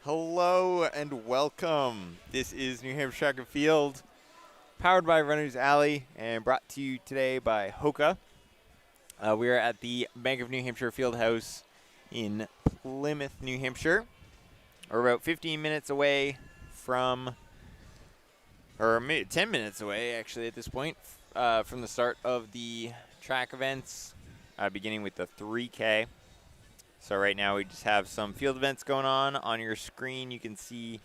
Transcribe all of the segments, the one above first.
Hello and welcome. This is New Hampshire Track and Field, powered by Runner's Alley and brought to you today by Hoka. We are at the Bank of New Hampshire Fieldhouse in Plymouth, New Hampshire. We're about 15 minutes away from, or maybe 10 minutes away actually at this point, from the start of the track events, beginning with the 3K. So right now we just have some field events going on. On your screen you can see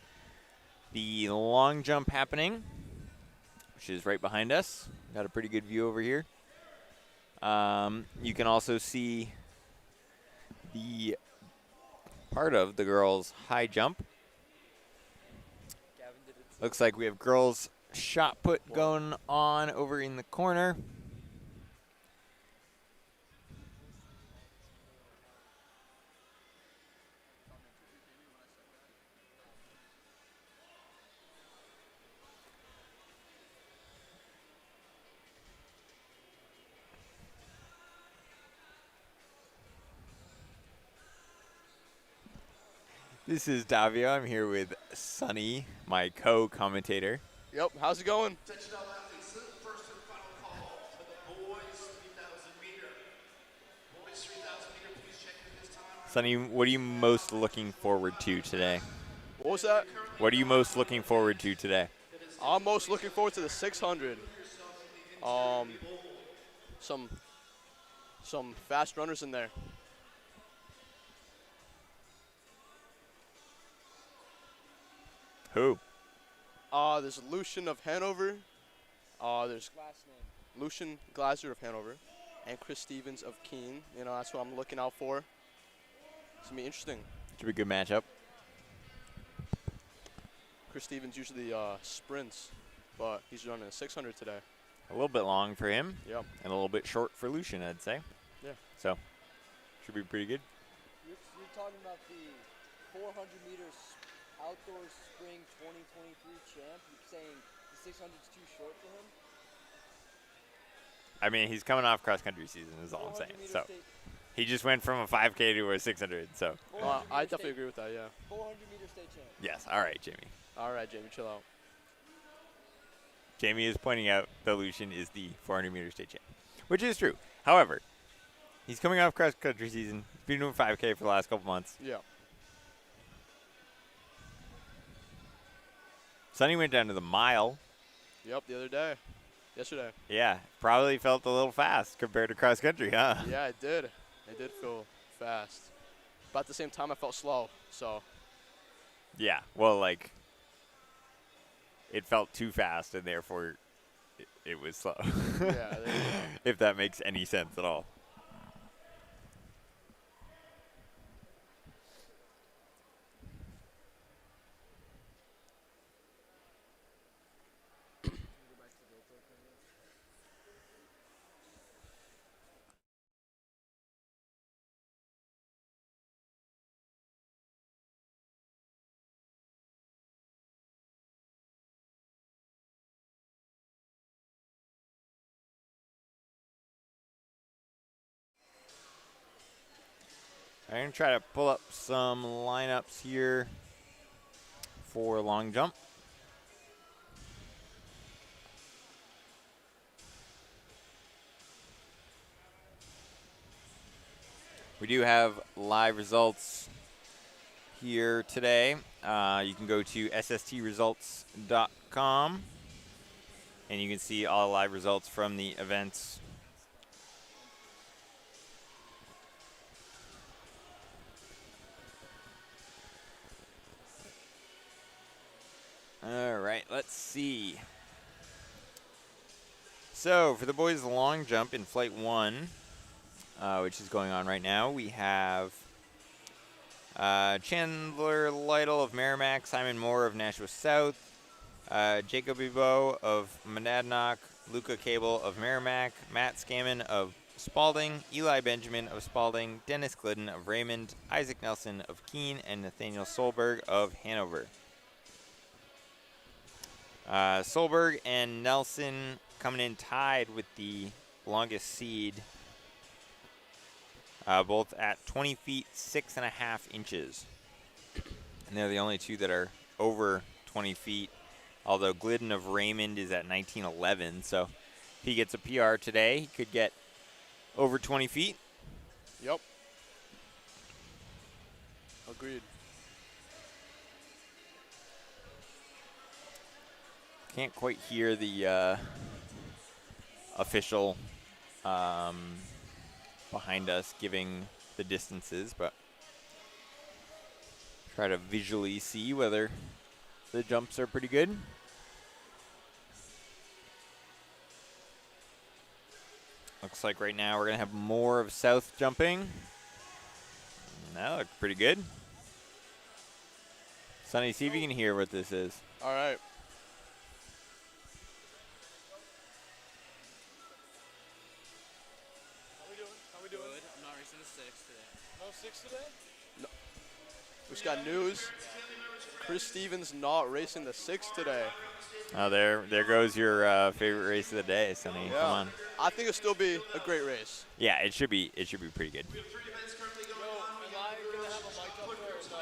the long jump happening, which is right behind us. Got a pretty good view over here. You can also see the part of the girls' high jump. Looks like we have girls' shot put going on over in the corner. This is Davio. I'm here with Sonny, my co-commentator. Yep, how's it going? Touchdown athletes, first and final call for the boys 3,000 meter. Boys 3,000 meter, please check in this time. Sonny, what are you most looking forward to today? What was that? What are you most looking forward to today? I'm most looking forward to the 600. Some fast runners in there. Who? There's Lucian of Hanover. There's Lucian Glaser of Hanover, and Chris Stevens of Keene. You know, that's what I'm looking out for. It's gonna be interesting. Should be a good matchup. Chris Stevens usually sprints, but he's running a 600 today. A little bit long for him. Yep. And a little bit short for Lucian, I'd say. Yeah. So, should be pretty good. You're talking about the 400 meters outdoor spring 2023 champ. You're saying the 600 is too short for him? I mean, he's coming off cross-country season is all I'm saying. So, he just went from a 5K to a 600, so. I definitely agree with that, yeah. 400 meter state champ. Yes, all right, Jamie. All right, Jamie, chill out. Jamie is pointing out that Lucian is the 400-meter state champ, which is true. However, he's coming off cross-country season. He's been doing 5K for the last couple months. Yeah. Sonny went down to the mile. Yep, the other day. Yesterday. Yeah, probably felt a little fast compared to cross-country, huh? Yeah, it did. It did feel fast. But at the same time, I felt slow, so. Yeah, well, like, it felt too fast, and therefore it was slow. Yeah, there you go. If that makes any sense at all. I'm going to try to pull up some lineups here for long jump. We do have live results here today. You can go to sstresults.com and you can see all live results from the events. All right, let's see. So for the boys' long jump in Flight 1, which is going on right now, we have Chandler Lytle of Merrimack, Simon Moore of Nashua South, Jacob Ebo of Monadnock, Luca Cable of Merrimack, Matt Scammon of Spalding, Eli Benjamin of Spalding, Dennis Glidden of Raymond, Isaac Nelson of Keene, and Nathaniel Solberg of Hanover. Solberg and Nelson coming in tied with the longest seed, both at 20 feet 6.5 inches. And they're the only two that are over 20 feet. Although Glidden of Raymond is at 19:11, so if he gets a PR today, he could get over 20 feet. Yep. Agreed. Can't quite hear the official behind us giving the distances, but try to visually see whether the jumps are pretty good. Looks like right now we're going to have more of South jumping. That looks pretty good. Sonny, see if you can hear what this is. All right. How we doing? Good. I'm not racing the 6 today. No 6 today? No. We just got news. Chris Stevens not racing the 6 today. Oh, there goes your favorite race of the day, Sonny. Yeah. Come on. I think it'll still be a great race. Yeah, it should be pretty good. Yo, am I gonna have a mic up there or no?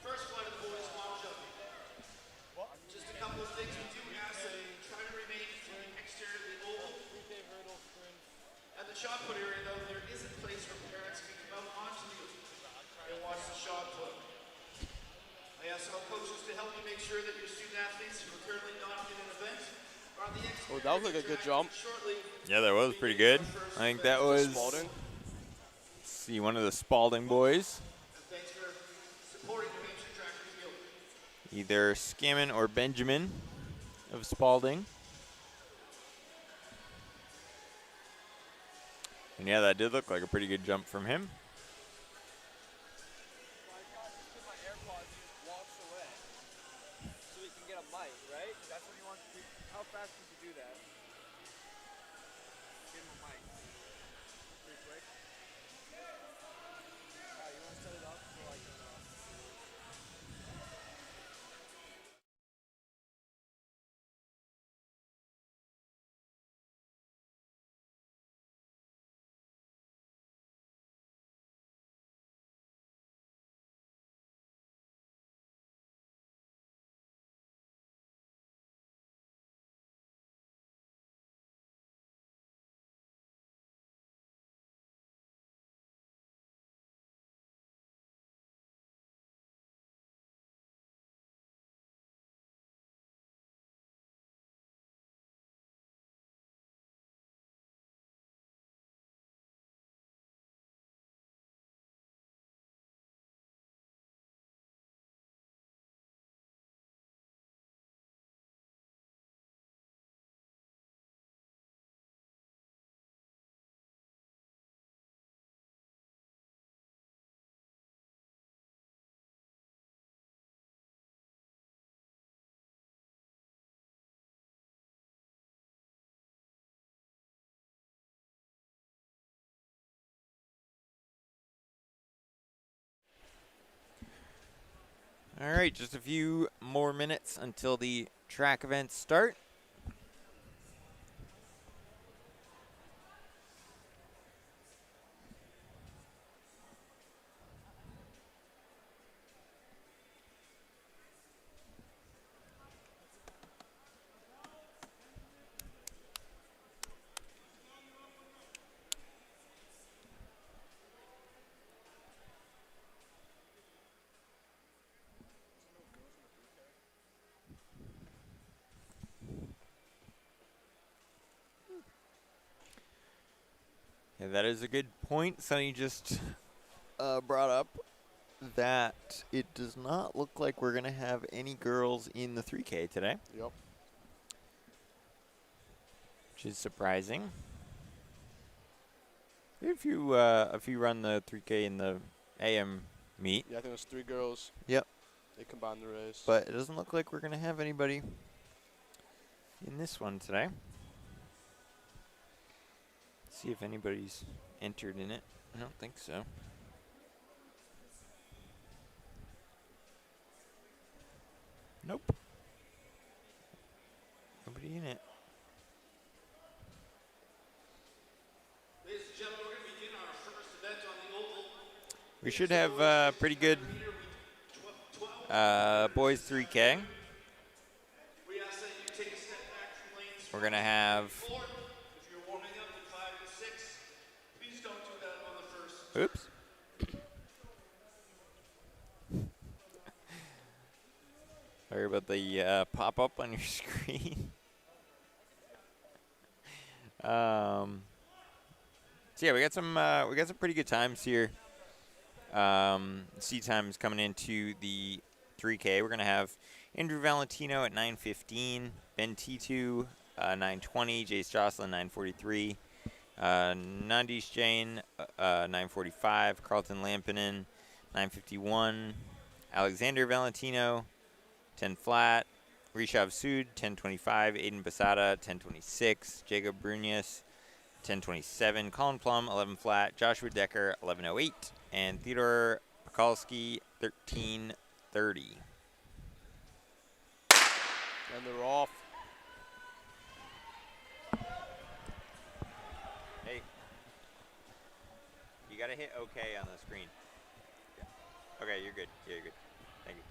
First flight of the boys while jumping. What? Just a couple of things we do ask that you try to remain to the exterior of the oval. 3K hurdle sprint. At the shot put area, though, there is a place where parents can come out onto the and watch the shot put. I ask all coaches to help you make sure that your student athletes who are currently not in an event are on the exterior. Oh, that was like a good jump. Shortly, Yeah, that was pretty good. I think that was Spalding. see one of the Spalding boys, and thanks for supporting New Hampshire Track and Field. either Scammon or Benjamin of Spalding. And yeah, that did look like a pretty good jump from him. My AirPods, he just walks away. So he can get a mic, right? That's what he wants to do. How fast could you do that? Give him a mic. Pretty quick. Alright, you want to set it up so I can All right, just a few more minutes until the track events start. Yeah, that is a good point. Sonny just brought up that it does not look like we're going to have any girls in the 3K today, Yep. which is surprising. If you run the 3K in the AM meet, Yeah, I think it was 3 girls. Yep. They combined the race. but it doesn't look like we're going to have anybody in this one today. See if anybody's entered in it. I don't think so. Nope. Nobody in it. Ladies and gentlemen, we're going to begin our first event on the oval. We should have pretty good 12 Boys 3K. We ask that you take a step back from lanes We're going to have, four. If you're warming up at 5 to 6, please don't do that on the first. oops. Sorry about the pop-up on your screen. So yeah, we got some pretty good times here. C times coming into the 3K. We're gonna have Andrew Valentino at 9:15, Ben T2 9:20, Jace Jocelyn 9:43, Nandish Jain 9:45, Carlton Lampinen 9:51, Alexander Valentino 10 flat, Rishav Sood 10:25, Aiden Basada 10:26, Jacob Brunius 10:27, Colin Plum 11 flat, Joshua Decker 11:08, and Theodore Pekalski 13:30. And they're off. Hey, you gotta hit OK on the screen. Yeah. Okay, you're good. Yeah, you're good. Thank you.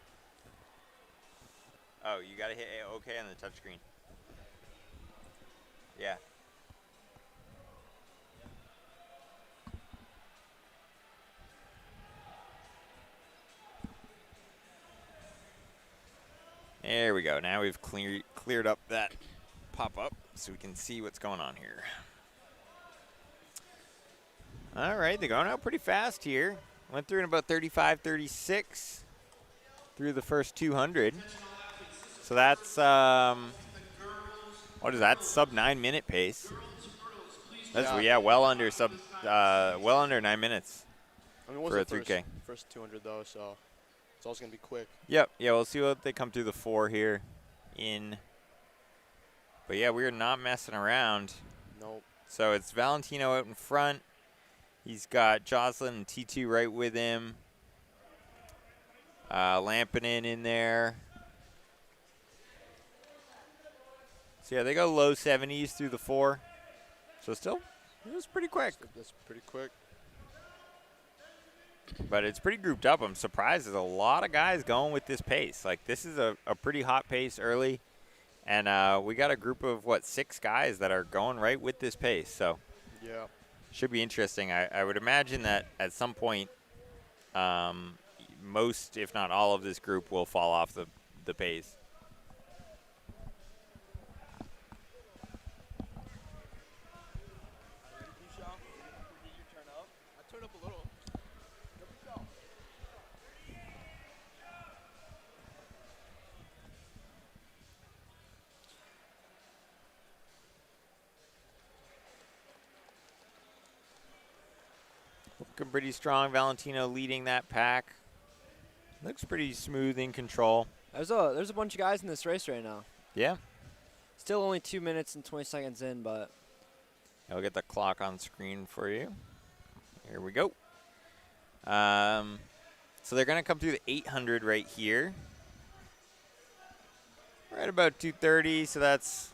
Oh, you gotta hit OK on the touch screen. Yeah. There we go. Now we've cleared up that pop-up so we can see what's going on here. All right, they're going out pretty fast here. Went through in about 35, 36 through the first 200. So that's, what is that, sub 9 minute pace. That's, yeah, well under 9 minutes I mean, it was for a the 3K. First 200 though, so it's also gonna be quick. Yep, yeah, we'll see what they come through the 4 here in. But yeah, we're not messing around. Nope. So it's Valentino out in front. He's got Jocelyn and T2 right with him. Lampinen in there. So yeah, they go low 70s through the 4. So still, it was pretty quick. That's pretty quick. But it's pretty grouped up. I'm surprised there's a lot of guys going with this pace. Like, this is a pretty hot pace early. And we got a group of, 6 guys that are going right with this pace. So Yeah. should be interesting. I would imagine that at some point, most, if not all of this group will fall off the pace. I turned up a little. Looking pretty strong. Valentino leading that pack. Looks pretty smooth in control. There's a bunch of guys in this race right now. Yeah. Still only 2 minutes and 20 seconds in, but I'll get the clock on screen for you. Here we go. So they're going to come through the 800 right here. Right about 2:30, so that's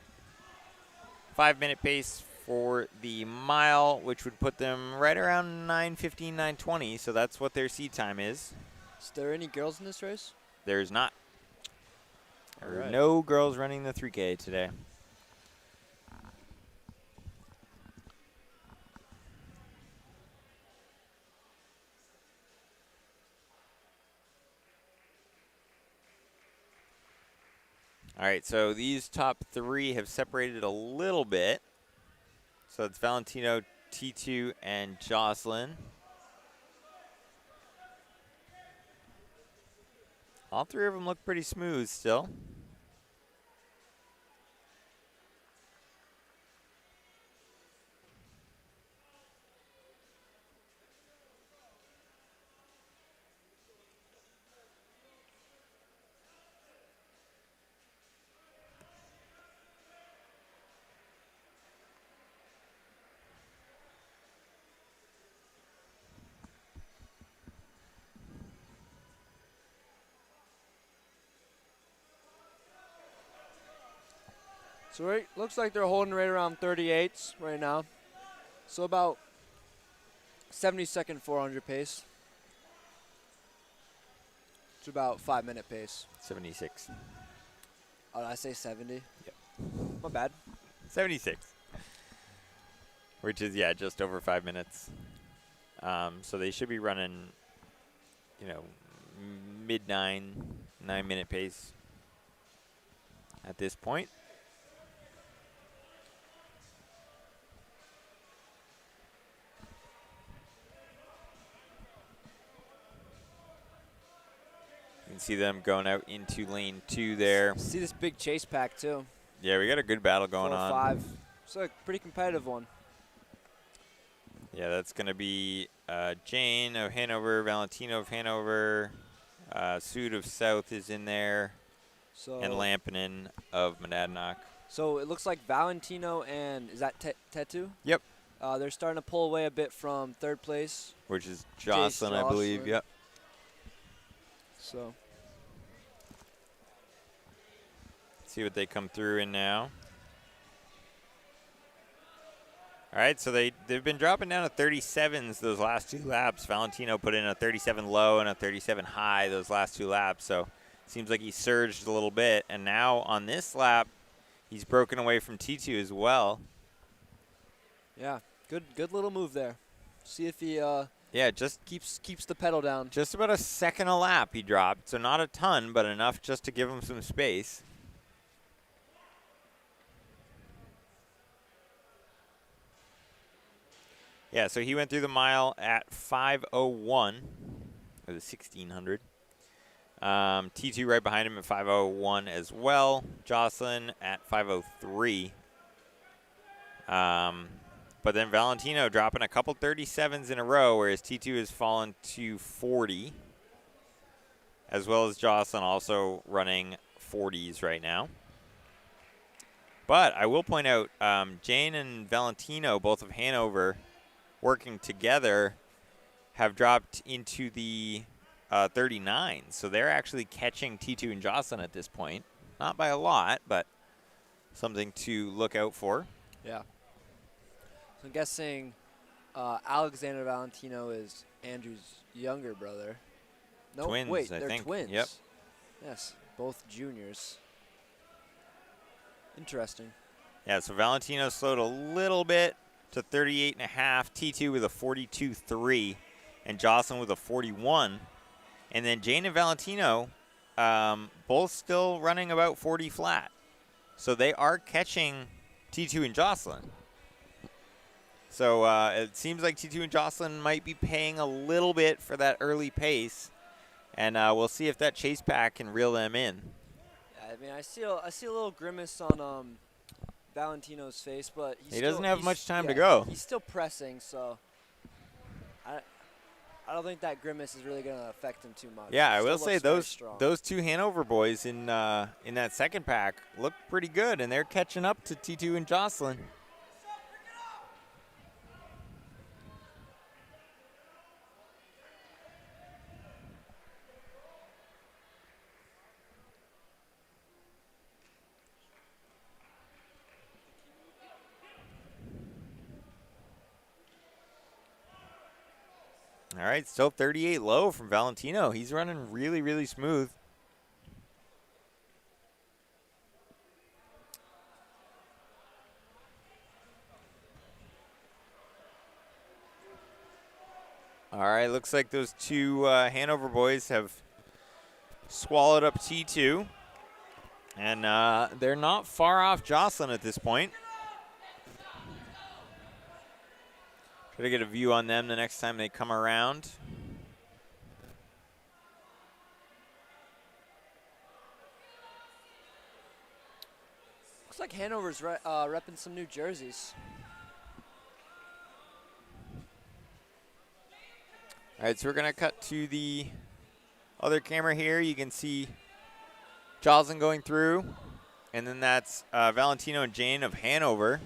5-minute pace for the mile, which would put them right around 9:15, 9:20. So that's what their seed time is. is there any girls in this race? There's not. There are Alright. no girls running the 3K today. All right, so these top 3 have separated a little bit. So it's Valentino, T2, and Jocelyn. All 3 of them look pretty smooth still. So looks like they're holding right around 38s right now. So about 70-second 400 pace. It's about 5-minute pace. 76. Oh, did I say 70? Yep. My bad. 76. Which is, yeah, just over 5 minutes. So they should be running, you know, mid-9, 9-minute pace at this point. You can see them going out into lane 2 there. See this big chase pack, too. Yeah, we got a good battle going 4 or on. 5. It's a pretty competitive one. Yeah, that's going to be Jane of Hanover, Valentino of Hanover, Sood of South is in there, So and Lampinen of Monadnock. So it looks like Valentino and, is that Tetu? Yep. They're starting to pull away a bit from 3rd place. Which is Jocelyn, I believe. Jocelyn. Yep. So See what they come through in now. All right, so they've been dropping down to 37s those last 2 laps. Valentino put in a 37 low and a 37 high those last 2 laps, so seems like he surged a little bit. And now on this lap, he's broken away from T2 as well. yeah, good little move there. See if he Yeah, just keeps the pedal down. just about a second a lap he dropped, so not a ton, but enough just to give him some space. Yeah, so he went through the mile at 5:01, or the 1600. T2 right behind him at 5:01 as well. Jocelyn at 5:03. But then Valentino dropping a couple 37s in a row, whereas T2 has fallen to 40, as well as Jocelyn also running 40s right now. But I will point out, Jane and Valentino, both of Hanover, working together, have dropped into the 39. So they're actually catching T2 and Jocelyn at this point. Not by a lot, but something to look out for. Yeah. So I'm guessing Alexander Valentino is Andrew's younger brother. No, Twins, wait, I they're think. twins. Yep. Yes, both juniors. Interesting. Yeah, so Valentino slowed a little bit to 38.5. T2 with a 42.3, and Jocelyn with a 41. And then Jane and Valentino both still running about 40 flat. So they are catching T2 and Jocelyn. So it seems like T2 and Jocelyn might be paying a little bit for that early pace. And we'll see if that chase pack can reel them in. Yeah, I mean, I see a little grimace on Valentino's face, but He doesn't have much time to go. He's still pressing, so I don't think that grimace is really going to affect him too much. Yeah, He I will still say looks very strong. those 2 Hanover boys in that second pack look pretty good, and they're catching up to T2 and Jocelyn. All right, still 38 low from Valentino. He's running really, really smooth. All right, looks like those 2 Hanover boys have swallowed up T2. And they're not far off Jocelyn at this point. Try to get a view on them the next time they come around. Looks like Hanover's repping some new jerseys. All right, so we're going to cut to the other camera here. You can see Jocelyn going through, and then that's Valentino and Jane of Hanover,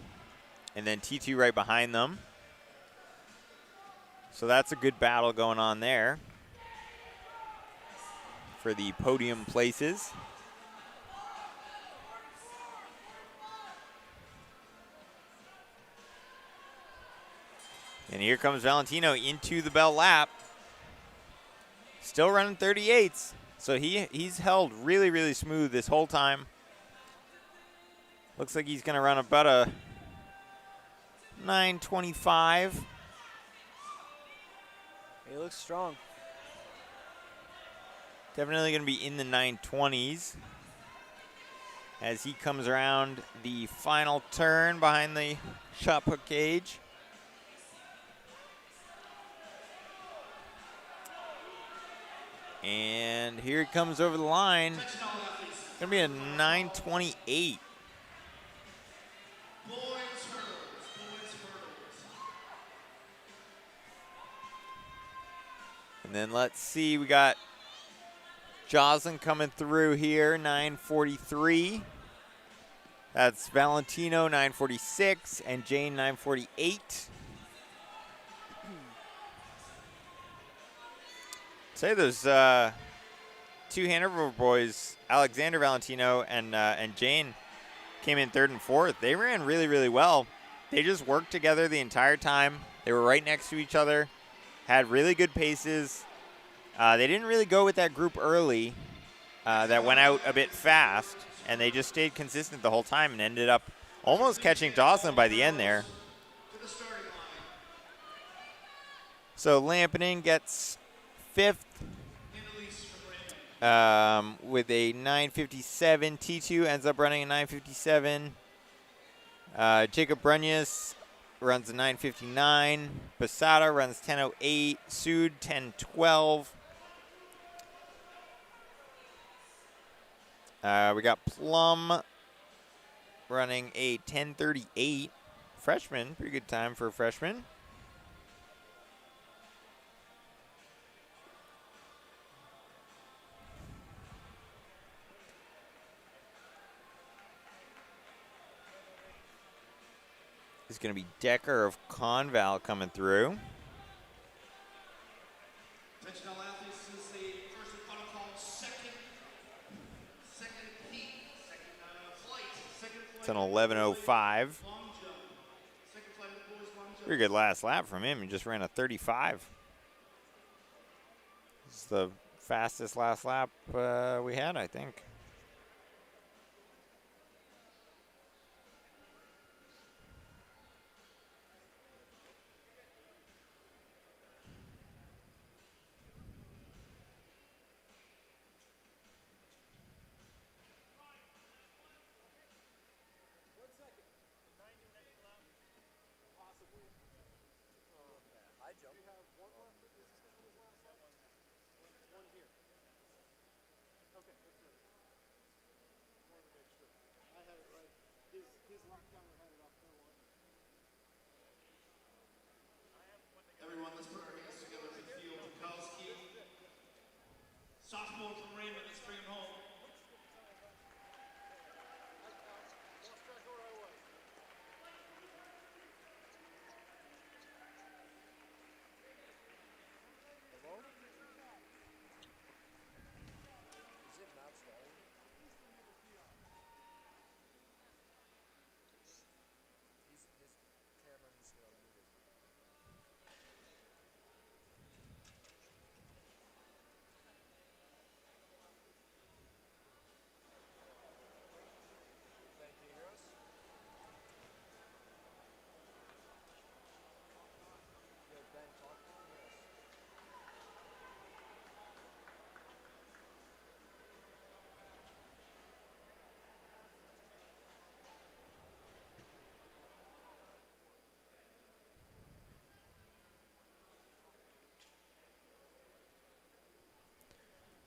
and then T2 right behind them. So that's a good battle going on there for the podium places. And here comes Valentino into the bell lap. Still running 38s. So he's held really, really smooth this whole time. Looks like he's going to run about a 9:25. He looks strong. Definitely going to be in the 9:20s as he comes around the final turn behind the shot put cage. And here he comes over the line. It's going to be a 9:28. And then let's see, we got Joslyn coming through here, 9:43. That's Valentino, 9:46, and Jane, 9:48. Say those two Hanover boys, Alexander Valentino and Jane, came in third and fourth. They ran really, really well. They just worked together the entire time. They were right next to each other, had really good paces. They didn't really go with that group early that went out a bit fast, and they just stayed consistent the whole time and ended up almost catching Jocelyn by the end there. So Lampinen gets fifth with a 9:57. T2 ends up running a 9:57. Jacob Brunius runs a 9:59. Basada runs 10:08. Sood 10:12. We got Plum running a 10:38. Freshman, pretty good time for a freshman. It's going to be Decker of Conval coming through. Attention all athletes, this is the first protocol, second heat, second flight. It's an 11:05. Long jump. Second flight of the boys, long jump. Pretty good last lap from him. He just ran a 35. It's the fastest last lap we had, I think. Everyone, let's put our hands together for Theo Bukowski. Sophomore from Raymond, let's bring him home.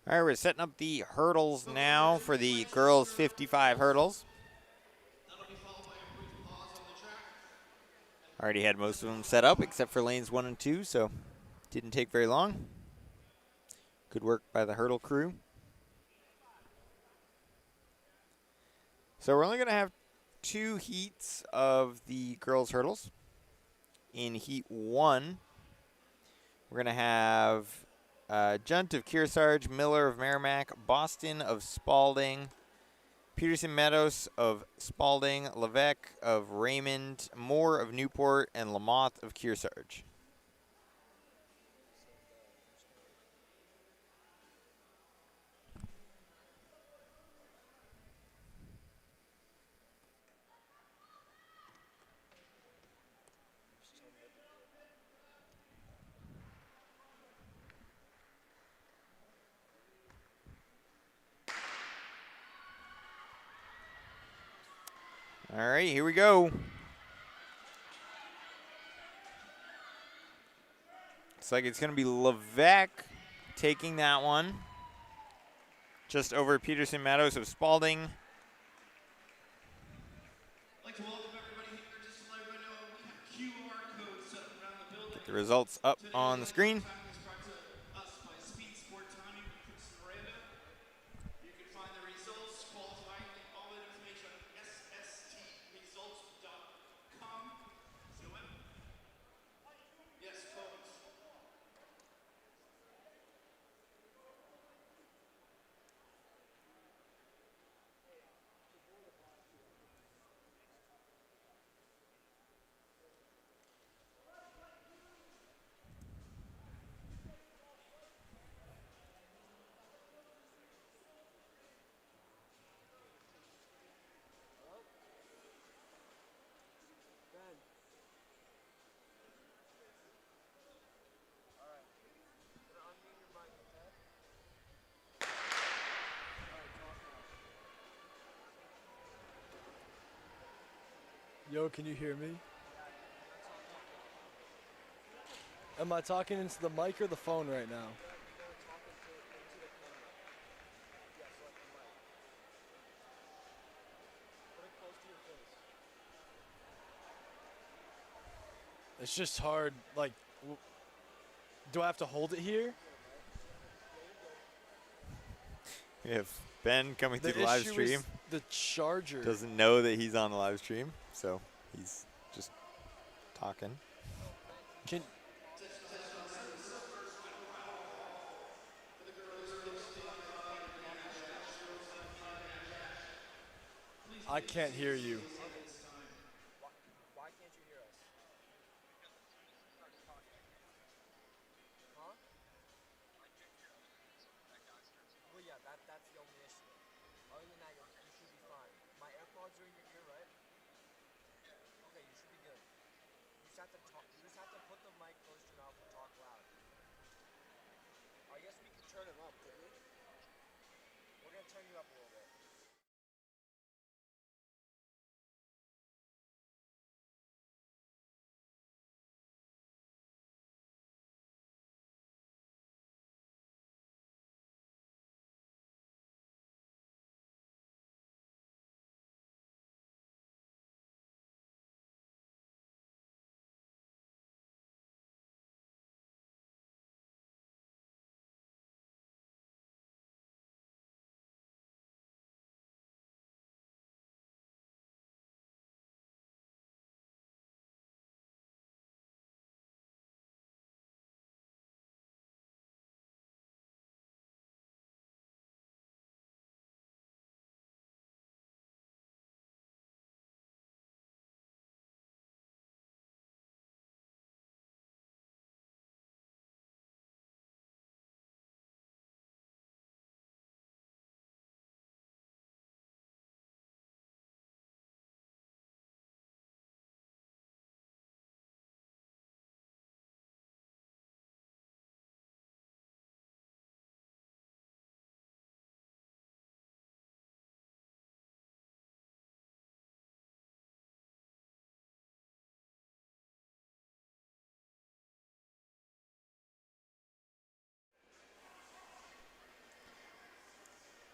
All right, we're setting up the hurdles now for the girls' 55 hurdles. Already had most of them set up except for lanes 1 and 2, so didn't take very long. Good work by the hurdle crew. So we're only going to have 2 heats of the girls' hurdles. In heat 1, we're going to have Junt of Kearsarge, Miller of Merrimack, Boston of Spalding, Peterson Meadows of Spalding, Levesque of Raymond, Moore of Newport, and Lamotte of Kearsarge. All right, here we go. Looks like it's going to be Levesque taking that one. Just over Peterson Meadows of Spalding. I'd like to welcome everybody here. Just to let everybody know, we have QR codes set up around the building. Get the results up Today, on the screen. time is brought to us by Speed Sport Timing in Princeton, Miranda. You can find the results, qualifying, and all that information on stresults.com. Yes, codes. Yo, can you hear me? Am I talking into the mic or the phone right now? It's just hard, like, do I have to hold it here? We have Ben coming The through the live issue stream. is the charger. Doesn't know that he's on the live stream, so he's just talking. Can I can't hear you. Why can't you hear us? Huh? Well, yeah, that's the only issue. Other than that, you should be fine. My AirPods are in your ear, right? Okay, you should be good. You just have to talk. You just have to put the mic close to your mouth and talk loud. I guess we could turn them up, couldn't we? We're gonna turn you up a little bit.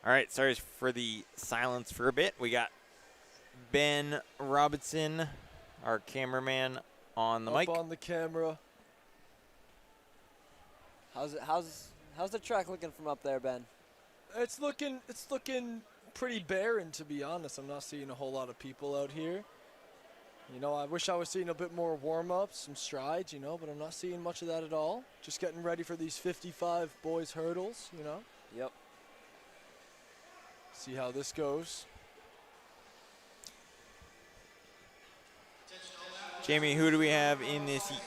All right, sorry for the silence for a bit. We got Ben Robinson, our cameraman, on the Up mic. on the camera. How's the track looking from up there, Ben? It's looking pretty barren, to be honest. I'm not seeing a whole lot of people out here. You know, I wish I was seeing a bit more warm-ups, some strides, you know, but I'm not seeing much of that at all. Just getting ready for these 55 boys hurdles, you know. Yep. See how this goes. Jamie, who do we have in this heat?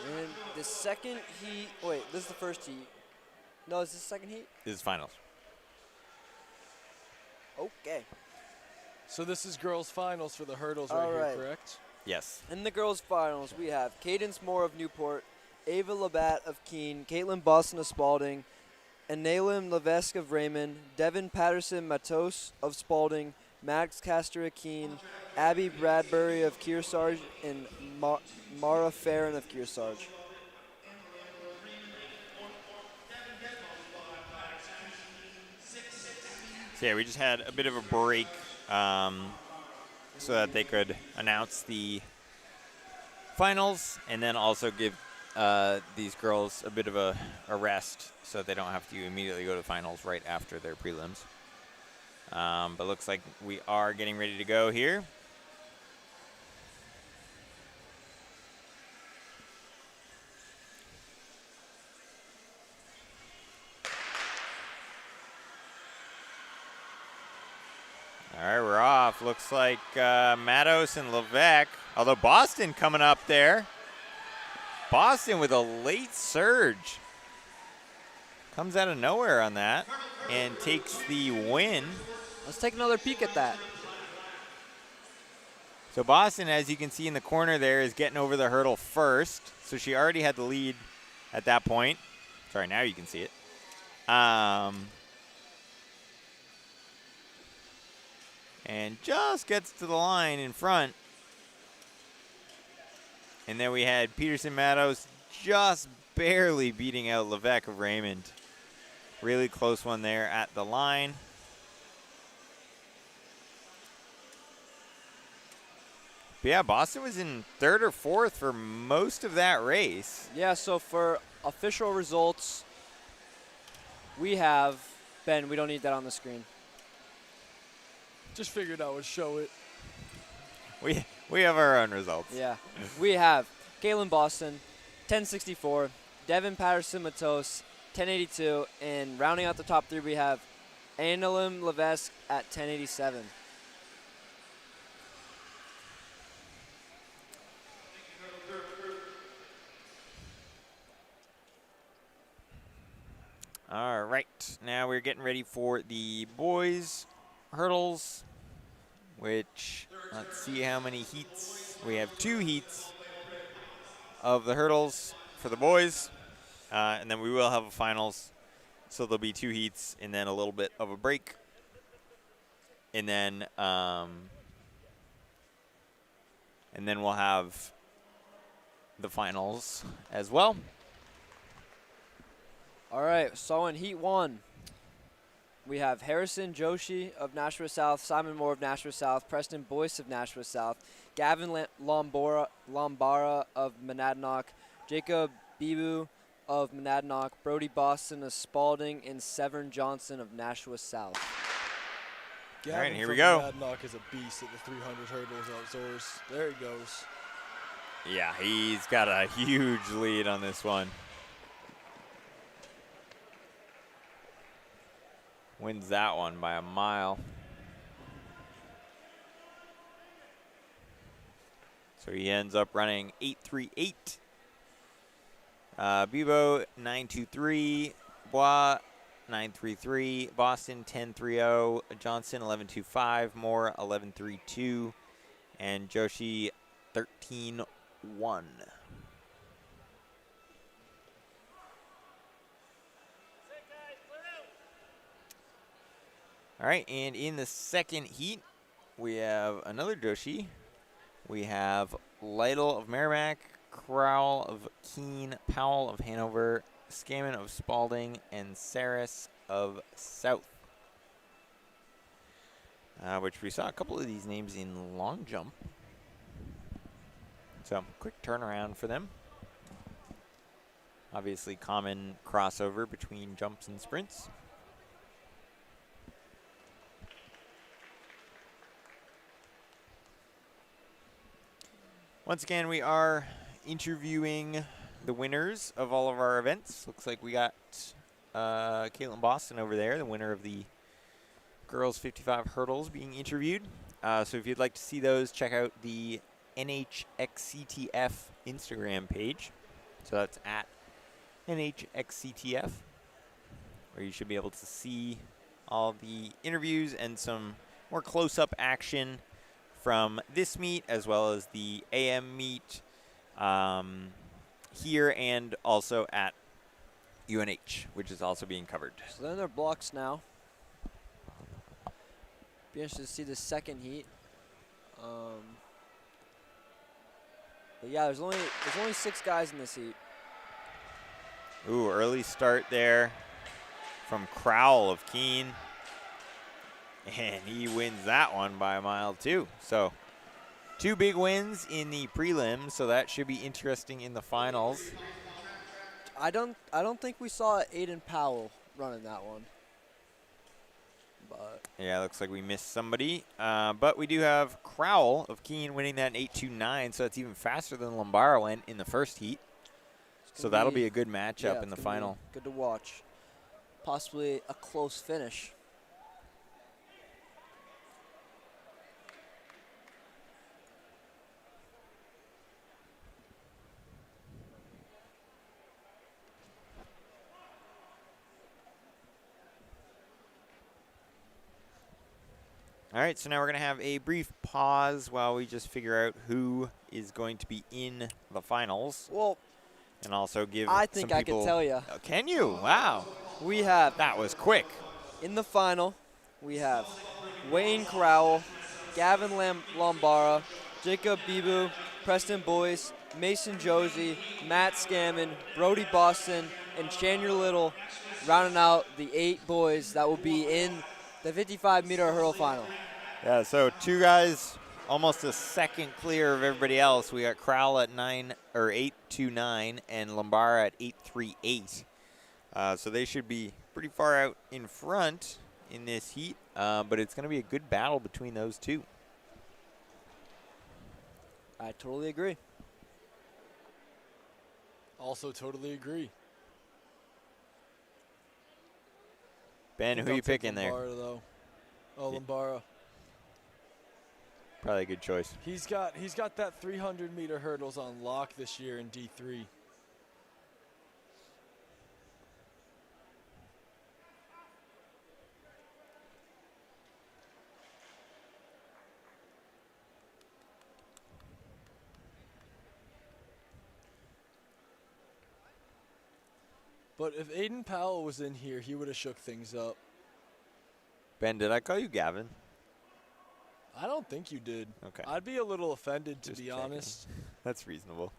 In the second heat. Wait, this is the first heat. No, is this the second heat? This is finals. Okay. So this is girls' finals for the hurdles All right right. here, correct? Yes. In the girls' finals, we have Cadence Moore of Newport, Ava Labatt of Keene, Caitlin Boston of Spalding, Analim Levesque of Raymond, Devin Patterson Matos of Spalding, Max Castor-Akeen, Abby Bradbury of Kearsarge, and Mara Farron of Kearsarge. So yeah, we just had a bit of a break so that they could announce the finals and then also give these girls a bit of a rest so that they don't have to immediately go to the finals right after their prelims. But looks like we are getting ready to go here. All right, we're off. Looks like Matos and Levesque, although Boston coming up there. Boston with a late surge. Comes out of nowhere on that and takes the win. Let's take another peek at that. So Boston, as you can see in the corner there, is getting over the hurdle first. So she already had the lead at that point. Sorry, now you can see it. And just gets to the line in front. And then we had Peterson Matos just barely beating out Levesque of Raymond. Really close one there at the line. But yeah, Boston was in third or fourth for most of that race. Yeah, so for official results, we have, Ben, we don't need that on the screen. Just figured I would show it. We have our own results. Yeah. We have Galen Boston, 1064, Devin Patterson Matos, 1082, and rounding out the top three, we have Annalyn Levesque at 1087. All right, now we're getting ready for the boys' hurdles, which, let's see how many heats. We have 2 heats of the hurdles for the boys, and then we will have a finals. So there'll be 2 heats and then a little bit of a break. And then we'll have the finals as well. All right, so in Heat 1, we have Harrison Joshi of Nashua South, Simon Moore of Nashua South, Preston Boyce of Nashua South, Gavin Lombara of Monadnock, Jacob Bibu of Monadnock, Brody Boston of Spalding, and Severn Johnson of Nashua South. Gavin All right, here we from go. Monadnock is a beast at the 300 hurdles outdoors. There he goes. Yeah, he's got a huge lead on this one. Wins that one by a mile. So he ends up running 8:38. Bebo 9:23. Bois 9:33. Boston 10:30. Johnson 11:25. Moore 11:32. And Joshi 13:1. All right, and in the second heat, we have another Joshi. We have Lytle of Merrimack, Crowell of Keene, Powell of Hanover, Scammon of Spalding, and Saris of South. Which we saw a couple of these names in long jump. So, quick turnaround for them. Obviously, common crossover between jumps and sprints. Once again, we are interviewing the winners of all of our events. Looks like we got Caitlin Boston over there, the winner of the girls 55 hurdles, being interviewed. So if you'd like to see those, check out the NHXCTF Instagram page. So that's at NHXCTF, where you should be able to see all the interviews and some more close-up action from this meet, as well as the AM meet here and also at UNH, which is also being covered. So then they're blocks now. Be interested to see the second heat. But yeah, there's only 6 guys in this heat. Ooh, early start there from Crowell of Keene. And he wins that one by a mile too. So 2 big wins in the prelims, so that should be interesting in the finals. I don't think we saw Aiden Powell running that one. But Yeah, looks like we missed somebody. But we do have Crowell of Keene winning that in 8.29, so it's even faster than Lombara went in the first heat. So that'll be a good matchup in the final. Good to watch. Possibly a close finish. All right, so now we're going to have a brief pause while we just figure out who is going to be in the finals. Well, and also give I think some I people, can tell you. Can you? Wow. We have, that was quick. In the final, we have Wayne Crowell, Gavin Lombara, Jacob Bibu, Preston Boyce, Mason Josie, Matt Scammon, Brody Boston, and Chandler Little rounding out the 8 boys that will be in the 55-meter hurdle final. Yeah, so 2 guys almost a second clear of everybody else. We got Crowell at 8.29 and Lombara at 8.38. So they should be pretty far out in front in this heat, but it's going to be a good battle between those 2. I totally agree. Also totally agree. Ben, who are you picking there? Lombara, though. Oh, Lombara. Probably a good choice. He's got that 300-meter hurdles on lock this year in D3. But if Aiden Powell was in here, he would have shook things up. Ben, did I call you Gavin? I don't think you did. Okay. I'd be a little offended, to Just be checking. honest. That's reasonable.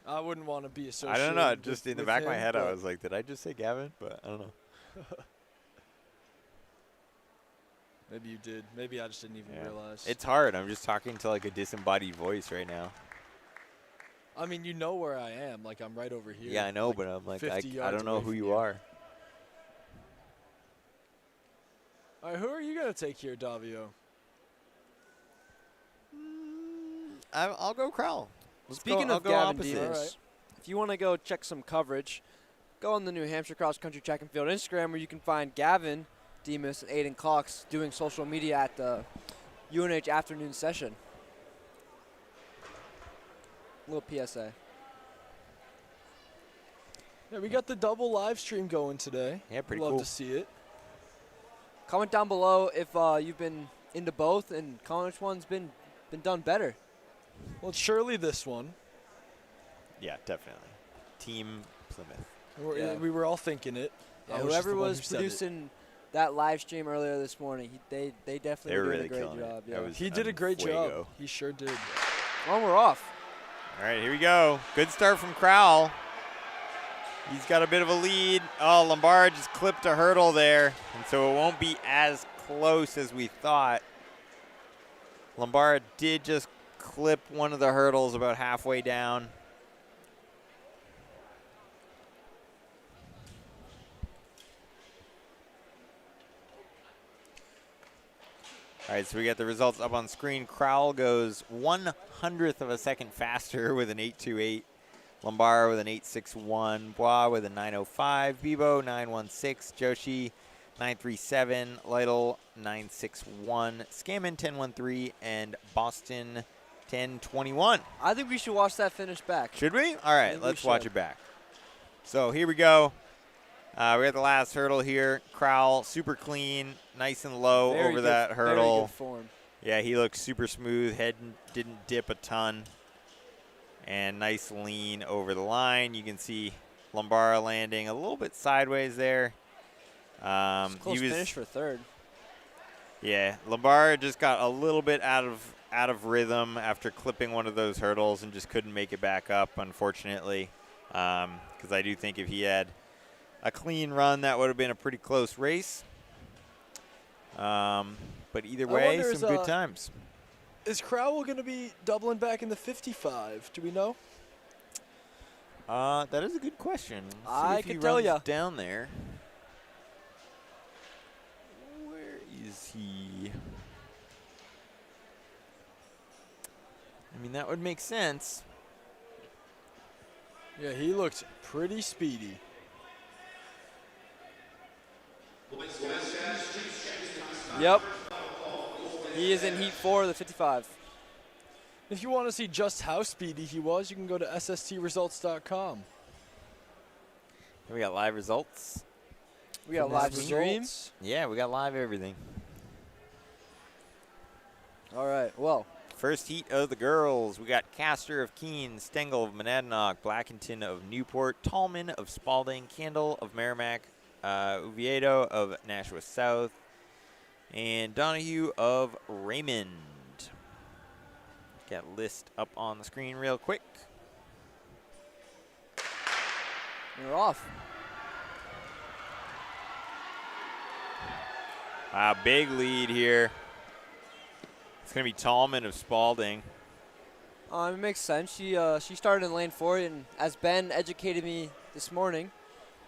I wouldn't want to be associated. I don't know. Just in the with back of my him, head, I but was like, did I just say Gavin? But I don't know. Maybe you did. Maybe I just didn't even realize. It's hard. I'm just talking to like a disembodied voice right now. I mean, you know where I am. Like, I'm right over here. Yeah, I know, like but I'm like, 50 I yards don't know away who from you are. All right, who are you going to take here, Davio? I'll go Crowell. Speaking of go Gavin opposite. Demas, Alright. if you want to go check some coverage, go on the New Hampshire Cross Country Track and Field Instagram, where you can find Gavin Demas and Aiden Cox doing social media at the UNH afternoon session. Little PSA. Yeah, we got the double live stream going today. Yeah, pretty Love cool. to see it. Comment down below if you've been into both and comment which one's been done better. Well, it's surely this one. Yeah, definitely. Team Plymouth. Yeah. We were all thinking it. Yeah, I was just whoever the one was who said it. producing that live stream earlier this morning, they definitely They were did really a great killing job. it. Yeah. Was He did a great fuego. job. He sure did. Well, we're off. All right, here we go. Good start from Crowell. He's got a bit of a lead. Oh, Lombard just clipped a hurdle there, and so it won't be as close as we thought. Lombard did just clip one of the hurdles about halfway down. All right, so we got the results up on screen. Crowell goes 1/100th of a second faster with an 8.28. Lombard with an 8.61. Bois with a 9.05. Bibo 9.16. Joshi 9.37. Lytle 9.61. Scammon 10.13. And Boston 10.21. I think we should watch that finish back. Should we? All right, think we let's watch should. it back. So here we go. We got the last hurdle here. Crowell, super clean, nice and low Very over good- that hurdle. Very good form. Yeah, he looks super smooth. Head didn't dip a ton. And nice lean over the line. You can see Lombard landing a little bit sideways there. Close He was, finish for third. Yeah, Lambar just got a little bit out of rhythm after clipping one of those hurdles and just couldn't make it back up, unfortunately. Because I do think if he had a clean run, that would have been a pretty close race. But either way, wonder some good times. Is Crowell going to be doubling back in the 55? Do we know? That is a good question. Let's see I if he could tell runs ya. down there. Where is he? I mean, that would make sense. Yeah, he looked pretty speedy. Yep. He is in Heat 4 of the 55. If you want to see just how speedy he was, you can go to SSTResults.com. We got live results. We got live stream. Results. Yeah, we got live everything. All right. Well, First heat of the girls, we got Castor of Keene, Stengel of Monadnock, Blackington of Newport, Tallman of Spalding, Candle of Merrimack, Oviedo of Nashua South, and Donahue of Raymond. Got a list up on the screen real quick. we're off. Big lead here. It's going to be Tallman of Spalding. It makes sense. She started in lane 4, and as Ben educated me this morning,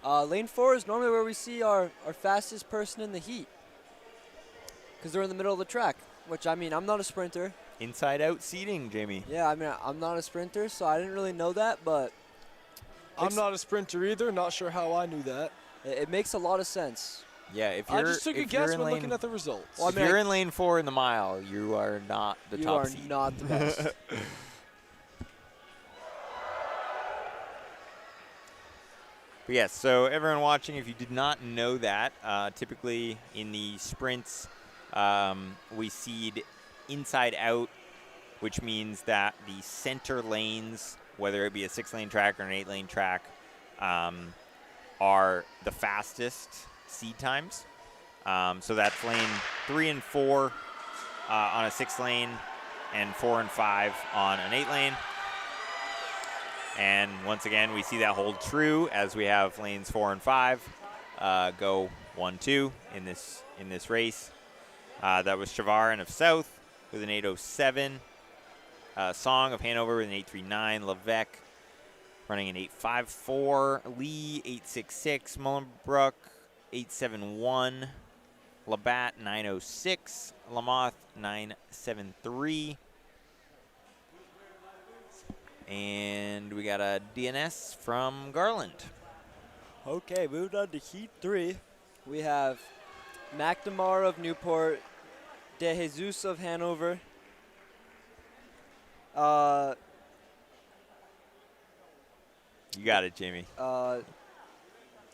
lane 4 is normally where we see our fastest person in the heat, because they're in the middle of the track. Which, I mean, I'm not a sprinter. Inside-out seating, Jamie. Yeah, I mean, I'm not a sprinter, so I didn't really know that, but I'm not a sprinter either. Not sure how I knew that. it makes a lot of sense. Yeah, if you're I just took a if guess you're in when lane, looking at the results. Well, I if mean, you're in lane 4 in the mile, you are not the You top are seed. not the best. But yes, so everyone watching, if you did not know that, typically in the sprints, we seed inside out, which means that the center lanes, whether it be a 6-lane track or an 8-lane track, are the fastest seed times. So that's lane 3 and 4 on a 6-lane and 4 and 5 on an 8-lane. And once again, we see that hold true as we have lanes 4 and 5 go 1-2 in this race. That was Chavarin of South with an 8:07. Song of Hanover with an 8:39. Levesque running an 8:54. Lee 8:66. Mullenbrook 8:71. Labatt 9:06. Lamoth 9:73. And we got a DNS from Garland. Okay, moved on to Heat 3. We have McNamara of Newport, De Jesus of Hanover, You got it, Jamie.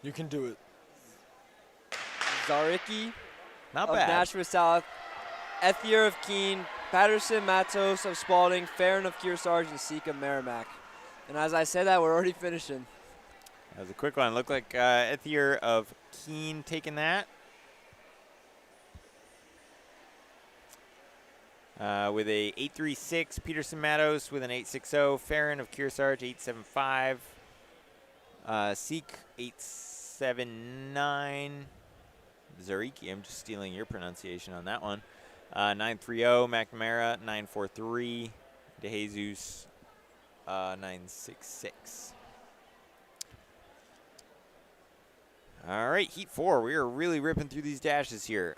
You can do it. Zaricki Not of bad. Nashua South, Ethier of Keene, Patterson Matos of Spalding, Farron of Kearsarge, and Sika Merrimack. And as I said that, we're already finishing. That was a quick one. Looked like Ethier of Keene taking that. With a 8:36. Peterson Matos with an 8:60. Farron of Kearsarge 8:75. Seek 8:79. Zariki, I'm just stealing your pronunciation on that one. 9:30. McNamara 9:43. De Jesus 9:66. All right, Heat 4. We are really ripping through these dashes here.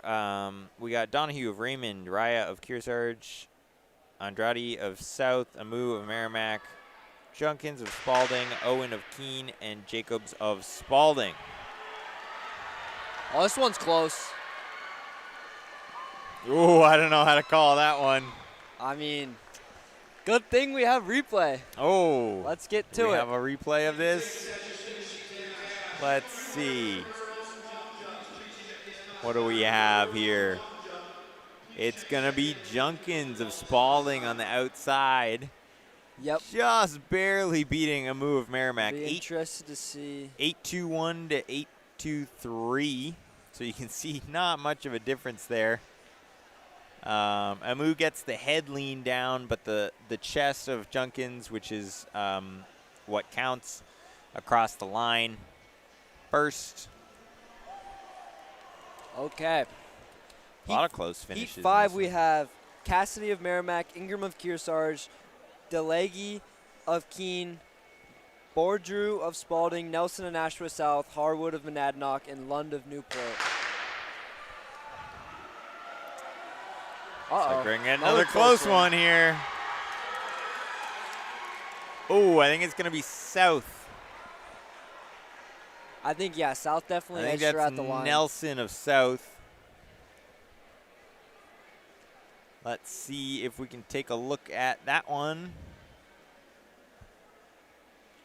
We got Donahue of Raymond, Raya of Kearsarge, Andrade of South, Amu of Merrimack, Junkins of Spalding, Owen of Keene, and Jacobs of Spalding. Oh, this one's close. Ooh, I don't know how to call that one. I mean, good thing we have replay. Oh. Let's get Do to we it. have a replay of this? Let's see. What do we have here? It's going to be Junkins of Spalding on the outside. Yep. Just barely beating Amu of Merrimack. Be interested to see. 8:21 to 8:23. So you can see not much of a difference there. Amu gets the head lean down, but the chest of Junkins, which is what counts, across the line. First. Okay. A lot of close finishes. Heat in 5, this we one. have Cassidy of Merrimack, Ingram of Kearsarge, DeLeggy of Keene, Bordrew of Spalding, Nelson of Nashua South, Harwood of Monadnock, and Lund of Newport. Looks like we're getting another Another close close one here. Oh, I think it's going to be South. I think, yeah, South I definitely think edged her that's at the line. Nelson of South. Let's see if we can take a look at that one.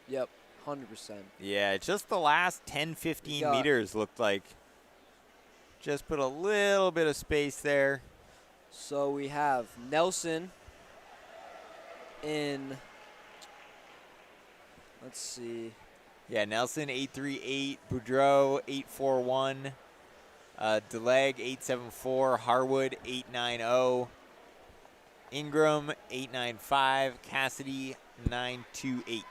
Yep, 100%. Yeah, just the last 10, 15 Yeah. meters looked like. Just put a little bit of space there. So we have Nelson in, let's see. Yeah, Nelson 838, Boudreau 841, Deleg 874, Harwood 890, Ingram 895, Cassidy 928.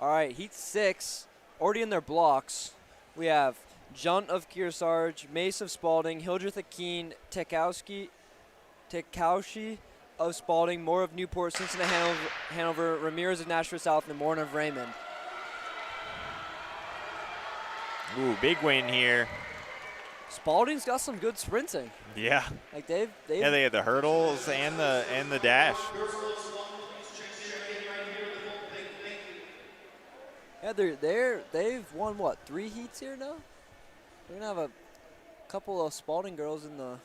All right, Heat 6, already in their blocks. We have Junt of Kearsarge, Mace of Spalding, Hildreth of Keene, Tekowski of Spalding, Moore of Newport, Cincinnati Hanover, Ramirez of Nashua South, and Moore of Raymond. Ooh, big win here. Spalding's got some good sprinting. Yeah. Like they've Yeah, they had the hurdles and the dash. yeah, they've won what, 3 heats here now? They're gonna have a couple of Spalding girls in the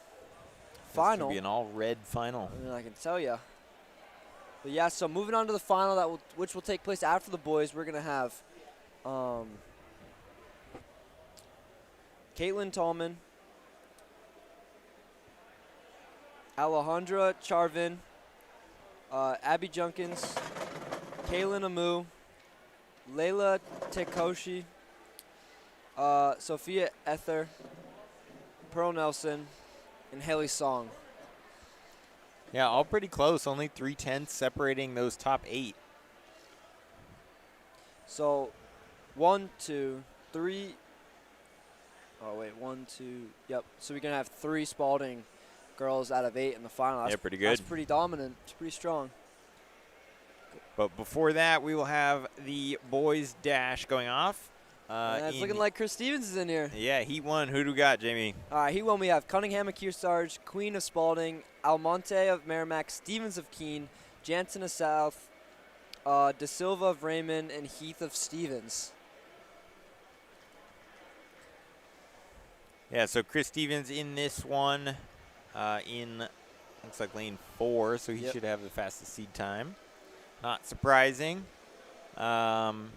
final. This could be an all-red final. I mean, I can tell you. But yeah, so moving on to the final, which will take place after the boys, we're gonna have Caitlin Tallman, Alejandra Charvin, Abby Junkins, Kaylin Amu, Layla Tekoshi, Sophia Ether, Pearl Nelson, and Haley Song. Yeah, all pretty close. Only 3/10 separating those top 8. So 1, 2, 3. Oh, wait, 1, 2. Yep. So we're going to have 3 Spalding girls out of 8 in the final. That's, Yeah, pretty good. That's pretty dominant. It's pretty strong. But before that, we will have the boys' dash going off. And it's looking like Chris Stevens is in here. Yeah, Heat 1. Who do we got, Jamie? All right, Heat 1, we have Cunningham of Kearsarge, Queen of Spalding, Almonte of Merrimack, Stevens of Keene, Jansen of South, De Silva of Raymond, and Heath of Stevens. Yeah, so Chris Stevens in this one in, looks like lane 4, so he Yep. should have the fastest seed time. Not surprising. Talked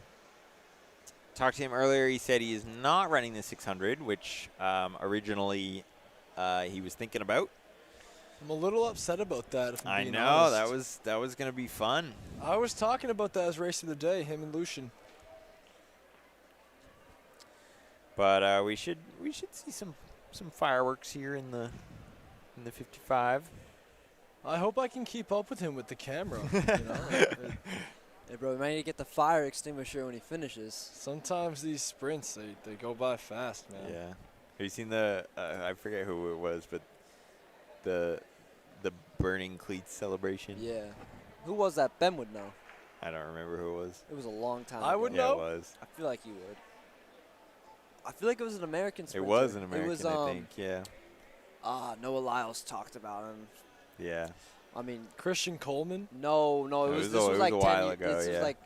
to him earlier. He said he is not running the 600, which originally he was thinking about. I'm a little upset about that, if I'm I being know, honest. that was going to be fun. I was talking about that as race of the day, him and Lucian. But we should see some fireworks here in the 55. I hope I can keep up with him with the camera. You know? Hey, bro, we might need to get the fire extinguisher when he finishes. Sometimes these sprints, they go by fast, man. Yeah. Have you seen the? I forget who it was, but the burning cleats celebration. Yeah. Who was that? Ben would know. I don't remember who it was. It was a long time I ago. would Yeah, know. it was. I feel like you would. I feel like it was an American sprinter. It was an American, It was, I think. Yeah. Noah Lyles talked about him. Yeah. I mean, Christian Coleman. no, It it was, was this a- was it like was a 10 while years. ago, This yeah. was like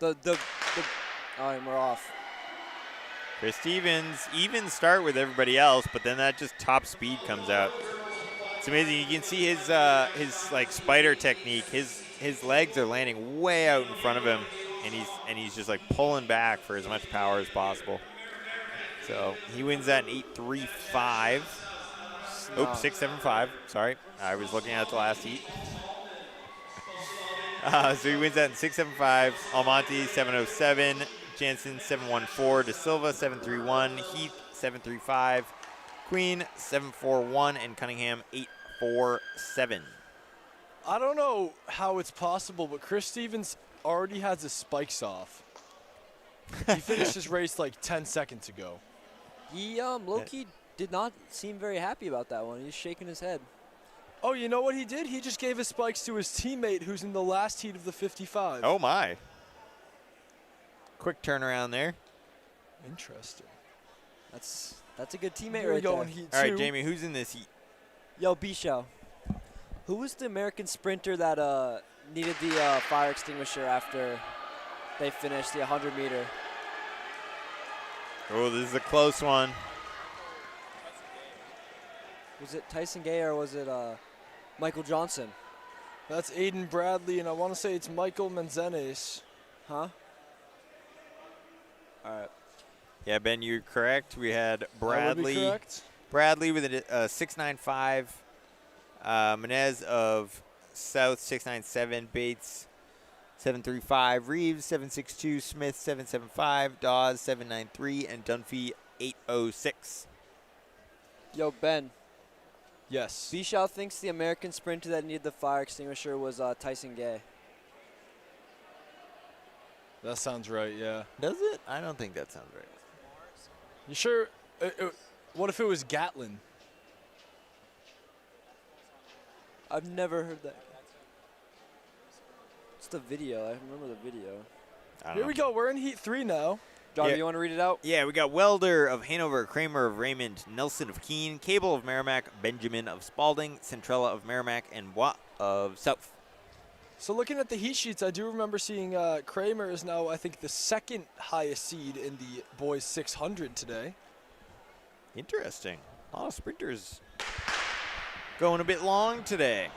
the all right, we're off. Chris Stevens even start with everybody else, but then that just top speed comes out. It's amazing. You can see his like spider technique. His legs are landing way out in front of him, and he's just like pulling back for as much power as possible. So he wins that in 8:35. Oops, 6:75. Sorry, I was looking at the last heat. So he wins that in 6:75. Almonte 7:07. Jansen 7:14. De Silva 7:31. Heath 7:35. Queen 7:41, and Cunningham 7:47. I don't know how it's possible, but Chris Stevens already has his spikes off. He finished his race like 10 seconds ago. He low-key did not seem very happy about that one. He's shaking his head. Oh, you know what he did? He just gave his spikes to his teammate who's in the last heat of the 55. Oh, my. Quick turnaround there. Interesting. That's a good teammate Here we right go there. in heat All right, two. Jamie, who's in this heat? Yo, B-Show. Who was the American sprinter that needed the fire extinguisher after they finished the 100-meter? Oh, this is a close one. Was it Tyson Gay or was it Michael Johnson? That's Aiden Bradley, and I want to say it's Michael Menzenes. Huh? All right. Yeah, Ben, you're correct. We had That would be Bradley. correct. Bradley with a 6.95. Menez of South 6.97. Bates 7.35. Reeves 7.62. Smith 7.75. Dawes 7.93. And Dunphy 8.06. Yo, Ben. Yes. B-Shaw thinks the American sprinter that needed the fire extinguisher was Tyson Gay. That sounds right, yeah. Does it? I don't think that sounds right. You sure? What if it was Gatlin? I've never heard that. It's the video. I remember the video. I don't Here know. we go. We're in heat 3 now. John, Yeah. you want to read it out? Yeah, we got Welder of Hanover, Kramer of Raymond, Nelson of Keene, Cable of Merrimack, Benjamin of Spalding, Centrella of Merrimack, and Watt of South. So looking at the heat sheets, I do remember seeing Kramer is now, I think, the second highest seed in the boys 600 today. Interesting. A lot of sprinters going a bit long today.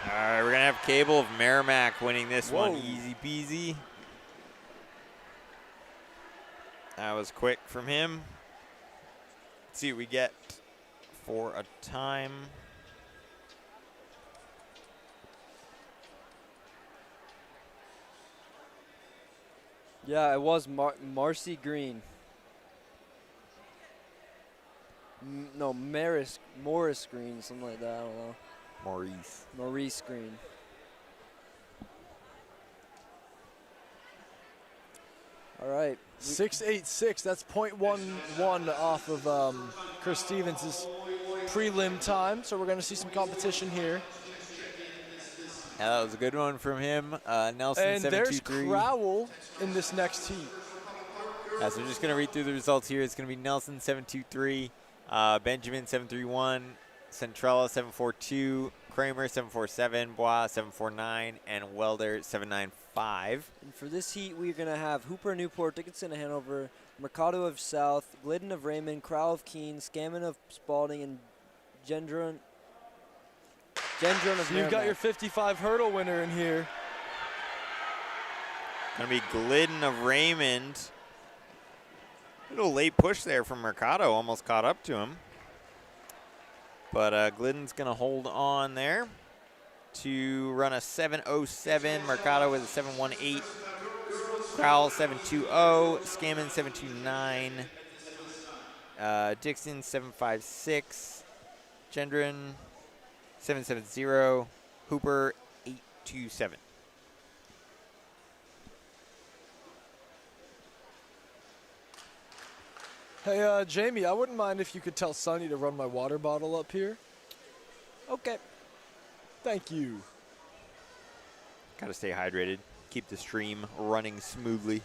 All right, we're going to have Cable of Merrimack winning this one. Whoa. Easy peasy. That was quick from him. Let's see what we get for a time. Yeah, it was Marcy Green. No, Morris Green, something like that. I don't know. Maurice. Maurice Green. All right. 6.86. That's 0.11 off of Chris Stevens' prelim time. So we're going to see some competition here. Yeah, that was a good one from him. Nelson, And there's 7.23. Crowell in this next heat. Yeah, so we're just going to read through the results here. It's going to be Nelson 7.23, Benjamin 7.31, Centrella 7.42, Kramer 7.47, Bois 7.49, and Welder 7.95. And for this heat, we're going to have Hooper of Newport, Dickinson of Hanover, Mercado of South, Glidden of Raymond, Crowell of Keene, Scammon of Spalding, and Gendron of So you've got your Merrimack. 55 hurdle winner in here. Going to be Glidden of Raymond. Little late push there from Mercado, almost caught up to him. But Glidden's going to hold on there to run a 7.07. Mercado with a 7.18. Crowell 7.20. Scammon 7.29. Dixon 7.56. Gendron 7.70. Hooper 8.27. Hey, Jamie, I wouldn't mind if you could tell Sonny to run my water bottle up here. Okay. Thank you. Got to stay hydrated. Keep the stream running smoothly.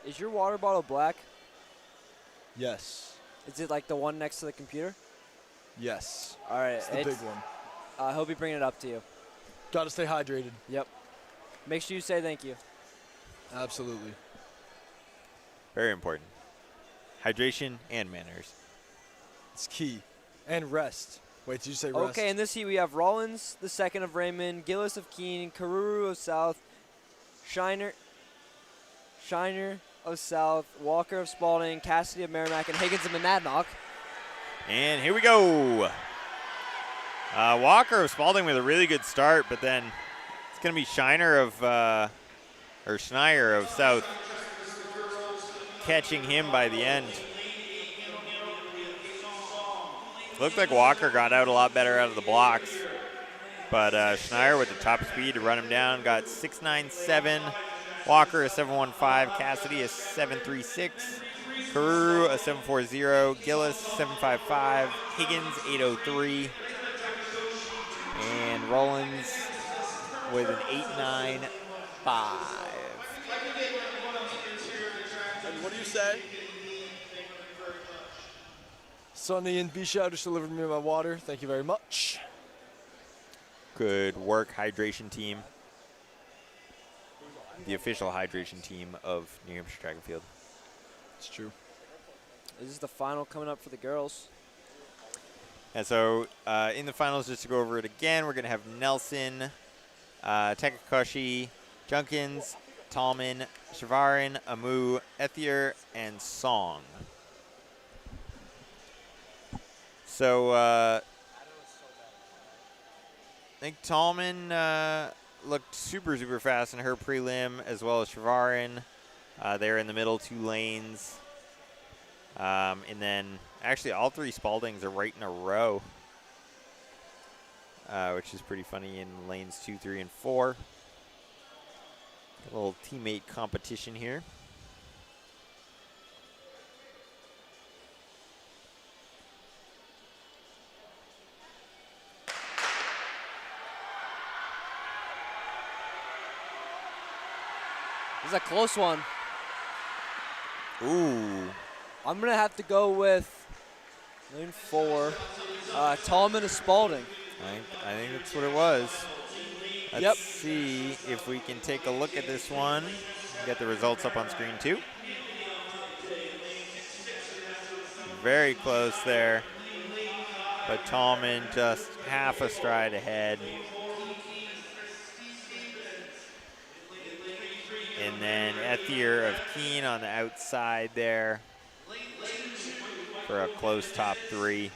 Is your water bottle black? Yes. Is it like the one next to the computer? Yes. All right. It's the big one. He'll be bringing it up to you. Got to stay hydrated. Yep. Make sure you say thank you. Absolutely. Very important. Hydration and manners. It's key. And rest. Wait, did you say rest? Okay, in this heat we have Rollins, the second of Raymond, Gillis of Keene, Karuru of South, Shiner of South, Walker of Spalding, Cassidy of Merrimack, and Higgins of Monadnock. And here we go. Walker of Spalding with a really good start, but then it's going to be Schneier of South catching him by the end. Looked like Walker got out a lot better out of the blocks. But Schneier with the top speed to run him down got 6.97. Walker a 7.15. Cassidy a 7.36. Carew a 7.40. Gillis 7.55. Higgins 8.03. And Rollins with an 8.95. And what do you say? Sonny and Bisha just delivered me my water. Thank you very much. Good work, hydration team. The official hydration team of New Hampshire Track and Field. It's true. This is the final coming up for the girls. And so in the finals, just to go over it again, we're going to have Nelson, Takakoshi, Junkins, Tallman, Shavarin, Amu, Ethier, and Song. So I think Tallman looked super, super fast in her prelim, as well as Shavarin. They're in the middle 2 lanes. And then actually all 3 Spaldings are right in a row, which is pretty funny in lanes 2, 3, and 4. A little teammate competition here. This is a close one. Ooh. I'm going to have to go with lane 4, Tallman to Spalding. I think that's what it was. Let's Yep. see if we can take a look at this one. Get the results up on screen too. Very close there. But Tallman just half a stride ahead. And then Ethier of Keene on the outside there for a close top 3.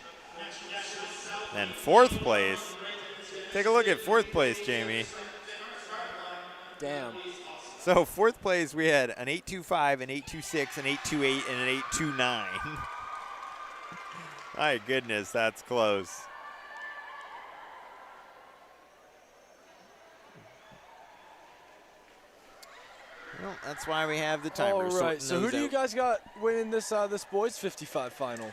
Then 4th place. Take a look at 4th place, Jamie. Damn. So 4th place, we had an 8.25, an 8.26, an 8.28, and an 8.29. My goodness, that's close. Well, that's why we have the timer. All right. So who do you guys got winning this this boys 55 final?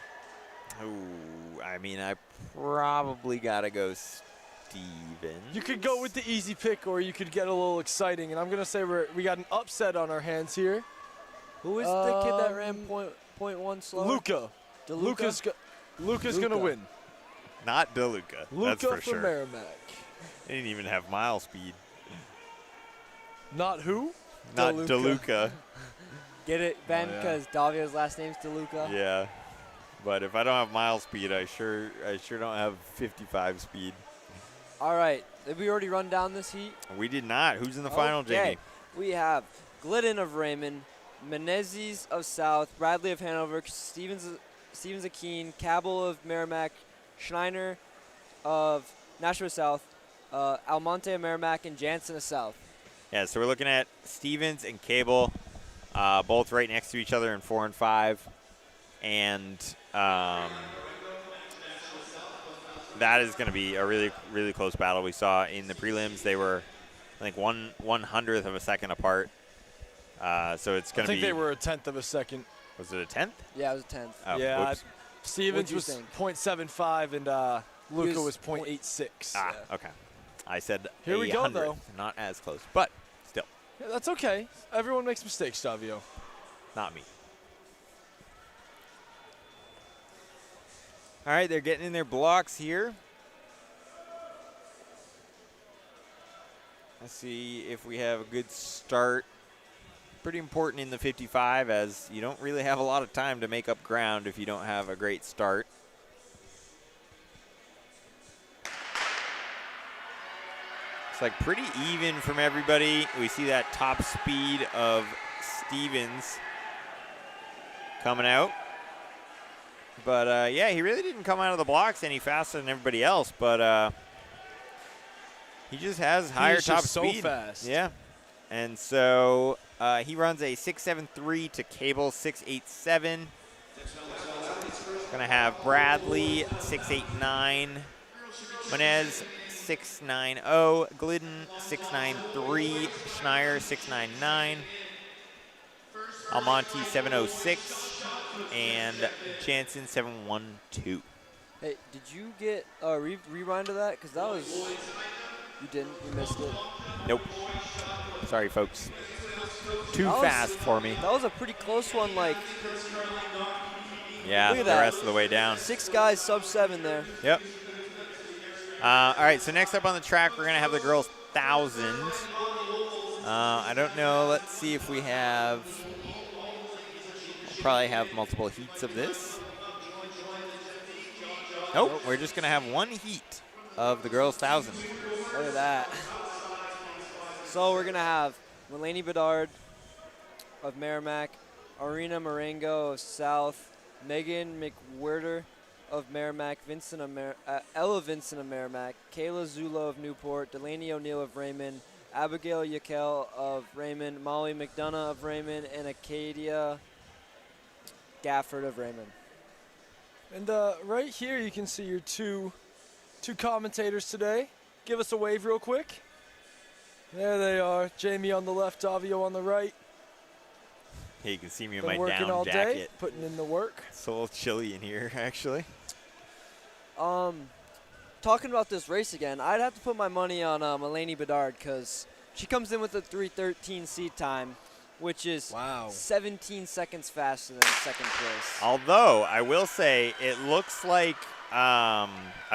Ooh, I mean, I probably gotta go Stevens. You could go with the easy pick, or you could get a little exciting. And I'm gonna say we got an upset on our hands here. Who is the kid that ran point 1 slower? Luca. Luca's gonna win. Not DeLuca. Luca That's for from sure. Merrimack. They didn't even have mile speed. Not who? Not DeLuca. DeLuca. Get it, Ben, Oh, yeah. because Davio's last name's DeLuca. Yeah. But if I don't have mile speed, I sure don't have 55 speed. All right. Did we already run down this heat? We did not. Who's in the final, Jamie? We have Glidden of Raymond, Menezes of South, Bradley of Hanover, Stevens of Keene, Cabell of Merrimack, Schneider of Nashua South, Almonte of Merrimack, and Jansen of South. Yeah, so we're looking at Stevens and Cable, both right next to each other in 4 and 5. And that is going to be a really, really close battle. We saw in the prelims they were, I think, 1/100th of a second apart. So it's going to be. I think they were a 10th of a second. Was it a 10th? Yeah, it was a 10th. Oh, Yeah, whoops. Stevens What'd you was think? .75 and Luca was was .86. Ah, okay. I said Here we go, 100th, though. not as close, but still, Yeah, that's okay. Everyone makes mistakes, Davio. not me. All right, they're getting in their blocks here. Let's see if we have a good start. Pretty important in the 55, as you don't really have a lot of time to make up ground if you don't have a great start. It's like pretty even from everybody. We see that top speed of Stevens coming out. But, yeah, he really didn't come out of the blocks any faster than everybody else. But he just has higher is top just so speed. fast. Yeah. And so he runs a 6.73 to Cable 6.87. Gonna have Bradley 6'8'9", Manez 6'9", Glidden 6'9'3", Schneier 6'9'9", Almonte 7'06", and Jansen 7'12". Hey, did you get a rewind of that? Because that was, you didn't, you missed it. Nope. Sorry, folks. Too That was- fast for me. That was a pretty close one, like Yeah, look the at that. rest of the way down. 6 guys sub-7 there. Yep. All right, so next up on the track, we're going to have the girls' 1,000. I don't know. Let's see if we have. We'll probably have multiple heats of this. Nope, we're just going to have one heat of the girls' 1,000. Look at that. So we're going to have Mulaney Bedard of Merrimack, Arena Marengo of South, Megan McWhirter of Merrimack, Ella Vincent of Merrimack, Kayla Zulo of Newport, Delaney O'Neill of Raymond, Abigail Yakel of Raymond, Molly McDonough of Raymond, and Acadia Gafford of Raymond. And right here you can see your two commentators today. Give us a wave real quick. There they are. Jamie on the left, Davio on the right. Hey, you can see me in Been my working down all jacket. day, putting in the work. It's a little chilly in here, actually. Talking about this race again, I'd have to put my money on Mulaney Bedard because she comes in with a 3:13 seat time, which is 17 seconds faster than second place. Although, I will say, it looks like a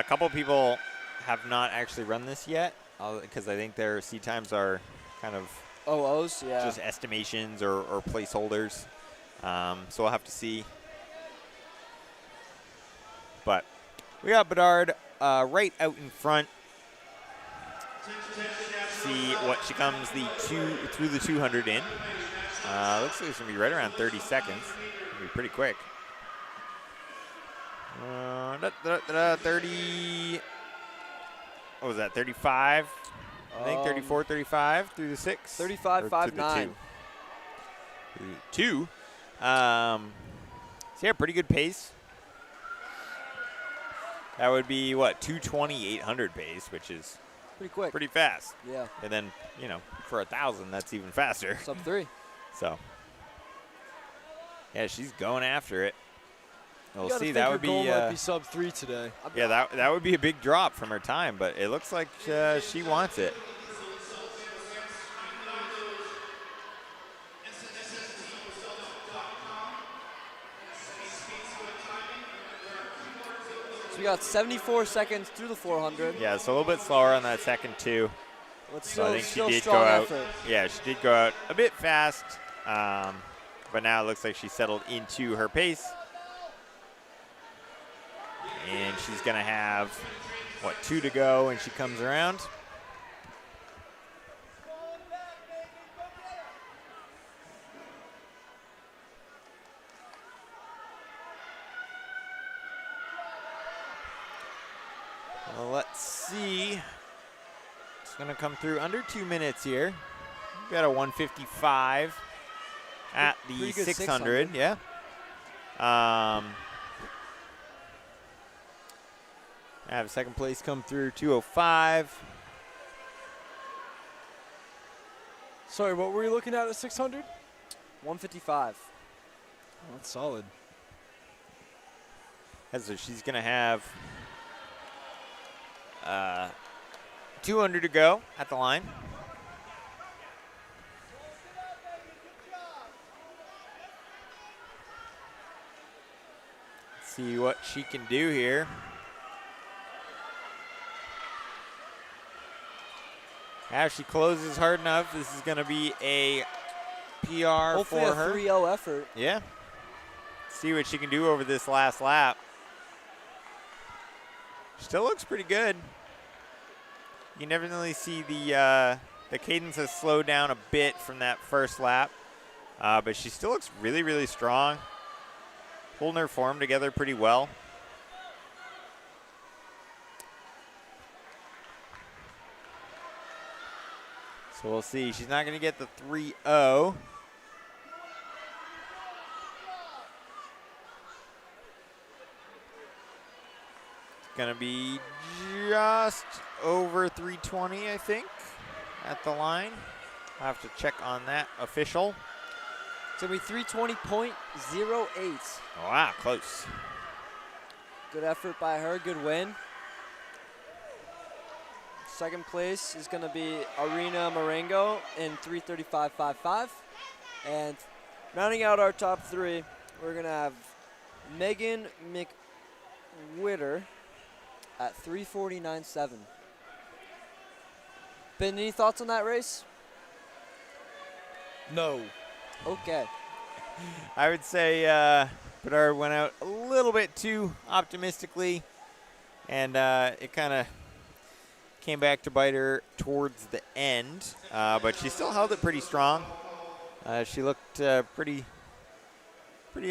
couple people have not actually run this yet because I think their seat times are kind of OOs, yeah. just estimations or placeholders. So we'll have to see. But we got Bedard right out in front. See what she comes through the 200 in. Looks like it's going to be right around 30 seconds. It'll be pretty quick. 30. What was that? 35? I think 34, 35 through the 6. 35.59. Through the 2. So yeah, pretty good pace. That would be what, 2:20, 800 pace, which is pretty quick, pretty fast. Yeah. And then for 1,000, that's even faster. Sub 3. So yeah, she's going after it. We'll You gotta see. think That her would goal be might be sub 3 today. yeah, that would be a big drop from her time, but it looks like she wants it. So we got 74 seconds through the 400. Yeah, it's a little bit slower on that second two. But So I think still she did go strong out. effort. Yeah, she did go out a bit fast, but now it looks like she settled into her pace. And she's going to have, what, 2 to go when she comes around. Well, let's see. It's going to come through under 2 minutes here. We've got a 155 at the Pretty good 600. Yeah. I have second place come through 205. Sorry, what were you looking at 600? 155. Oh, that's solid. So she's going to have 200 to go at the line. Let's see what she can do here. If she closes hard enough, this is going to be a PR Hopefully for a her. 3-0 effort. Yeah. See what she can do over this last lap. Still looks pretty good. You can definitely see the cadence has slowed down a bit from that first lap, but she still looks really, really strong. Holding her form together pretty well. So we'll see. She's not going to get the 3-0. going to be just over 320, I think, at the line. I'll have to check on that official. It's going to be 320.08. Wow, close. Good effort by her, good win. Second place is going to be Arena Marengo in 335.55. And rounding out our top three, we're going to have Megan McWhitter at 349.7. Ben, any thoughts on that race? No. Okay. I would say Bedard went out a little bit too optimistically, and it kind of came back to bite her towards the end, but she still held it pretty strong. She looked pretty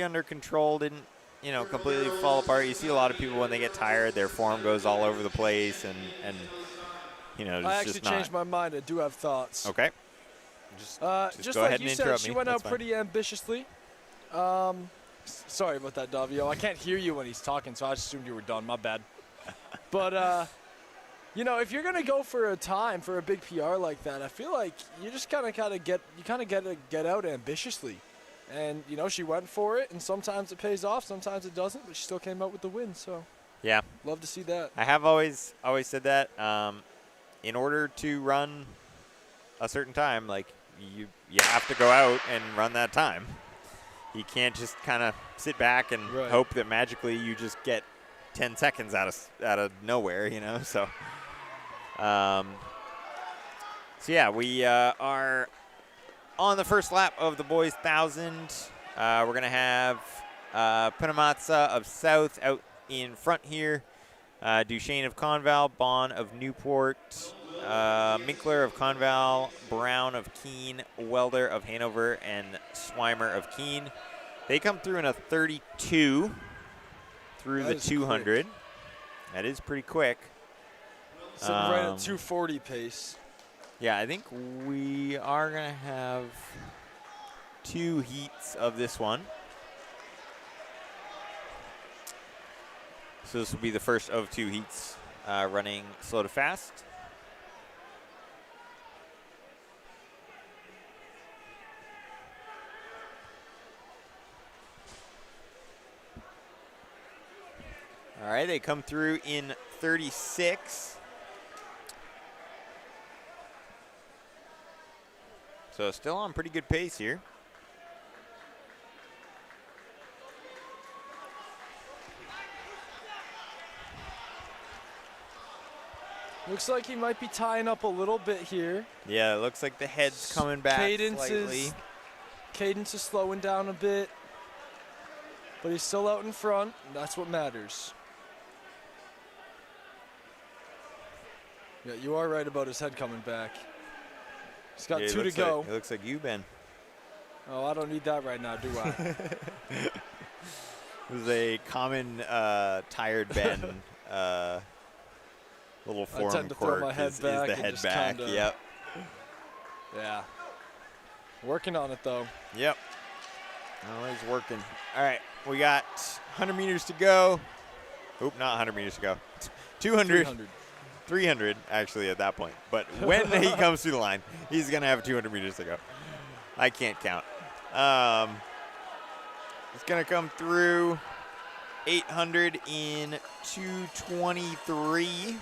under control, didn't, completely fall apart. You see a lot of people when they get tired, their form goes all over the place, and it's I actually just not. changed my mind. I do have thoughts. Okay. Just Just go like ahead you and said, interrupt she me. went That's out fine. pretty ambitiously. Sorry about that, Davio. I can't hear you when he's talking, so I just assumed you were done. My bad. But, if you're gonna go for a time for a big PR like that, I feel like you just kind of get to get out ambitiously. And she went for it, and sometimes it pays off, sometimes it doesn't, but she still came out with the win. So Yeah. love to see that. I have always said that in order to run a certain time, like you have to go out and run that time. You can't just kind of sit back and Right. hope that magically you just get 10 seconds out of nowhere, So, yeah, we are on the first lap of the boys 1,000. We're gonna have Penamatsa of South out in front here. Duchesne of Conval, Bon of Newport, Minkler of Conval, Brown of Keene, Welder of Hanover, and Swimer of Keene. They come through in a 32 through That the is 200. That is pretty quick. Sitting right at 240 pace. Yeah, I think we are going to have 2 heats of this one. So this will be the first of 2 heats running slow to fast. All right, they come through in 36. So still on pretty good pace here. Looks like he might be tying up a little bit here. Yeah, it looks like the head's coming back slightly. Cadence is slowing down a bit, but he's still out in front, and that's what matters. Yeah, you are right about his head coming back. He's got Yeah, 2 to go. It looks like you've been. Oh, I don't need that right now, do I? This is a common tired Ben little form tend to throw quirk my head is back the and head just back. kinda- Yep. Yeah. Working on it, though. Yep. Always working. All right, we got 100 meters to go. Oop, not 100 meters to go. 200. 300 actually at that point. But when he comes through the line, he's going to have 200 meters to go. I can't count. It's going to come through 800 in 223.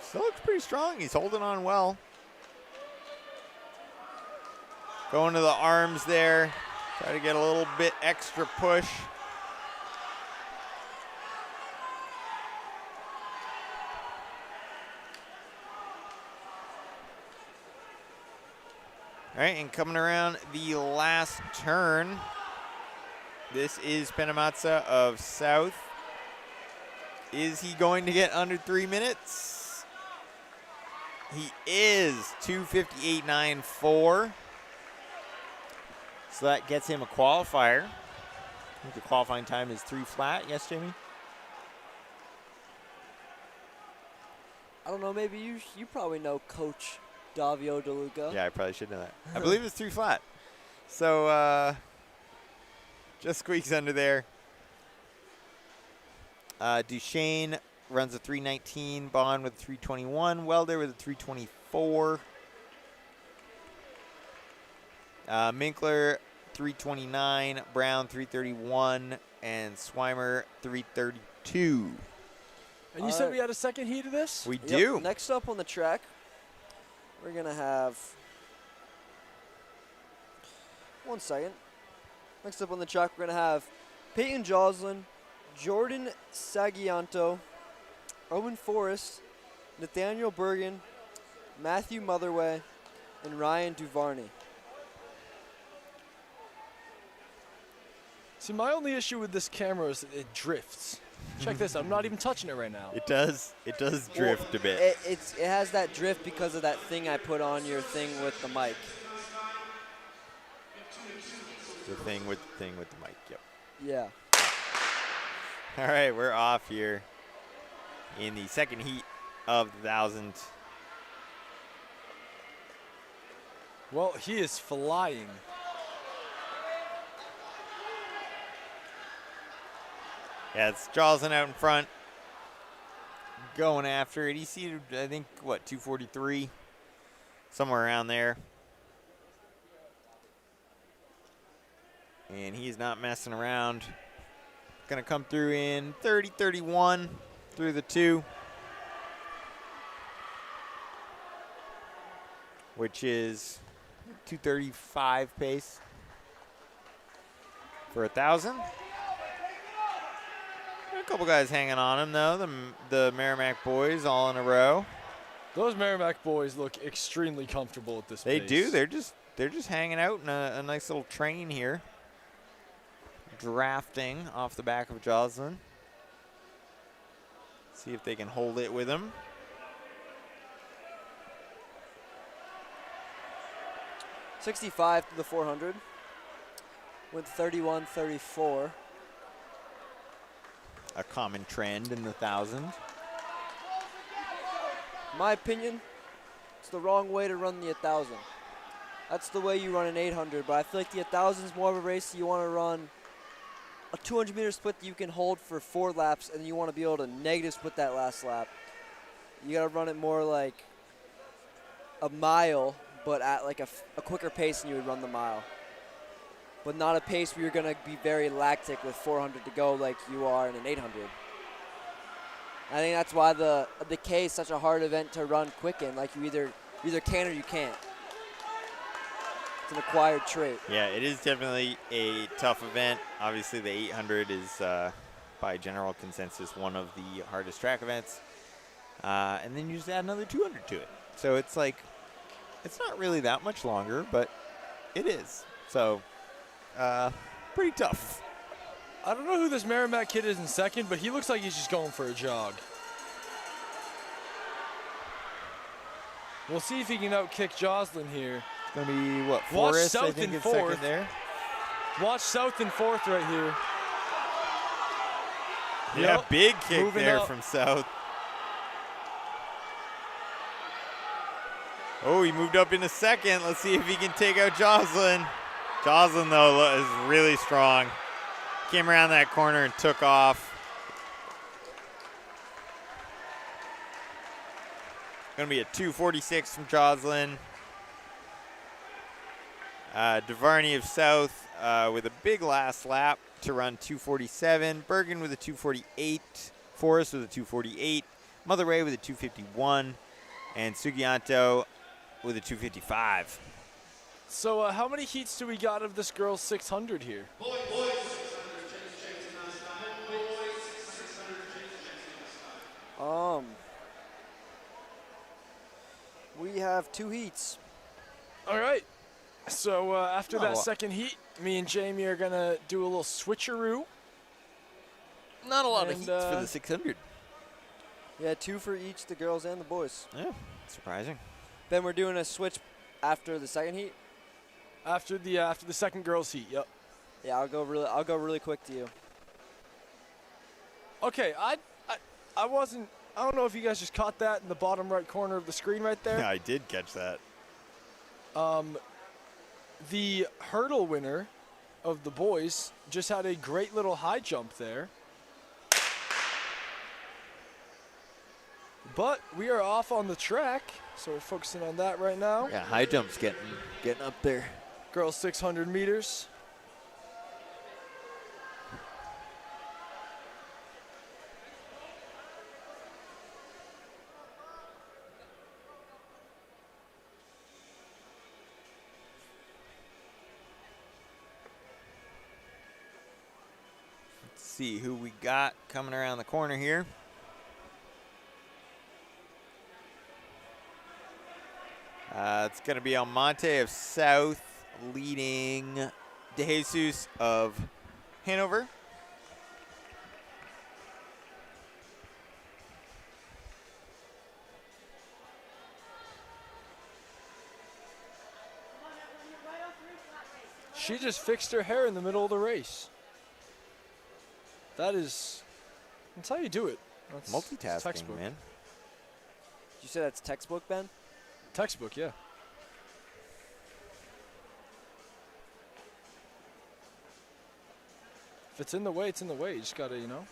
Still looks pretty strong. He's holding on well. Going to the arms there. Try to get a little bit extra push. All right, and coming around the last turn, this is Penamatsa of South. Is he going to get under 3 minutes? He is, 2:58.94. So that gets him a qualifier. I think the qualifying time is 3 flat. Yes, Jamie? I don't know, maybe you probably know Coach Davio DeLuca. Yeah, I probably should know that. I believe it's 3 flat. So just squeaks under there. Duchesne runs a 319. Bond with a 321. Welder with a 324. Minkler 329. Brown 331. And Swimer 332. And you said we had a second heat of this? We Yep. do. Next up on the track, we're going to have. One second. Next up on the track, we're going to have Peyton Joslin, Jordan Sagianto, Owen Forrest, Nathaniel Bergen, Matthew Motherway, and Ryan Duvarney. See, my only issue with this camera is it drifts. Check this. I'm not even touching it right now. It does drift a bit. It has that drift because of that thing I put on your thing with the mic. The thing with the mic. Yep. Yeah. All right, we're off here in the second heat of the 1,000. Well, he is flying. Yeah, it's Joslin out in front, going after it. He seated, I think, 243, somewhere around there. And he's not messing around. Going to come through in 30-31 through the 2, which is 235 pace for 1,000. A couple guys hanging on him, though. The Merrimack boys all in a row. Those Merrimack boys look extremely comfortable at this They pace. do. They're just hanging out in a nice little train here. Drafting off the back of Joslin. See if they can hold it with him. .65 to the 400 with 31-34. A common trend in the 1,000. My opinion, it's the wrong way to run the 1,000. That's the way you run an 800, but I feel like the 1,000 is more of a race that you want to run a 200-meter split that you can hold for 4 laps, and you want to be able to negative split that last lap. You got to run it more like a mile, but at like a quicker pace than you would run the mile. But not a pace where you're going to be very lactic with 400 to go like you are in an 800. I think that's why the K is such a hard event to run quick in. Like you either can or you can't. It's an acquired trait. Yeah, it is definitely a tough event. Obviously, the 800 is, by general consensus, one of the hardest track events. And then you just add another 200 to it. So it's like, it's not really that much longer, but it is. So, pretty tough. I don't know who this Merrimack kid is in second, but he looks like he's just going for a jog. We'll see if he can outkick Joslin here. It's going to be, Watch Forrest, South I think, in in fourth. second there. Watch South in fourth right here. Yeah, Yep, big kick moving there up. from South. Oh, he moved up into second. Let's see if he can take out Joslin. Joslin, though, is really strong. Came around that corner and took off. Going to be a 246 from Joslin. Duvarney of South with a big last lap to run 247. Bergen with a 248. Forrest with a 248. Motherway with a 251. And Sugianto with a 255. So how many heats do we got of this girl's 600 here? We have 2 heats. All right. So after that Oh. second heat, me and Jamie are going to do a little switcheroo. Not a lot of And, heats for the 600. Yeah, 2 for each, the girls and the boys. Yeah, surprising. Then we're doing a switch after the second heat. After the second girls heat, yep. Yeah, I'll go really quick to you. Okay, I don't know if you guys just caught that in the bottom right corner of the screen right there. Yeah, I did catch that. The hurdle winner of the boys just had a great little high jump there. But we are off on the track, so we're focusing on that right now. Yeah, high jump's getting up there. Girls 600 meters. Let's see who we got coming around the corner here. It's going to be Almonte of South leading DeJesus of Hanover. She just fixed her hair in the middle of the race. That's how you do it. That's Multitasking, textbook. man. Did you say that's textbook, Ben? Textbook, yeah. If it's in the way, it's in the way. You just gotta, All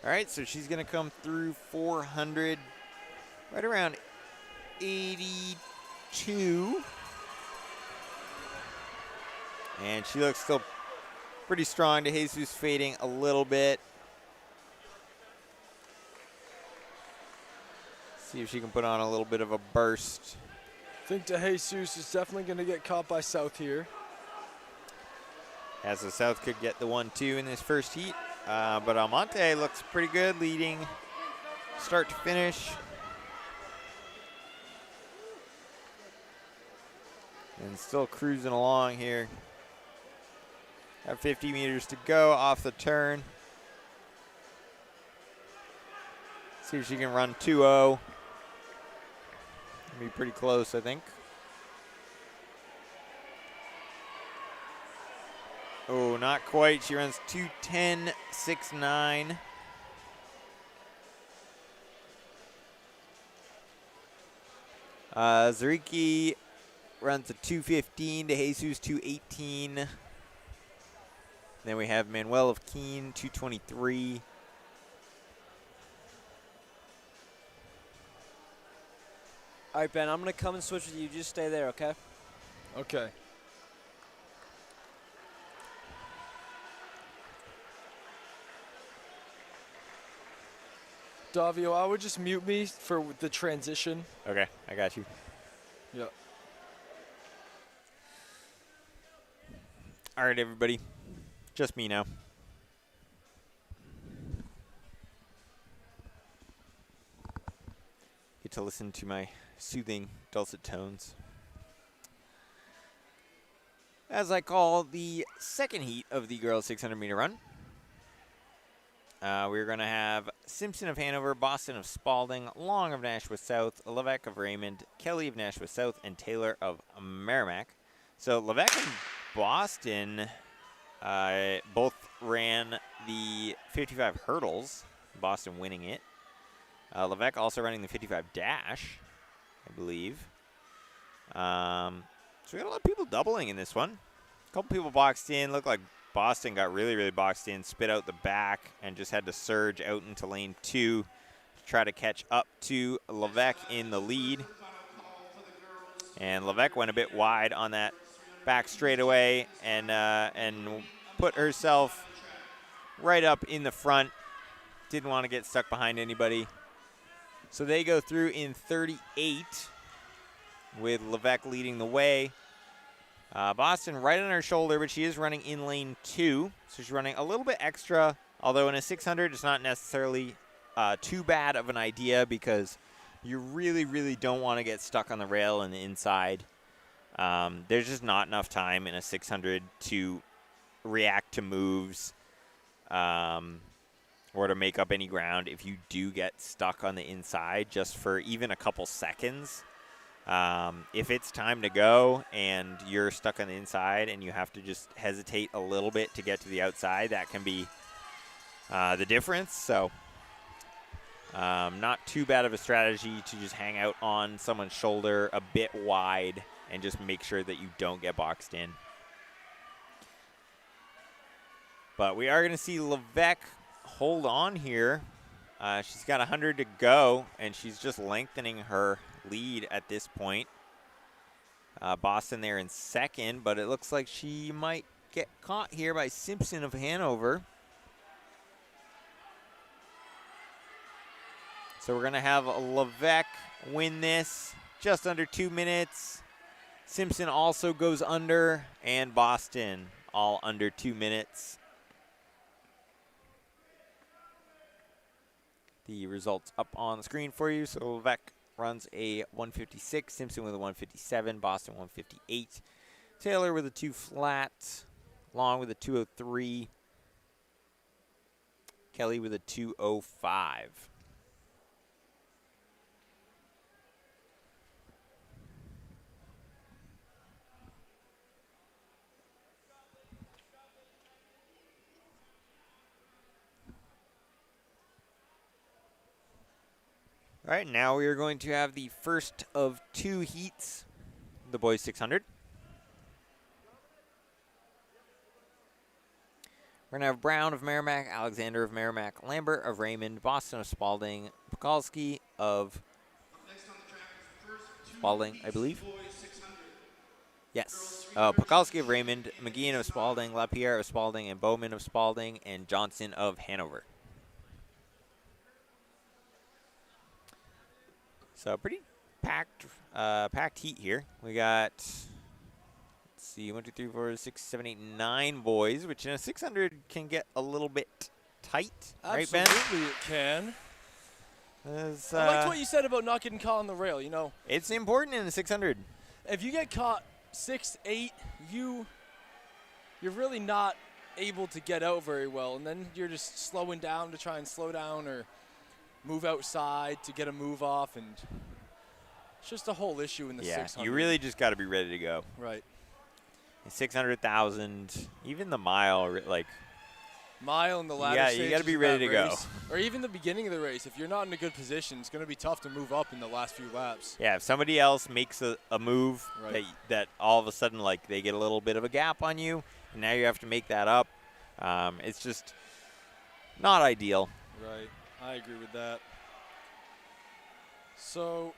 right, so she's going to come through 400, right around 82. And she looks still pretty strong. DeJesus fading a little bit. See if she can put on a little bit of a burst. I think DeJesus is definitely going to get caught by South here. As the South could get the 1-2 in this first heat. But Almonte looks pretty good, leading start to finish. And still cruising along here. Got 50 meters to go off the turn. See if she can run 2-0. Be pretty close, I think. Oh, not quite. She runs 2:10.69. Zariki runs a 2:15. DeJesus 2:18. Then we have Manuel of Keene 2:23. All right, Ben, I'm going to come and switch with you. Just stay there, okay? Okay. Davio, I would just mute me for the transition. Okay, I got you. Yep. All right, everybody. Just me now. Get to listen to my soothing, dulcet tones. As I call the second heat of the girls 600-meter run. We're going to have Simpson of Hanover, Boston of Spalding, Long of Nashua South, Levesque of Raymond, Kelly of Nashua South, and Taylor of Merrimack. So Levesque and Boston both ran the 55 hurdles, Boston winning it. Levesque also running the 55 dash, I believe. So we got a lot of people doubling in this one. A couple people boxed in. Looked like Boston got really, really boxed in, spit out the back, and just had to surge out into lane 2 to try to catch up to Levesque in the lead. And Levesque went a bit wide on that back straightaway and put herself right up in the front. Didn't want to get stuck behind anybody. So they go through in 38 with Levesque leading the way. Boston right on her shoulder, but she is running in lane 2. So she's running a little bit extra, although in a 600 it's not necessarily too bad of an idea because you really, really don't want to get stuck on the rail and the inside. There's just not enough time in a 600 to react to moves or to make up any ground if you do get stuck on the inside just for even a couple seconds. If it's time to go and you're stuck on the inside and you have to just hesitate a little bit to get to the outside, that can be the difference. So not too bad of a strategy to just hang out on someone's shoulder a bit wide and just make sure that you don't get boxed in. But we are going to see Levesque hold on here She's got 100 to go, and she's just lengthening her lead at this point. Boston there in second, but it looks like she might get caught here by Simpson of Hanover. So we're going to have Levesque win this just under 2 minutes. Simpson also goes under, and Boston all under 2 minutes. The results up on the screen for you. So Levesque runs a 156, Simpson with a 157, Boston 158, Taylor with a 2 flat, Long with a 203, Kelly with a 205. All right, now we are going to have the first of 2 heats, the boys 600. We're going to have Brown of Merrimack, Alexander of Merrimack, Lambert of Raymond, Boston of Spalding, Pekalski of Spalding, I believe. Yes. Pekalski of Raymond, McGeehan of Spalding, LaPierre of Spalding, and Bowman of Spalding, and Johnson of Hanover. So pretty packed heat here. We got, let's see, 1, 2, 3, 4, 6, 7, 8, 9 boys, which in a 600 can get a little bit tight, right, Ben? Absolutely, it can. I liked what you said about not getting caught on the rail. You know, it's important in the 600. If you get caught 6, 8, you're really not able to get out very well, and then you're just slowing down to try and slow down or move outside to get a move off, and it's just a whole issue in the 600. You really just got to be ready to go. Right. 600,000, even the mile, like mile in the latter yeah, stages you got to be of ready that to race, or even the beginning of the race. If you're not in a good position, it's going to be tough to move up in the last few laps. Yeah, if somebody else makes a move Right. that all of a sudden, like, they get a little bit of a gap on you, and now you have to make that up, it's just not ideal. Right. I agree with that. So,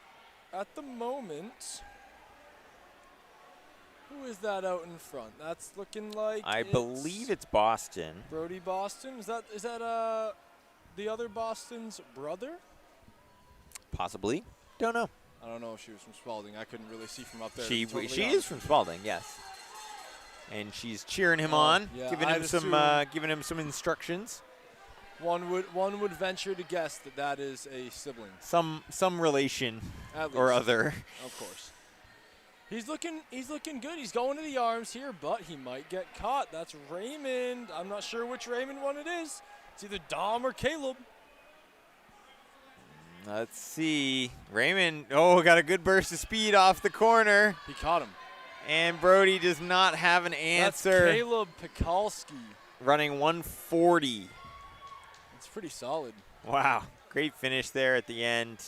at the moment, who is that out in front? That's looking like I believe it's Boston. Brody Boston. Is that the other Boston's brother? Possibly. Don't know. I don't know if she was from Spalding. I couldn't really see from up there. She to be totally is honest. from Spalding, yes. And she's cheering him Oh, on, yeah, giving I'd giving him some instructions. One would venture to guess that is a sibling. Some relation At or least. other. Of course. He's looking good. He's going to the arms here, but he might get caught. That's Raymond. I'm not sure which Raymond one it is. It's either Dom or Caleb. Let's see. Raymond, got a good burst of speed off the corner. He caught him. And Brody does not have an answer. That's Caleb Pekalski. Running 140. It's pretty solid. Wow. Great finish there at the end.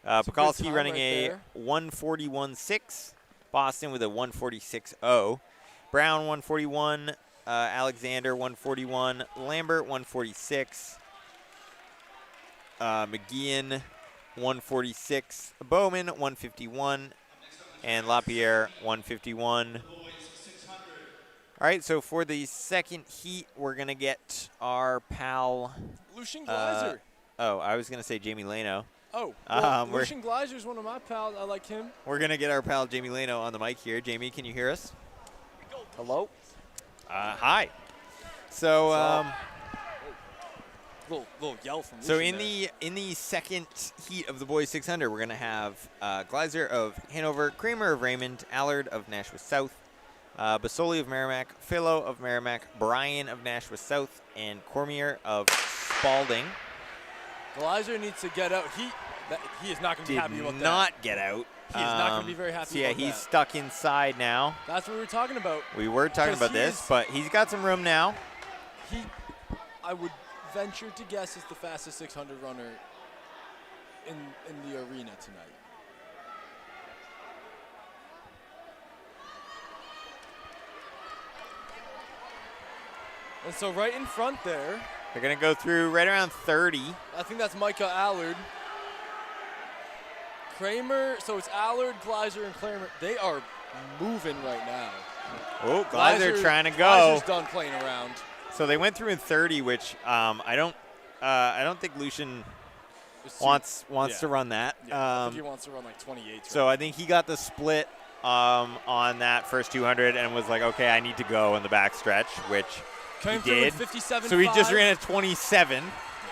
That's a good Pekalski time running right a there. 141.6. Boston with a 146.0. Brown 141. Alexander 141. Lambert 146. McGeehan 146. Bowman 151. And LaPierre 151. All right, so for the second heat, we're going to get our pal. Lucian Gleiser. I was going to say Jamie Leno. Oh, well, we're- Lucian Gleiser is one of my pals. I like him. We're going to get our pal Jamie Leno on the mic here. Jamie, can you hear us? Hello? Hi. So, Little yell from so Lucian in the second heat of the boys 600, we're going to have Gleiser of Hanover, Kramer of Raymond, Allard of Nashua South, Basoli of Merrimack, Philo of Merrimack, Bryan of Nashua South, and Cormier of Spalding. Gleiser needs to get out. He is not going to be Did happy about that. not get out. He is not gonna be very happy So yeah, about he's that. stuck inside now. That's what we were talking about. We were talking 'Cause about he this, is- but he's got some room now. I would venture to guess is the fastest 600 runner in the arena tonight. And so right in front there, They're going to go through right around 30. I think that's Micah Allard. Kramer, so it's Allard, Gleiser, and Kramer. They are moving right now. Oh, Gleiser trying to go. Gleiser's done playing around. So they went through in 30, which I don't think Lucian wants to run that. Yeah, I think he wants to run like 28. So I think he got the split on that first 200 and was like, okay, I need to go in the back stretch, which Came he through did. with 57.5. So he just ran at 27.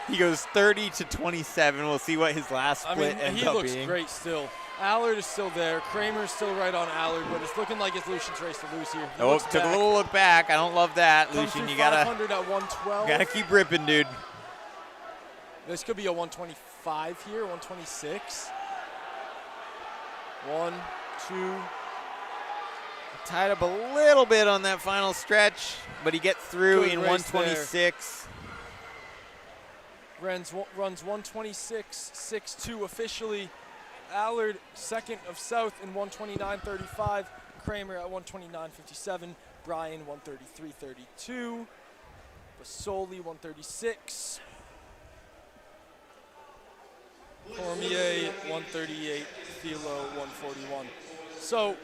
He goes 30 to 27. We'll see what his last split ends he up looks being. great still. Allard is still there. Kramer's still right on Allard, but it's looking like it's Lucian's race to lose here. He Oh, looks took a back. little look back. I don't love that, Comes Lucian. through You gotta 500 at 112. keep ripping, dude. This could be a 125 here, 126. 1, 2. Tied up a little bit on that final stretch, but he gets through Good in race there. 126. Runs 126.62 officially. Allard second of South in 129.35. Kramer at 129.57. Bryan 133.32. Basoli 136. Cormier 138. Thilo 141. So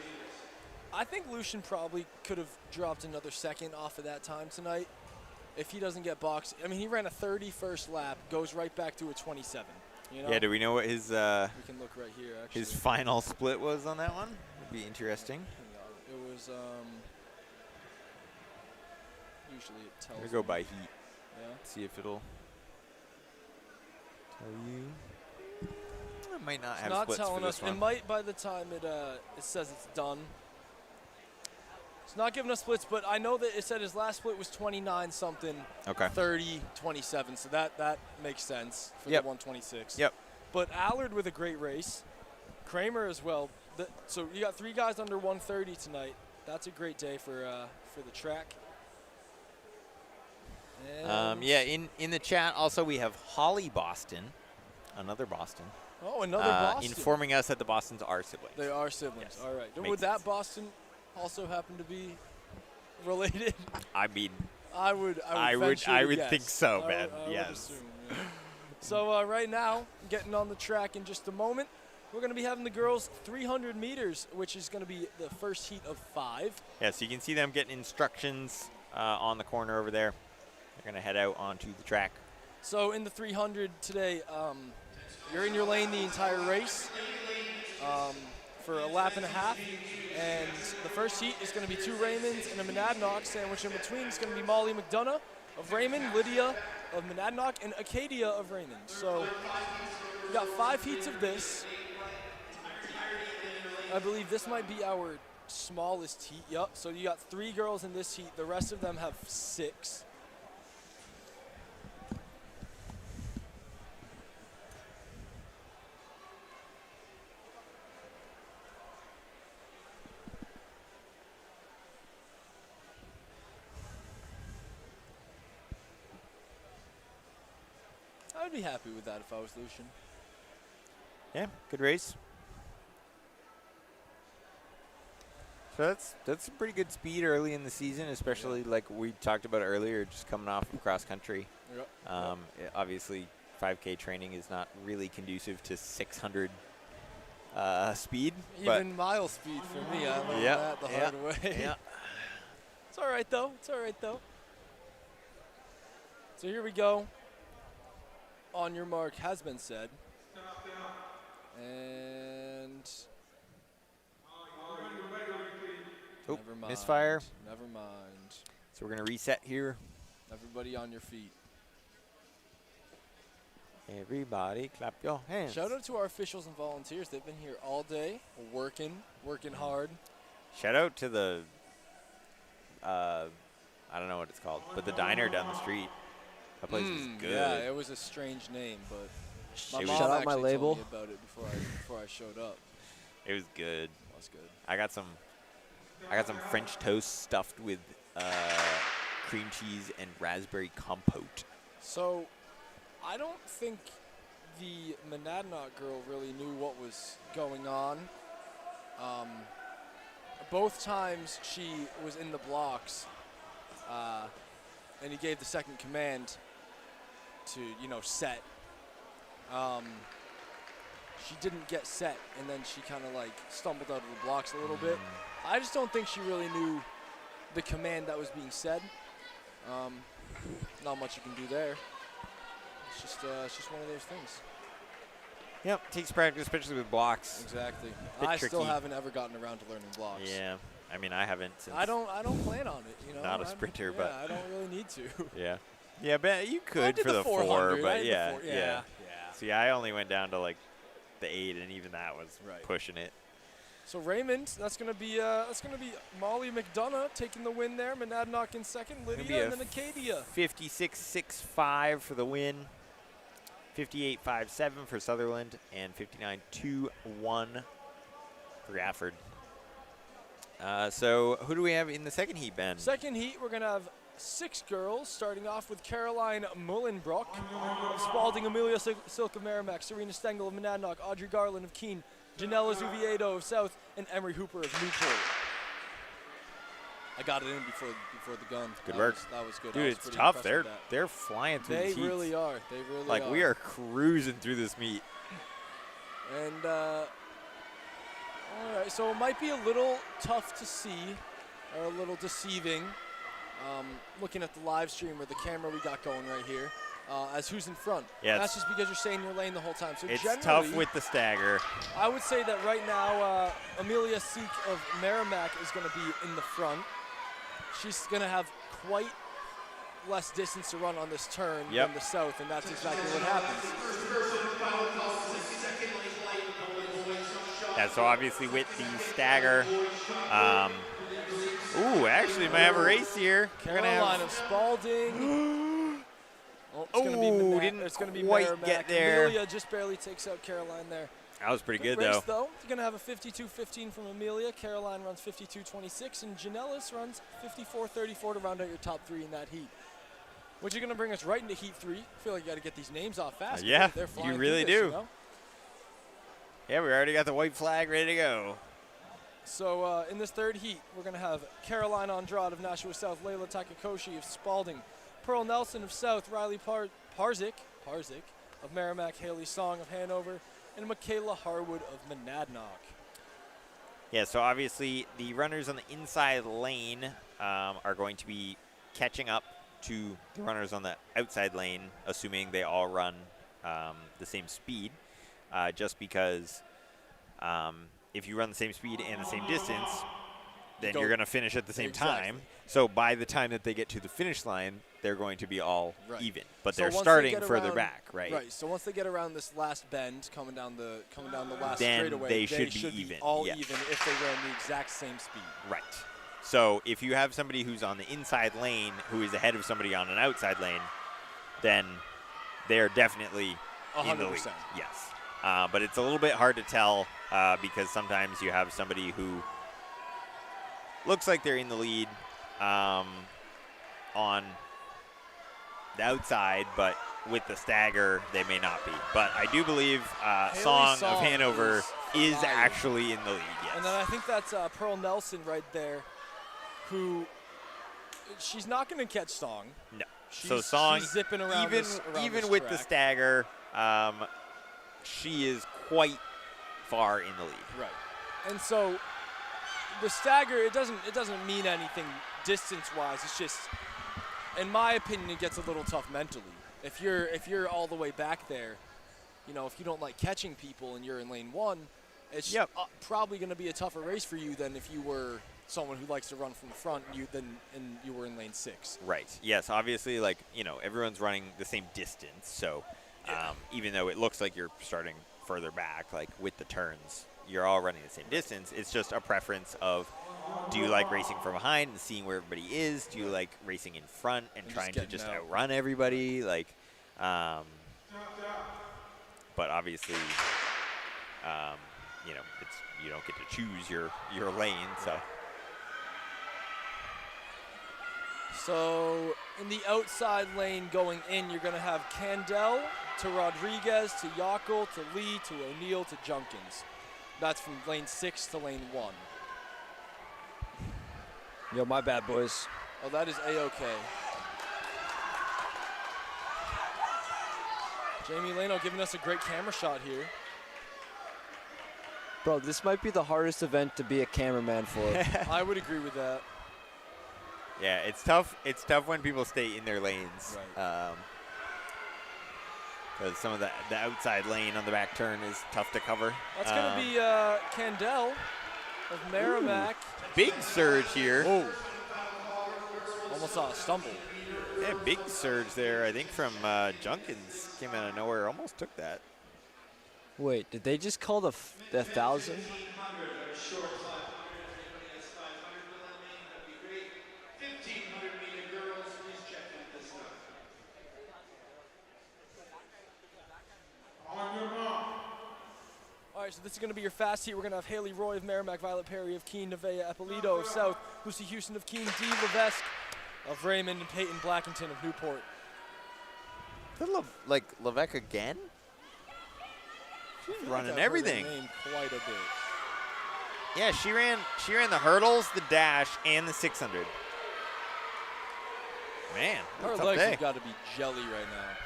I think Lucian probably could have dropped another second off of that time tonight if he doesn't get boxed. I mean, he ran a 30 first lap, goes right back to a 27. You know? Yeah, do we know what his We can look right here, actually. his final split was on that one? Would be interesting. Hang on. It was, usually it tells We'll go me. by heat. Yeah. See if it'll tell you. It might not It's have not splits telling for us. this one. It might by the time it says it's done. It's not giving us splits, but I know that it said his last split was 29 something. Okay. 30, 27. So that makes sense for Yep. the 126. Yep. But Allard with a great race. Kramer as well. So you got 3 guys under 130 tonight. That's a great day for the track. And Yeah, in the chat also we have Holly Boston, another Boston, Oh, another Boston. informing us that the Bostons are siblings. They are siblings. Yes. All right. Makes Would that sense. Boston also happen to be related? I mean, I would I venture to would guess. think so, I man. would Yes. assume, yeah. So right now, getting on the track in just a moment, we're going to be having the girls 300 meters, which is going to be the first heat of 5. Yeah, so you can see them getting instructions on the corner over there. They're going to head out onto the track. So in the 300 today, you're in your lane the entire race for a lap and a half. And the first heat is going to be 2 Raymonds and a Monadnock. Sandwiched in between is going to be Molly McDonough of Raymond, Lydia of Monadnock, and Acadia of Raymond. So we got 5 heats of this. I believe this might be our smallest heat. Yup. So you got 3 girls in this heat. The rest of them have 6. I'd be happy with that if I was Lucian. Yeah, good race. So that's a pretty good speed early in the season, especially like we talked about earlier, just coming off of cross country. Yep. Obviously, 5K training is not really conducive to 600 speed. Even mile speed for me. I learned Yeah, that the yeah, hard way. yeah. It's all right, though. It's all right, though. So here we go. On your mark has been said. And Oh, never mind. misfire. Never mind. So we're going to reset here. Everybody on your feet. Everybody clap your hands. Shout out to our officials and volunteers. They've been here all day, working hard. Shout out to the, I don't know what it's called, but the diner down the street. That place was good. Yeah, it was a strange name, but my It mom was- Shout out my actually label. told me about it before I showed up. It was good. That's good. I got some French toast stuffed with cream cheese and raspberry compote. So, I don't think the Monadnock girl really knew what was going on. Both times she was in the blocks, and he gave the second command, to, set. She didn't get set, and then she kind of like stumbled out of the blocks a little bit. I just don't think she really knew the command that was being said. Not much you can do there. It's just one of those things. Yep, takes practice, especially with blocks. Exactly. Bit I still tricky. haven't ever gotten around to learning blocks. Yeah, I mean, I haven't since. I don't plan on it. Not a sprinter, yeah, but I don't really need to. Yeah. Yeah, but you could did for the 4, 400. I but did the yeah, 4 yeah. yeah. See, I only went down to like the 8, and even that was Right. pushing it. So Raymond, that's gonna be Molly McDonough taking the win there. Monadnock in second, be Lydia, a and then Acadia. 56.65 for the win. 58.57 for Sutherland, and 59.21 for Gafford. So who do we have in the second heat, Ben? Second heat, we're gonna have 6 girls, starting off with Caroline Mullenbrook of Spalding, Amelia Silk of Merrimack, Serena Stengel of Monadnock, Audrey Garland of Keene, Janella Zuviedo of South, and Emery Hooper of Newport. I got it in before the gun. Good That work. that was good. I Dude, was it's pretty tough. impressed with that. They're flying through They these heats. really are. They really Like, are. we are cruising through this meet. And, all right, so it might be a little tough to see, or a little deceiving, looking at the live stream or the camera we got going right here, as who's in front. Yeah, And that's just because you're staying in your lane the whole time. So It's generally, tough with the stagger. I would say that right now, Amelia Seek of Merrimack is going to be in the front. She's going to have quite less distance to run on this turn Yep. than the South, and that's exactly what happens. Yeah, so obviously with the stagger, ooh, actually might have a race here. We're gonna Caroline have, of Spalding. It's going to be Oh, didn't it's going to be quite Merrimack. get there. Amelia just barely takes out Caroline there. that was pretty good race, though. though. You're going to have a 52.15 from Amelia. Caroline runs 52.26, and Janellis runs 54.34 to round out your top 3 in that heat. Which is going to bring us right into Heat 3. I feel like you got to get these names off fast. Yeah, They're you flying through really this, do. You know? Yeah, we already got the white flag ready to go. So in this third heat, we're going to have Caroline Andrade of Nashua South, Layla Takakoshi of Spalding, Pearl Nelson of South, Riley Parzik of Merrimack, Haley Song of Hanover, and Michaela Harwood of Monadnock. Yeah, so obviously the runners on the inside lane are going to be catching up to the runners on the outside lane, assuming they all run the same speed, just because if you run the same speed and the same distance, then you're going to finish at the same time. So by the time that they get to the finish line, they're going to be all even. But So they're once starting they get further around- back, right? Right. So once they get around this last bend, coming down the last Then straightaway, they should be even, all yeah. even if they ran the exact same speed. Right. So if you have somebody who's on the inside lane who is ahead of somebody on an outside lane, then they're definitely in the lead. 100%. Yes. But it's a little bit hard to tell because sometimes you have somebody who looks like they're in the lead on the outside, but with the stagger, they may not be. But I do believe Song of Hanover is flying. actually in the lead, yes. And then I think that's Pearl Nelson right there, who she's not going to catch Song. No. She's, So Song, she's zipping around even this with the track. stagger, she is quite far in the lead. Right. And so the stagger, it doesn't mean anything distance-wise. It's just, in my opinion, it gets a little tough mentally. If you're all the way back there, you know, if you don't like catching people and you're in lane 1, it's probably going to be a tougher race for you than if you were someone who likes to run from the front and you were in lane 6. Right. Yes. Obviously, like, you know, everyone's running the same distance. So even though it looks like you're starting further back, like with the turns, you're all running the same distance. It's just a preference of, do you like racing from behind and seeing where everybody is? Do you like racing in front and trying to just outrun everybody? Like, but obviously, you know, you don't get to choose your lane. So in the outside lane going in, you're going to have Candel to Rodriguez to Yockel to Lee to O'Neill to Junkins. That's from lane 6 to lane 1. Yo, my bad, boys. Oh, that is A-OK. Jamie Leno giving us a great camera shot here. Bro, this might be the hardest event to be a cameraman for. I would agree with that. Yeah, it's tough. It's tough when people stay in their lanes. Right. Because some of the outside lane on the back turn is tough to cover. That's going to be Candell of Merrimack. Big surge here. Oh. Almost saw a stumble. Yeah, big surge there, I think, from Junkins. Came out of nowhere, almost took that. Wait, did they just call the 1,000? All right, so this is going to be your fast heat. We're going to have Haley Roy of Merrimack, Violet Perry of Keene, Nevaeh Eppolito of South, Lucy Houston of Keene, Dee Levesque of Raymond, and Peyton Blackington of Newport. Like Levesque again? She's running I've heard everything. her name quite a bit. Yeah, she ran the hurdles, the dash, and the 600. Man, Her that's a tough legs day. have got to be jelly right now.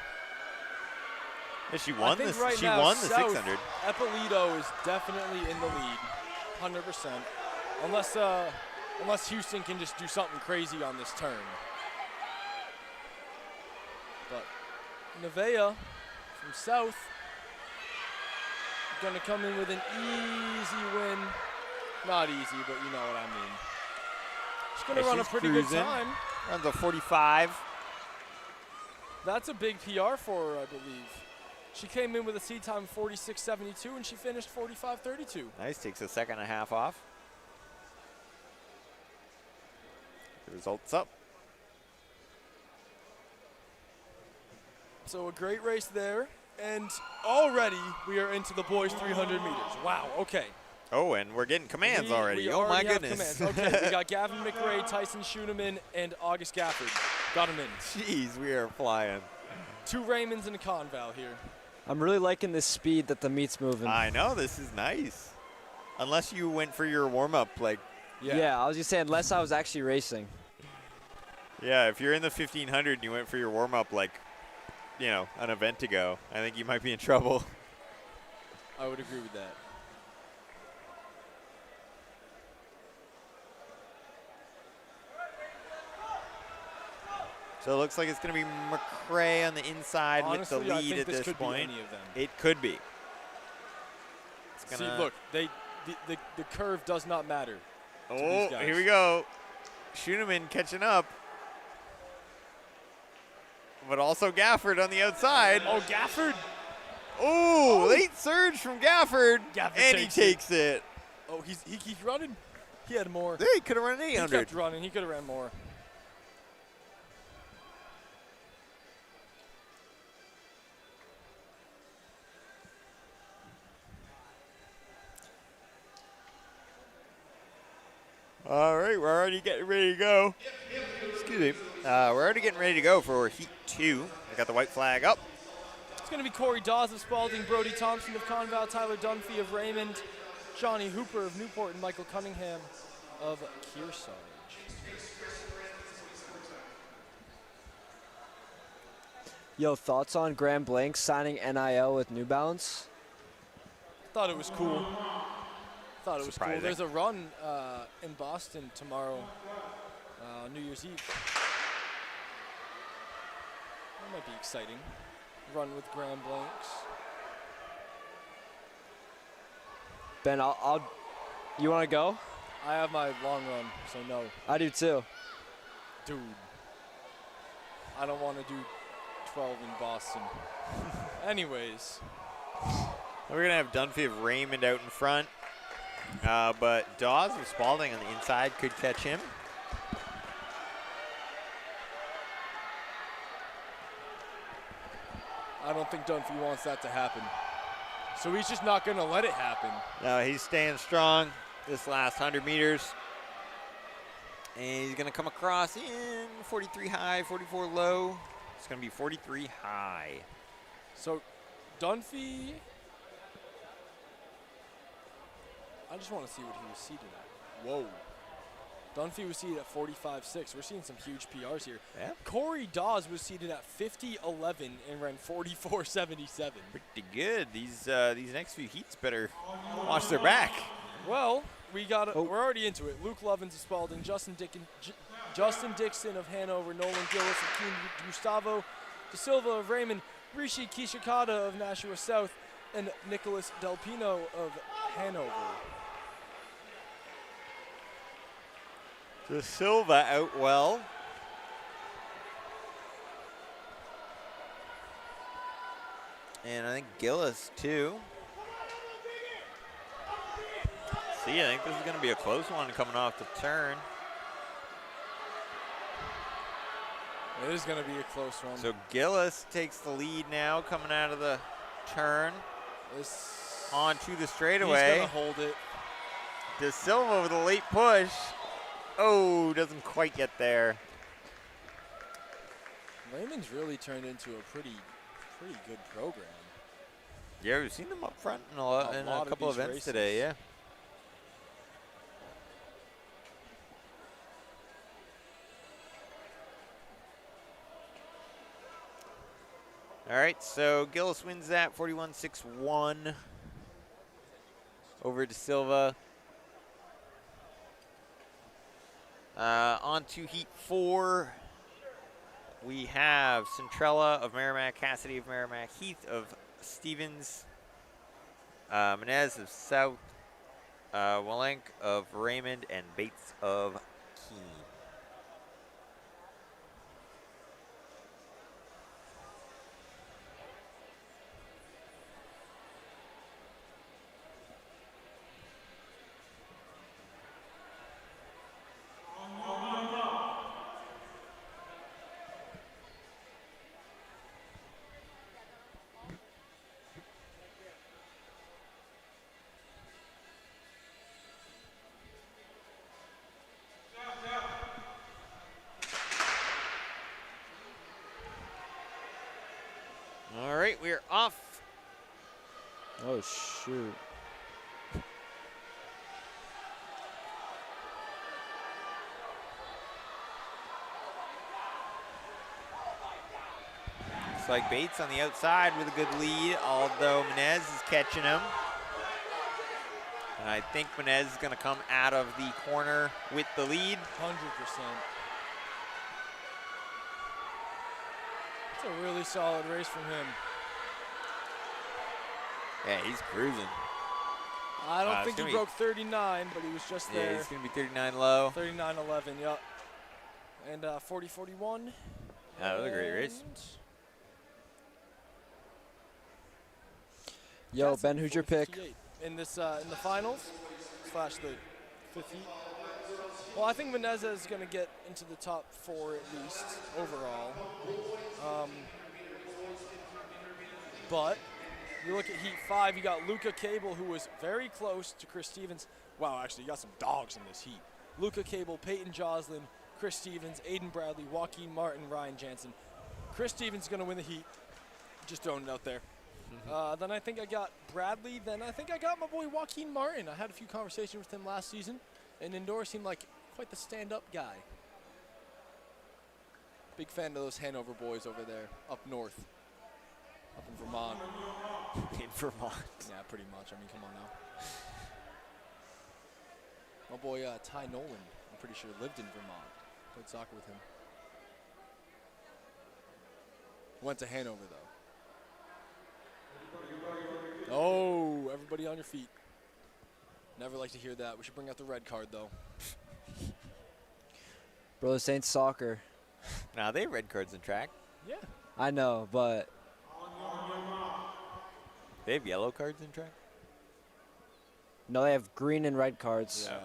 Yeah, she I won think this. right She now, won the South, 600. Eppolito is definitely in the lead, 100%. Unless Houston can just do something crazy on this turn. But Nevaeh from South going to come in with an easy win. Not easy, but you know what I mean. She's going to run a pretty good time. Runs a 45. That's a big PR for her, I believe. She came in with a seat time of 46.72, and she finished 45.32. Nice, takes a second and a half off. The results up. So a great race there, and already we are into the boys 300 meters. Wow, okay. Oh, and we're getting commands We already. Oh, my already have goodness. commands. Okay, we got Gavin McRae, Tyson Schooneman, and August Gafford. Got him in. Jeez, we are flying. 2 Raymonds and a Conval here. I'm really liking this speed that the meet's moving. I know, this is nice. Unless you went for your warm-up, like, Yeah, I was just saying, unless I was actually racing. yeah, if you're in the 1500 and you went for your warm-up, like, you know, an event ago, I think you might be in trouble. I would agree with that. So it looks like it's going to be McRae on the inside Honestly, with the I lead think at this this could point. be any of them. It could be. It's See, gonna look, the curve does not matter. Oh, these guys. here we go. Schooneman catching up. But also Gafford on the outside. Oh, Gafford. Oh, late surge from Gafford. Gafford and he takes takes it. Oh, he keeps running. He had more. Hey, he could have run an He 800. kept running. He could have ran more. All right, we're already getting ready to go. Excuse me. We're already getting ready to go for Heat 2. We got the white flag up. It's going to be Corey Dawes of Spalding, Brody Thompson of Conval, Tyler Dunphy of Raymond, Johnny Hooper of Newport, and Michael Cunningham of Kearsarge. Yo, thoughts on Graham Blank signing NIL with New Balance? Thought it was cool. Thought it was cool. Surprising. There's a run in Boston tomorrow, New Year's Eve. That might be exciting. Run with Graham Blanks. Ben, you want to go? I have my long run, so no. I do too. Dude, I don't want to do 12 in Boston. Anyways. We're going to have Dunphy of Raymond out in front. But Dawes of Spalding on the inside could catch him. I don't think Dunphy wants that to happen. So he's just not going to let it happen. No, he's staying strong this last 100 meters. And he's going to come across in 43 high, 44 low. It's going to be 43 high. So Dunphy, I just want to see what he was seated at. Whoa. Dunphy was seeded at 45.6. We're seeing some huge PRs here. Yeah. Corey Dawes was seeded at 50.11 and ran 44.77. Pretty good. These next few heats better watch their back. Well, we're already into it. Luke Lovins of Spalding, Justin Dixon of Hanover, Nolan Gillis of Keene, Gustavo De Silva of Raymond, Rishi Kishikata of Nashua South, and Nicholas Delpino of Hanover. De Silva out well. And I think Gillis too. See, I think this is going to be a close one coming off the turn. It is going to be a close one. So Gillis takes the lead now coming out of the turn. Onto the straightaway. He's going to hold it. De Silva with a late push. Oh, doesn't quite get there. Raymond's really turned into a pretty good program. Yeah, we've seen them up front in a couple of events races today, yeah. All right, so Gillis wins that 41-6-1 over De Silva. On to Heat 4. We have Centrella of Merrimack, Cassidy of Merrimack, Heath of Stevens, Menez of South, Walenk of Raymond, and Bates of Keene. All right, we're off. Oh, shoot. Looks like Bates on the outside with a good lead, although Menez is catching him. And I think Menez is going to come out of the corner with the lead. 100%. It's a really solid race from him. Yeah, he's cruising. I don't think he broke 39, but he was just there. Yeah, he's going to be 39 low. 39.11, yep. And 40.41. That was a great race. Yo, Cats Ben, at who's your pick? 4:58. In this in the finals / the fifth heat? Well, I think Menez is going to get into the top 4 at least overall. But you look at Heat 5, you got Luca Cable, who was very close to Chris Stevens. Wow, actually, you got some dogs in this heat. Luca Cable, Peyton Joslin, Chris Stevens, Aiden Bradley, Joaquin Martin, Ryan Jansen. Chris Stevens is going to win the heat. Just throwing it out there. Then I think I got Bradley. Then I think I got my boy Joaquin Martin. I had a few conversations with him last season, and indoor seemed like quite the stand-up guy. Big fan of those Hanover boys over there, up north, up in Vermont. In Vermont. Yeah, pretty much. I mean, come on now. My boy Ty Nolan, I'm pretty sure lived in Vermont. Played soccer with him. Went to Hanover though. Oh, everybody on your feet. Never like to hear that. We should bring out the red card, though. Bro, this ain't soccer. Nah, they have red cards in track. Yeah. I know, but They have yellow cards in track? no, they have green and red cards. Yeah.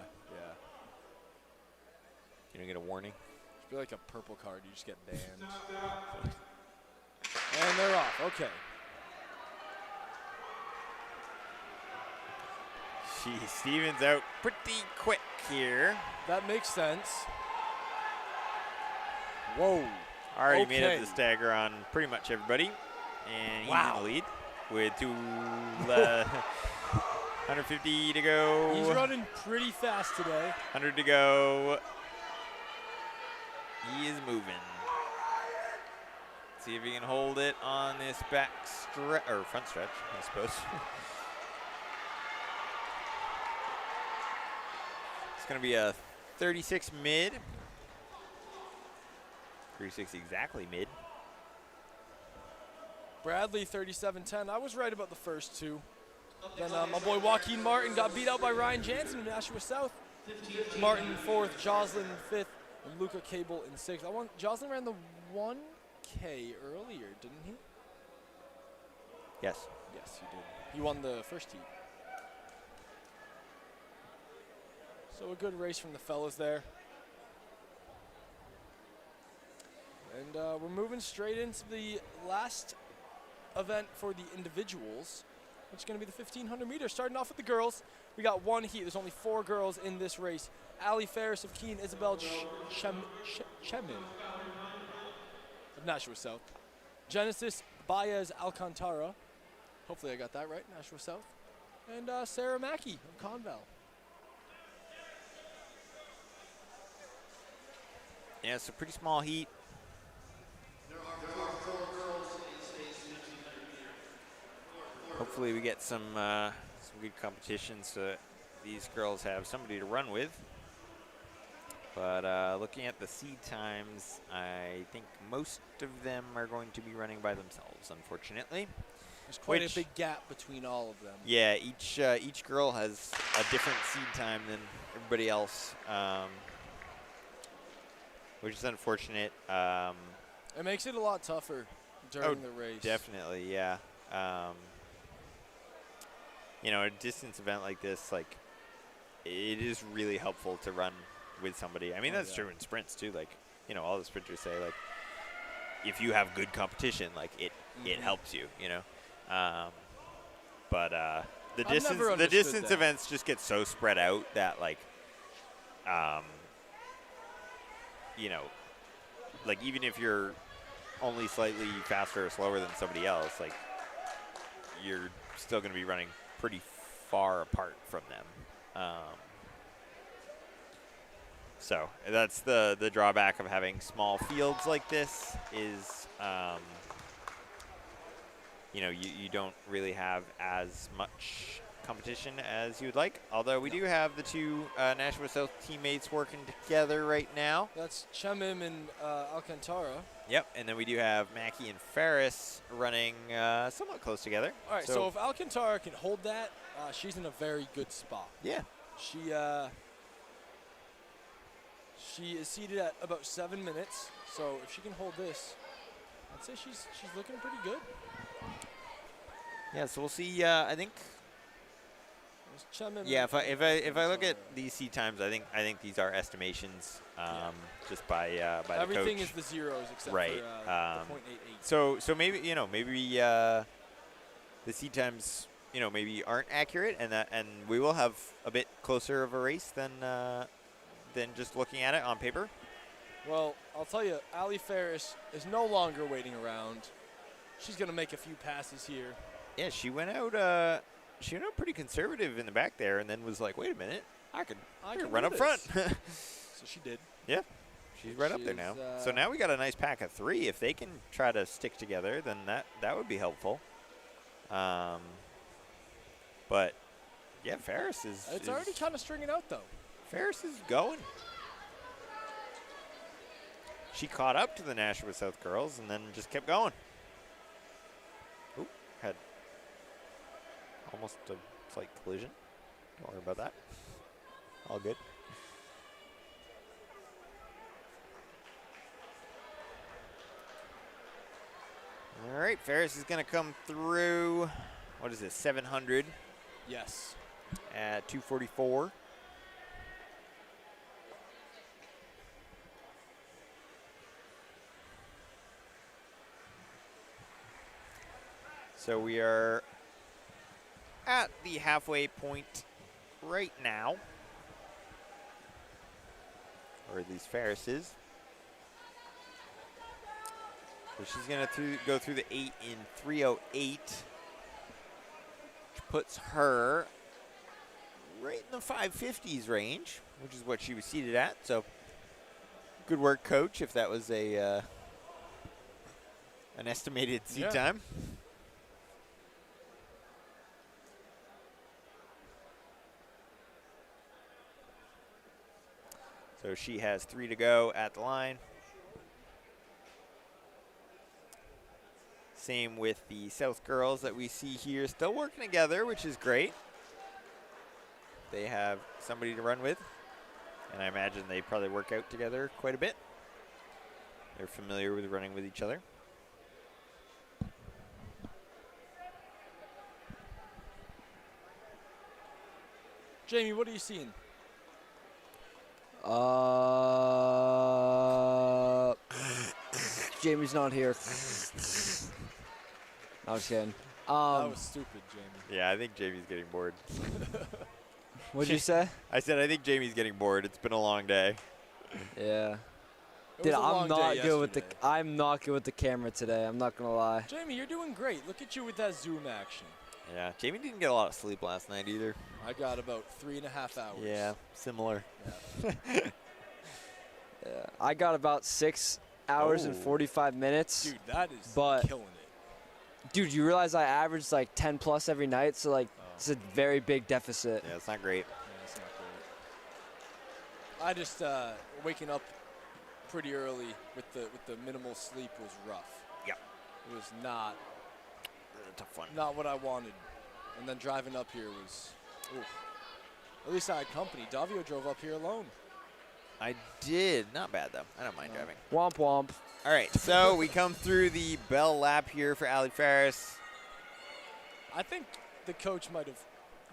You don't get a warning? Should be like a purple card. You just get banned. And they're off. Okay. Geez, Stevens out pretty quick here. That makes sense. Whoa. Already made Okay. up the stagger on pretty much everybody. And he's Wow. in the lead with 150 to go. He's running pretty fast today. 100 to go. He is moving. See if he can hold it on this back stretch, or front stretch, I suppose. It's going to be a 36 mid. 36 exactly mid. Bradley 37-10. I was right about the first two. Then my boy Joaquin Martin got beat out by Ryan Jansen in Nashua South. Martin fourth, Jocelyn fifth, and Luca Cable in sixth. Jocelyn ran the 1K earlier, didn't he? Yes. Yes, he did. He won the first heat. So a good race from the fellas there. And we're moving straight into the last event for the individuals, which is going to be the 1,500 meters. Starting off with the girls, we got one heat. There's only 4 girls in this race. Allie Ferris of Keene, Isabel Chemin of Nashua South, Genesis Baez Alcantara, hopefully I got that right, Nashua South, and Sarah Mackey of Conval. Yeah, it's a pretty small heat. Hopefully we get some good competition so that these girls have somebody to run with. But looking at the seed times, I think most of them are going to be running by themselves, unfortunately. There's quite a big gap between all of them. Yeah, each girl has a different seed time than everybody else, which is unfortunate. It makes it a lot tougher during the race. Definitely, yeah. You know, a distance event like this, like, it is really helpful to run with somebody. I mean, that's true in sprints too. Like, you know, all the sprinters say, like, if you have good competition, like, it helps you. You know, but the distance events just get so spread out that, like, you know, like, even if you're only slightly faster or slower than somebody else, like, you're still going to be running pretty far apart from them. So that's the drawback of having small fields like this is, you know, you don't really have as much competition as you would like. Although we do have the 2 Nashua South teammates working together right now. That's Chemim and Alcantara. Yep, and then we do have Mackey and Ferris running somewhat close together. All right, so if Alcantara can hold that, she's in a very good spot. Yeah. She is seated at about 7 minutes, so if she can hold this, I'd say she's looking pretty good. Yeah, so we'll see. I think. Yeah, if I look at these seat times, I think these are estimations, just by the coach. Everything is the zeros except for the .88. So maybe the seat times maybe aren't accurate, and we will have a bit closer of a race than just looking at it on paper. Well, I'll tell you, Allie Ferris is no longer waiting around. She's gonna make a few passes here. Yeah, she went out. She went out pretty conservative in the back there, and then was like, "Wait a minute, I can run up front." So she did. Yeah, she's right up there now. So now we got a nice pack of 3. If they can try to stick together, then that would be helpful. But yeah, Ferris is. It's already kind of stringing out though. Ferris is going. She caught up to the Nashua South girls and then just kept going. Oop, had almost a slight collision. Don't worry about that. All good. All right, Ferris is going to come through, what is this, 700? Yes. At 2:44. So we are at the halfway point right now, or at least Ferris is. So she's going to go through the 8 in 3:08, which puts her right in the 550s range, which is what she was seated at. So Good work, Coach, if that was an estimated seat time. So she has 3 to go at the line. Same with the South girls that we see here, still working together, which is great. They have somebody to run with, and I imagine they probably work out together quite a bit. They're familiar with running with each other. Jamie, what are you seeing? Jamie's not here. I was kidding. That was stupid, Jamie. Yeah, I think Jamie's getting bored. What'd you say? I said I think Jamie's getting bored. It's been a long day. Yeah. It Dude, was a long I'm not day good with the yesterday. I'm not good with the camera today. I'm not gonna lie. Jamie, you're doing great. Look at you with that Zoom action. Yeah, Jamie didn't get a lot of sleep last night either. I got about 3.5 hours. Yeah, similar. Yeah, I got about 6 hours and Oh. 45 minutes. Dude, that is But- killing it. Dude, you realize I averaged like 10 plus every night, so like it's a very big deficit. Yeah, it's not great. Yeah, it's not great. I just waking up pretty early with the minimal sleep was rough. Yeah. It was not Tough one. not what I wanted. And then driving up here was, oof. At least I had company. Davio drove up here alone. I did. Not bad, though. I don't mind driving. Womp womp. All right, so we come through the bell lap here for Ali Ferris. I think the coach might have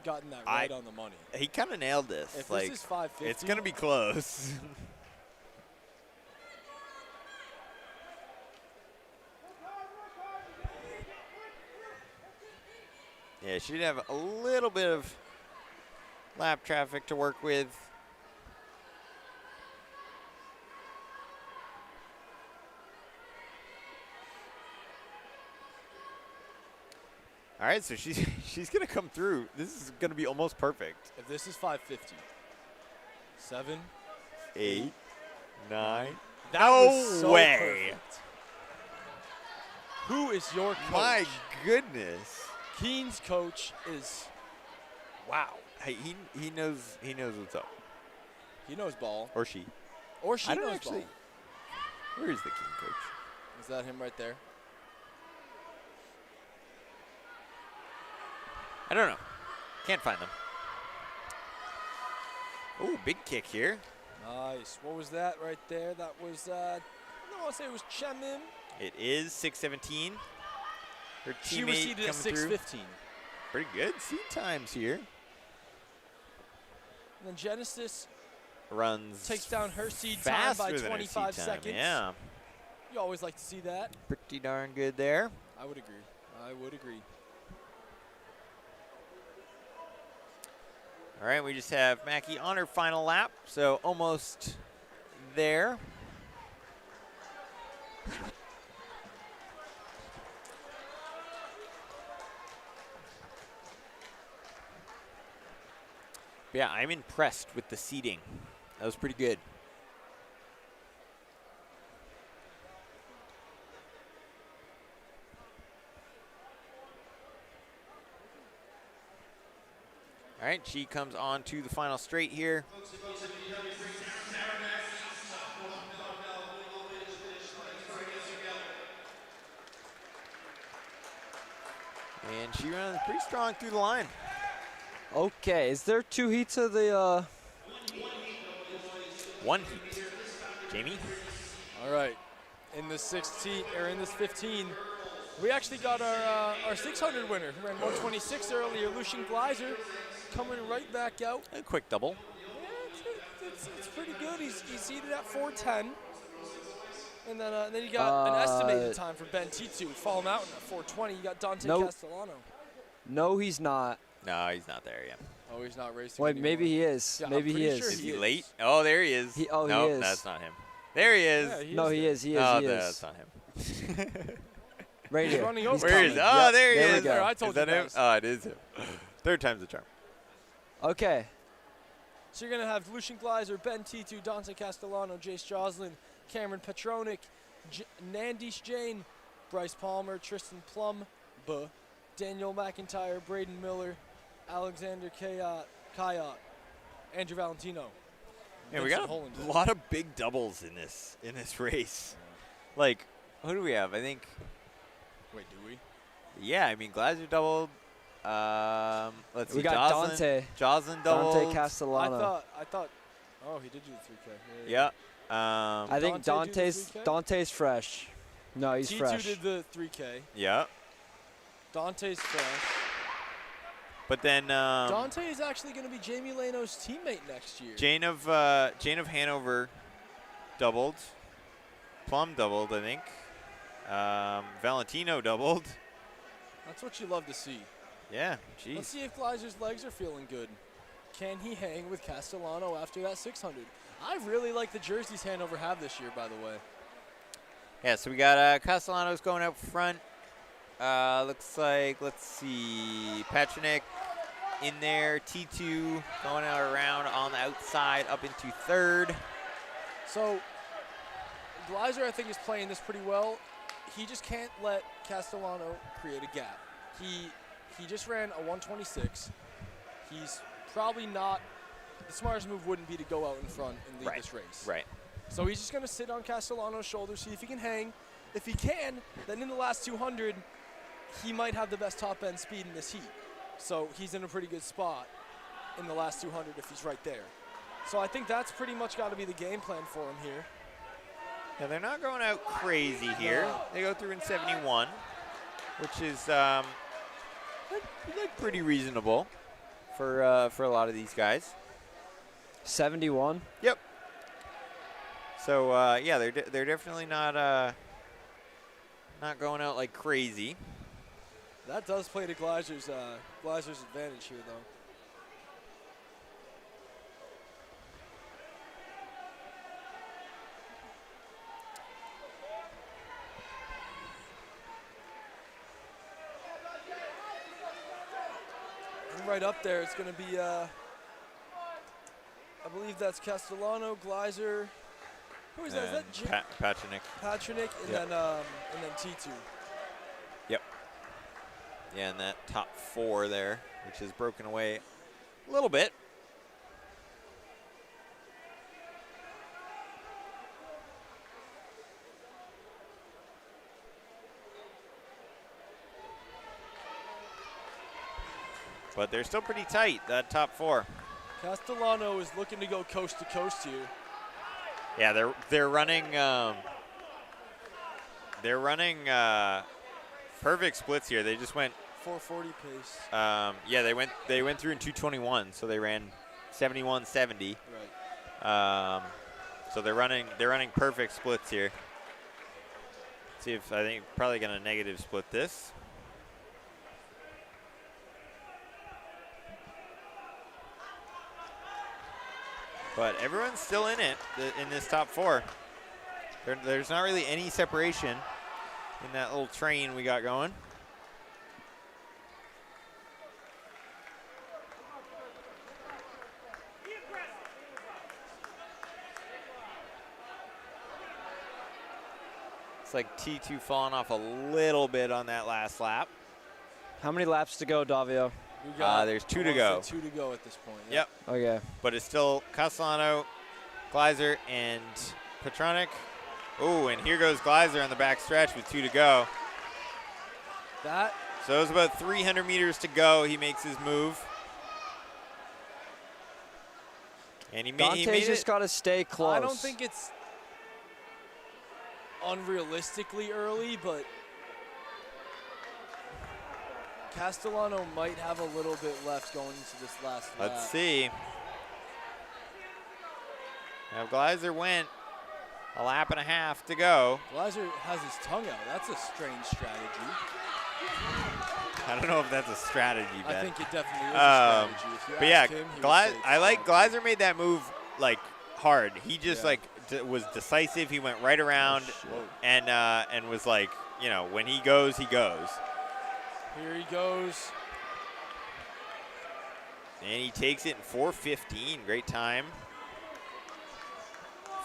gotten that right on the money. He kind of nailed this. If like, this is 550, it's going to be close. Yeah, she'd have a little bit of lap traffic to work with. All right, so she's gonna come through. This is gonna be almost perfect. If this is 550, 7, 8, 9. that No was so way. perfect. Who is your coach? My goodness. Keen's coach is, wow. Hey, he knows what's up. He knows ball. Or she. Or she I don't knows actually. ball. Where is the King coach? Is that him right there? I don't know. Can't find them. Ooh, big kick here. Nice. What was that right there? That was, I don't want to say it was Chemin. It is 6:17. Her She was teammate seated at coming through. 6:15. Pretty good seat times here. And then Genesis Runs takes down her seed time faster by than her 25 seat time. seconds. Yeah, You always like to see that. pretty darn good there. I would agree. I would agree. All right, we just have Mackie on her final lap, so almost there. But yeah, I'm impressed with the seating. That was pretty good. All right, she comes on to the final straight here. And she runs pretty strong through the line. Okay, is there 2 heats of the One heat. Jamie? All right. In this 16 or in this 15, we actually got our 600 winner who ran 126 earlier, Lucian Gleiser, coming right back out. A quick double. Yeah, it's pretty good. He's seated at 410. And then you got an estimated time for Ben Titu, Fall Mountain at 420. You got Dante Nope. Castellano. No, he's not. No, he's not there yet. Oh, he's not racing Wait, anymore. maybe he is. Yeah, I'm maybe he pretty is. sure Is he he is. late? Oh, there he is. He Nope, is. that's not him. There he is. Yeah, he No, is he there. is. He is. Oh, he that's is. not him. Right here. running He's over. Where is? coming. Oh, Yep, there he we is. go. There, I told is that you him? guys. Oh, it is him. Third time's the charm. Okay. So you're going to have Lucian Gleiser, Ben T2, Dante Castellano, Jace Joslin, Cameron Petronic, Nandish Jane, Bryce Palmer, Tristan Plum, Daniel McIntyre, Braden Miller, Alexander Kayat, Andrew Valentino. Yeah, we Vincent got a Hollander. lot of big doubles in this race. Like, who do we have? I think. Wait, do we? Yeah, I mean, Gleiser doubled. Let's see. We got Joslin, Dante. Joslin doubled. Dante Castellano. I thought. Oh, he did do the 3K. Yeah. I think Dante do the 3K? Dante's fresh. No, he's T2 fresh. did the 3K. Yeah. Dante's fresh. But then Dante is actually going to be Jamie Lano's teammate next year. Jane of Hanover doubled. Plum doubled, I think. Valentino doubled. That's what you love to see. Yeah, jeez. Let's see if Gleiser's legs are feeling good. Can he hang with Castellano after that 600? I really like the jerseys Hanover have this year, by the way. Yeah, so we got Castellanos going out front. Looks like, let's see, Patrick in there. T2 going out around on the outside up into third. So Gleiser, I think, is playing this pretty well. He just can't let Castellano create a gap. He just ran a 126. He's probably not – the smartest move wouldn't be to go out in front and lead this race. Right. So he's just going to sit on Castellano's shoulder, see if he can hang. If he can, then in the last 200, he might have the best top-end speed in this heat. So he's in a pretty good spot in the last 200 if he's right there. So I think that's pretty much got to be the game plan for him here. Yeah, they're not going out crazy here. No. They go through in 71, which is like pretty reasonable for a lot of these guys. 71. Yep. So yeah, they're definitely not going out like crazy. That does play to Gleiser's advantage here, though. And right up there, it's going to be, I believe that's Castellano, Gleiser. Who is that? Is that Jim? Patrick. Patrick, and Yep. then T2. Yep. Yeah, and that top four there, which is broken away a little bit. But they're still pretty tight, that top four. Castellano is looking to go coast to coast here. Yeah, they're running perfect splits here. They just went 440 pace. yeah, they went through in 221, so they ran 71.70. Right. So they're running perfect splits here. See if I think probably gonna negative split this. But everyone's still in it in this top four. There's not really any separation in that little train we got going. It's like T2 falling off a little bit on that last lap. How many laps to go, Davio? We got There's two I to wanna go. say 2 to go at this point. Yep. Okay. But it's still Castellano, Gleiser, and Petronic. Oh, and here goes Gleiser on the back stretch with 2 to go. That So it's about 300 meters to go. He makes his move. And he made Dante's just it. got to stay close. I don't think it's unrealistically early, but Castellano might have a little bit left going into this last lap. Let's see. Now Gleiser went a lap and a half to go. Gleiser has his tongue out. That's a strange strategy. I don't know if that's a strategy, I Ben. think it definitely is a strategy. If you But yeah, asked him, he would say it's I like strategy. Gleiser made that move like hard. He just Yeah. like was decisive. He went right around Whoa. and was like, you know, when he goes, he goes. Here he goes. And he takes it in 4:15. Great time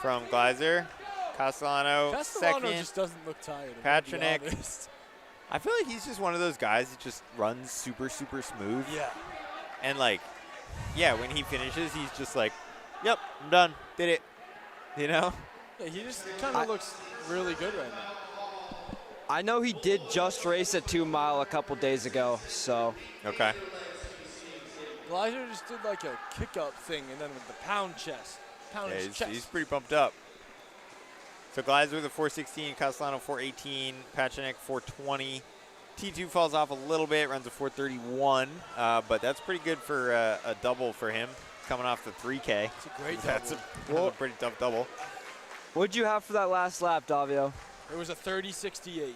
from Gleiser. Castellano second. just doesn't look tired. Patrick. To be honest. I feel like he's just one of those guys that just runs super, super smooth. Yeah. And, like, yeah, when he finishes, he's just like, yep, I'm done. Did it. You know? Yeah, he just kind of looks really good right now. I know he did just race a 2 mile a couple days ago, so. Okay. Gleiser just did like a kick-up thing, and then with the pound chest. Pound his chest. He's pretty pumped up. So Gleiser with a 4:16, Castellano 4:18, Pachinek 4:20. T2 falls off a little bit, runs a 4:31, but that's pretty good for a double for him coming off the 3K. It's a great That's double. a pretty tough double. What'd you have for that last lap, Davio? It was a 30.68.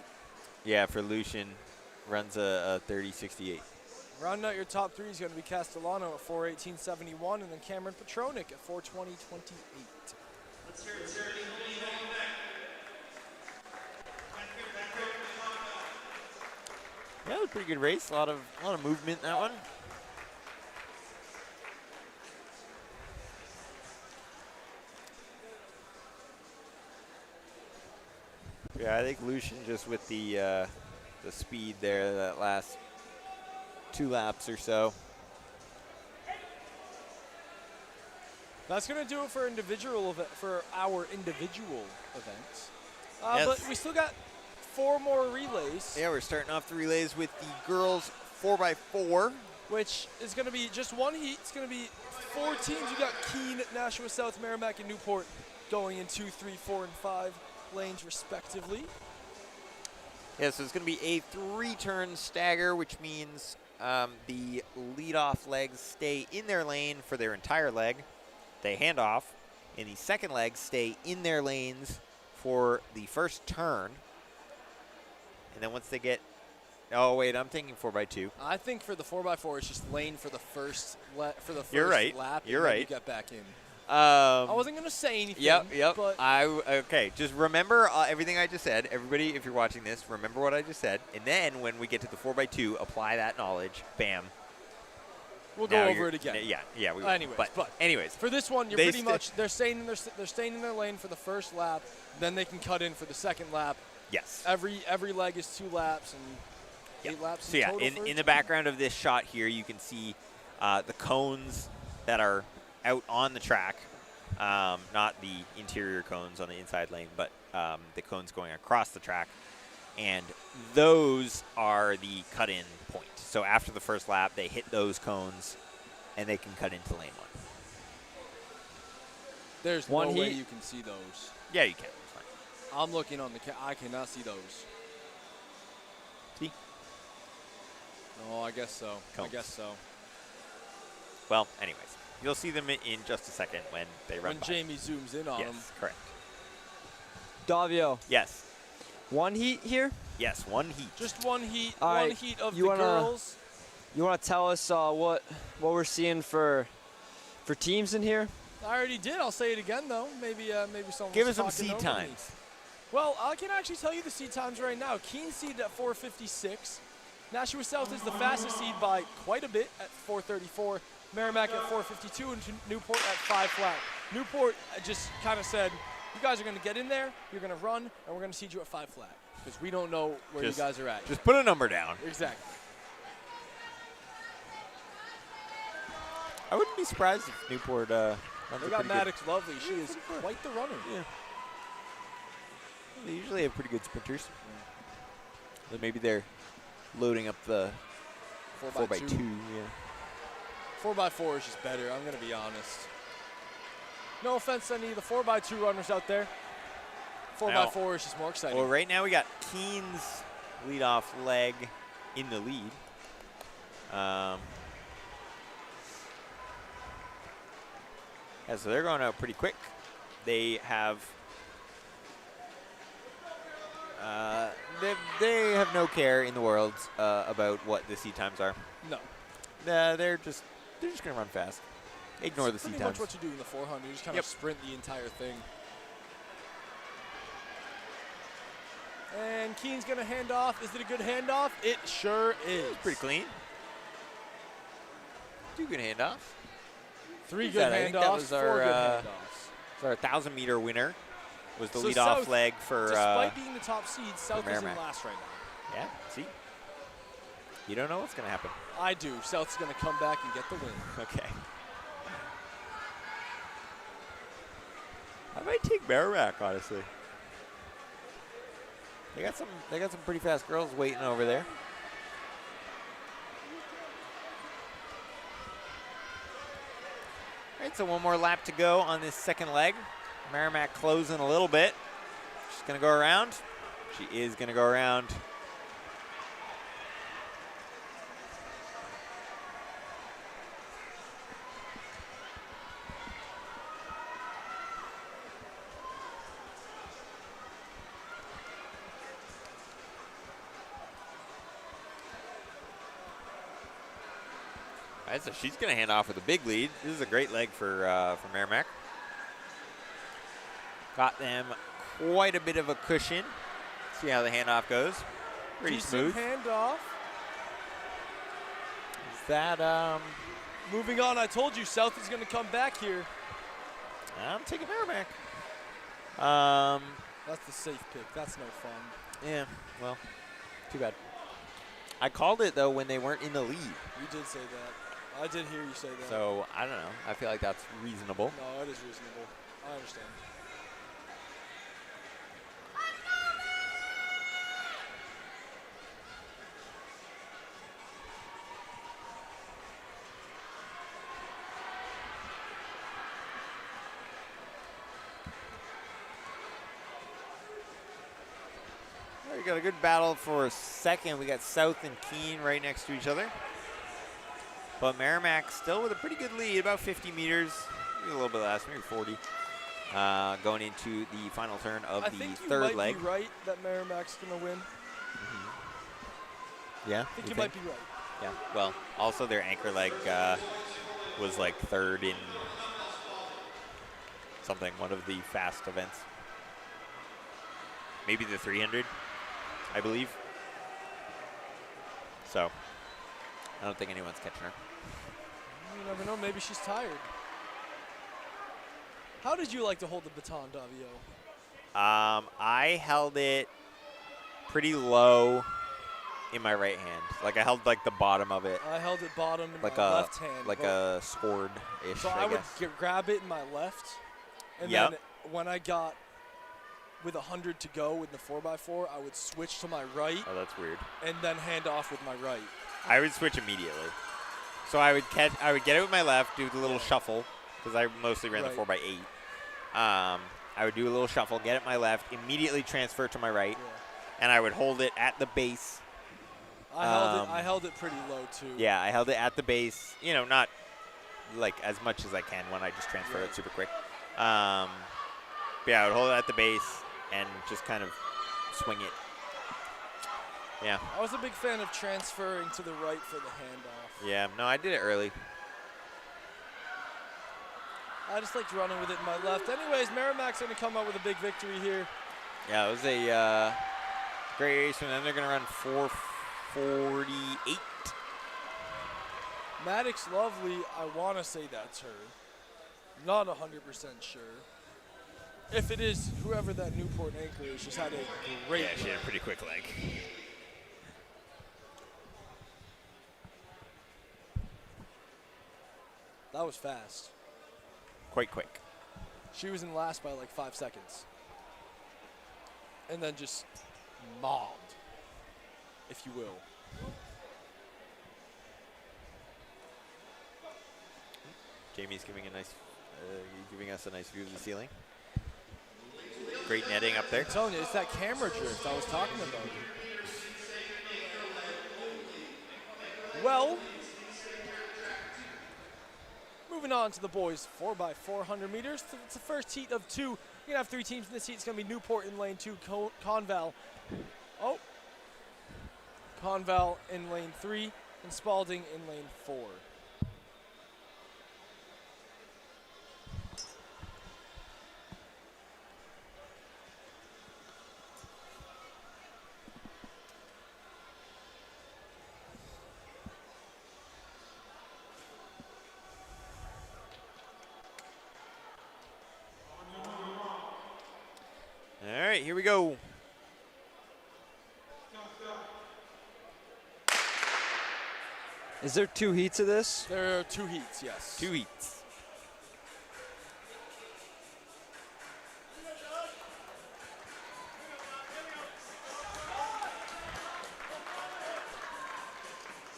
Yeah, for Lucian, runs a 30.68. Rounding out your top three is going to be Castellano at 4:18.71, and then Cameron Petronik at 4:20.28. Let's hear it, Sarah. Yeah, it was a pretty good race. A lot of movement in that one. Yeah, I think Lucian just with the speed there, that last 2 laps or so. That's going to do it for our individual events. Yes. But we still got 4 more relays, Yeah, we're starting off the relays with the girls 4x4. which is going to be just one heat. It's going to be 4 teams. You got Keene, Nashua South, Merrimack, and Newport going in 2, 3, 4, and 5 lanes respectively. Yeah, so it's going to be a 3-turn stagger, which means the lead-off legs stay in their lane for their entire leg. They hand off, and the second leg stay in their lanes for the first turn. And then once they get, oh wait, I'm thinking 4x2. I think for the 4x4, it's just lane for the first You're right. lap. You're and then right. You get back in. I I wasn't going to say anything. Yep. But Okay, just remember everything I just said. Everybody, if you're watching this, remember what I just said. And then when we get to the 4x2, apply that knowledge. Bam. we'll go over it again. Yeah. We will. Anyways, but anyways, for this one, you're They pretty much they're staying in their lane for the first lap. Then they can cut in for the second lap. yes. Every leg is 2 laps and Yeah. 8 laps. So yeah, total for in it. the background of this shot here, you can see the cones that are out on the track, not the interior cones on the inside lane, but the cones going across the track, and those are the cut-in point. So after the first lap, they hit those cones, and they can cut into lane 1. There's One no way heat. you can see those. Yeah, you can. It's fine. I'm looking on the I cannot see those. See? Oh, I guess so. Cones. I guess so. Well, anyways, you'll see them in just a second when they run When by. Jamie zooms in on them. Yes, correct. Davio, Yes. 1 heat here? Yes, 1 heat. Just one heat. All One right, heat of you the wanna- girls. You want to tell us what we're seeing for teams in here? I already did. I'll say it again though. Maybe someone. Give was us some talking seed over me. times. Well, I can actually tell you the seed times right now. Keene seed at 4:56. Nashua South is the fastest seed by quite a bit at 4:34. Merrimack at 4:52 and Newport at 5 flat. Newport just kind of said, "You guys are going to get in there. You're going to run, and we're going to seed you at 5 flat because we don't know where Just- you guys are at." Just put a number down. Exactly. I wouldn't be surprised if Newport runs They a got pretty good. Maddox Lovely. She is quite the runner. Yeah. They usually have pretty good sprinters. But maybe they're loading up the 4x2. Yeah. 4x4 is just better. I'm going to be honest. No offense to any of the 4x2 runners out there. 4x4 is just more exciting. Well, right now we got Keene's leadoff leg in the lead. Yeah, so they're going out pretty quick. They have they have no care in the world about what the seat times are. No. They're just gonna run fast. Ignore the seat Pretty times. much what you do in the 400. You just kind Yep. of sprint the entire thing. And Keene's going to hand off. Is it a good handoff? It sure is. Pretty clean. 2 good handoffs. 3 Who's good that? I think that handoffs, was 4 our, good handoffs. So our 1,000-meter winner was the So leadoff South, leg for. Despite being the top seed, South is in Merrimack. last right now. Yeah. See. You don't know what's gonna happen. I do. South's going to come back and get the win. Okay. I might take Merrimack, honestly. They got some pretty fast girls waiting over there. All right, so one more lap to go on this second leg. Merrimack closing a little bit. She's gonna go around. She is gonna go around. All right, so she's going to hand off with a big lead. This is a great leg for Merrimack. Got them quite a bit of a cushion. See how the handoff goes. Pretty Decent smooth. handoff. Is that, Moving on, I told you South is going to come back here. I'm taking Merrimack. That's the safe pick. That's no fun. Yeah, well, too bad. I called it, though, when they weren't in the lead. You did say that. I did hear you say that. So, I don't know. I feel like that's reasonable. No, it is reasonable. I understand. We got a good battle for a second. We got South and Keene right next to each other. But Merrimack still with a pretty good lead, about 50 meters, maybe a little bit less, maybe 40, going into the final turn of I the think third you might leg. be right that Merrimack's going to win. Yeah, I think you might be right. Yeah, well, also their anchor leg was like third in something, one of the fast events. Maybe the 300, I believe. So, I don't think anyone's catching her. You never know. Maybe she's tired. How did you like to hold the baton, Davio? I held it pretty low in my right hand. Like I held like the bottom of it, I held it bottom in like my a left hand. like but- a sword-ish. So I would grab it in my left, and Yep. then when I got with 100 to go in the 4x4, I would switch to my right Oh, that's weird. and then hand off with my right. I would switch immediately. So I would get it with my left, do the little shuffle, because I mostly ran Right. the 4x8. I would do a little shuffle, get it my left, immediately transfer to my right, Yeah. and I would hold it at the base. I held it pretty low too. Yeah, I held it at the base. You know, not like as much as I can when I just transfer Right. it super quick. But yeah, I would hold it at the base and just kind of swing it. Yeah. I was a big fan of transferring to the right for the handoff. Yeah, no, I did it early. I just liked running with it in my left. Anyways, Merrimack's going to come out with a big victory here. Yeah, it was a great race, and then they're going to run 4:48. Maddox Lovely, I want to say that's her. Not 100% sure. If it is, whoever that Newport anchor is, she's had a great Yeah, she run. had a pretty quick leg. That was fast. Quite quick. She was in last by like 5 seconds. And then just mobbed, if you will. Jamie's giving us a nice view of the ceiling. Great netting up there. I'm telling you, it's that camera drift I was talking about. Well, moving on to the boys 4x400 meters. It's the first heat of two. You're going to have 3 teams in this heat. It's going to be Newport in lane 2, Conval. Oh. Conval in lane 3, and Spalding in lane 4. here we go. Is there 2 heats of this? There are 2 heats, yes. 2 heats.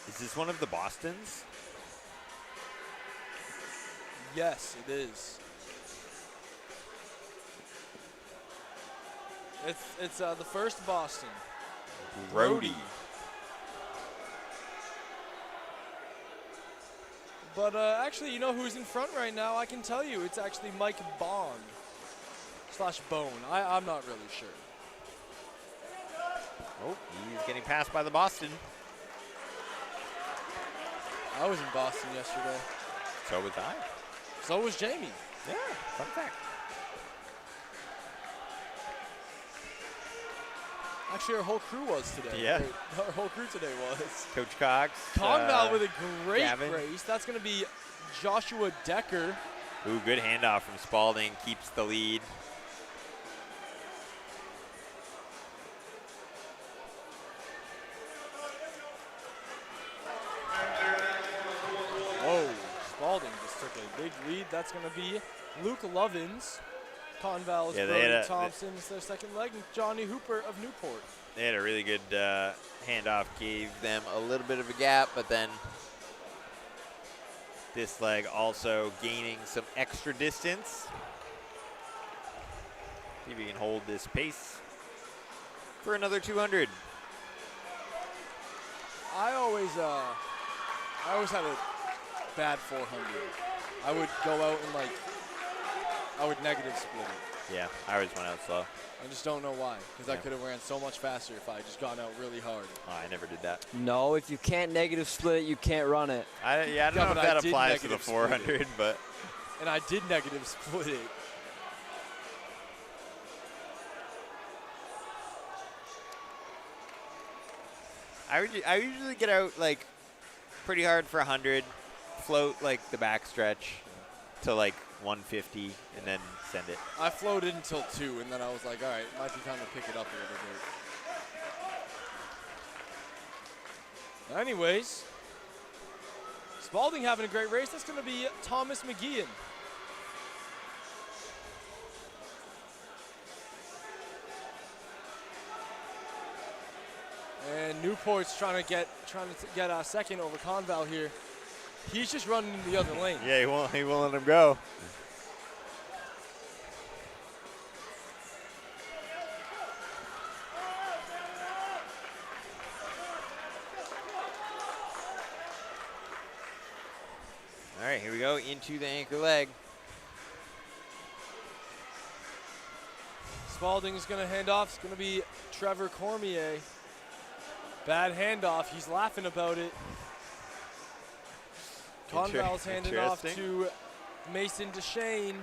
Is this one of the Bostons? Yes, it is. It's the first Boston. Brody. But actually, you know who's in front right now? I can tell you. It's actually Mike Bond / Bone. I'm not really sure. Oh, he's getting passed by the Boston. I was in Boston yesterday. So was I. So was Jamie. Yeah, fun fact. Actually, our whole crew was today. Yeah. Our whole crew today was. Coach Cox. Conval with a great Gavin. race. That's going to be Joshua Decker. Ooh, good handoff from Spalding. Keeps the lead. Whoa, Spalding just took a big lead. That's going to be Luke Lovins. Conval's Yeah, they Brody had Thompson's their second leg, and Johnny Hooper of Newport. They had a really good handoff. Gave them a little bit of a gap, but then this leg also gaining some extra distance. See if he can hold this pace for another 200. I always had a bad 400. I would go out and I would negative split it. Yeah, I always went out slow. I just don't know why, because I Yeah. could have ran so much faster if I had just gone out really hard. Oh, I never did that. No, if you can't negative split it, you can't run it. I don't Yeah, know if but I that did applies to the negative split it. 400, but And I did negative split it. I usually get out pretty hard for 100, float the backstretch to 150, and then send it. I floated until 2, and then I was like, all right, might be time to pick it up a little bit. Anyways, Spalding having a great race. That's going to be Thomas McGeehan. And Newport's trying to get a second over Conval here. He's just running in the other lane. Yeah, he won't let him go. All right, here we go into the anchor leg. Spalding is going to hand off. It's going to be Trevor Cormier. Bad handoff. He's laughing about it. Conval's handing off to Mason DeShane.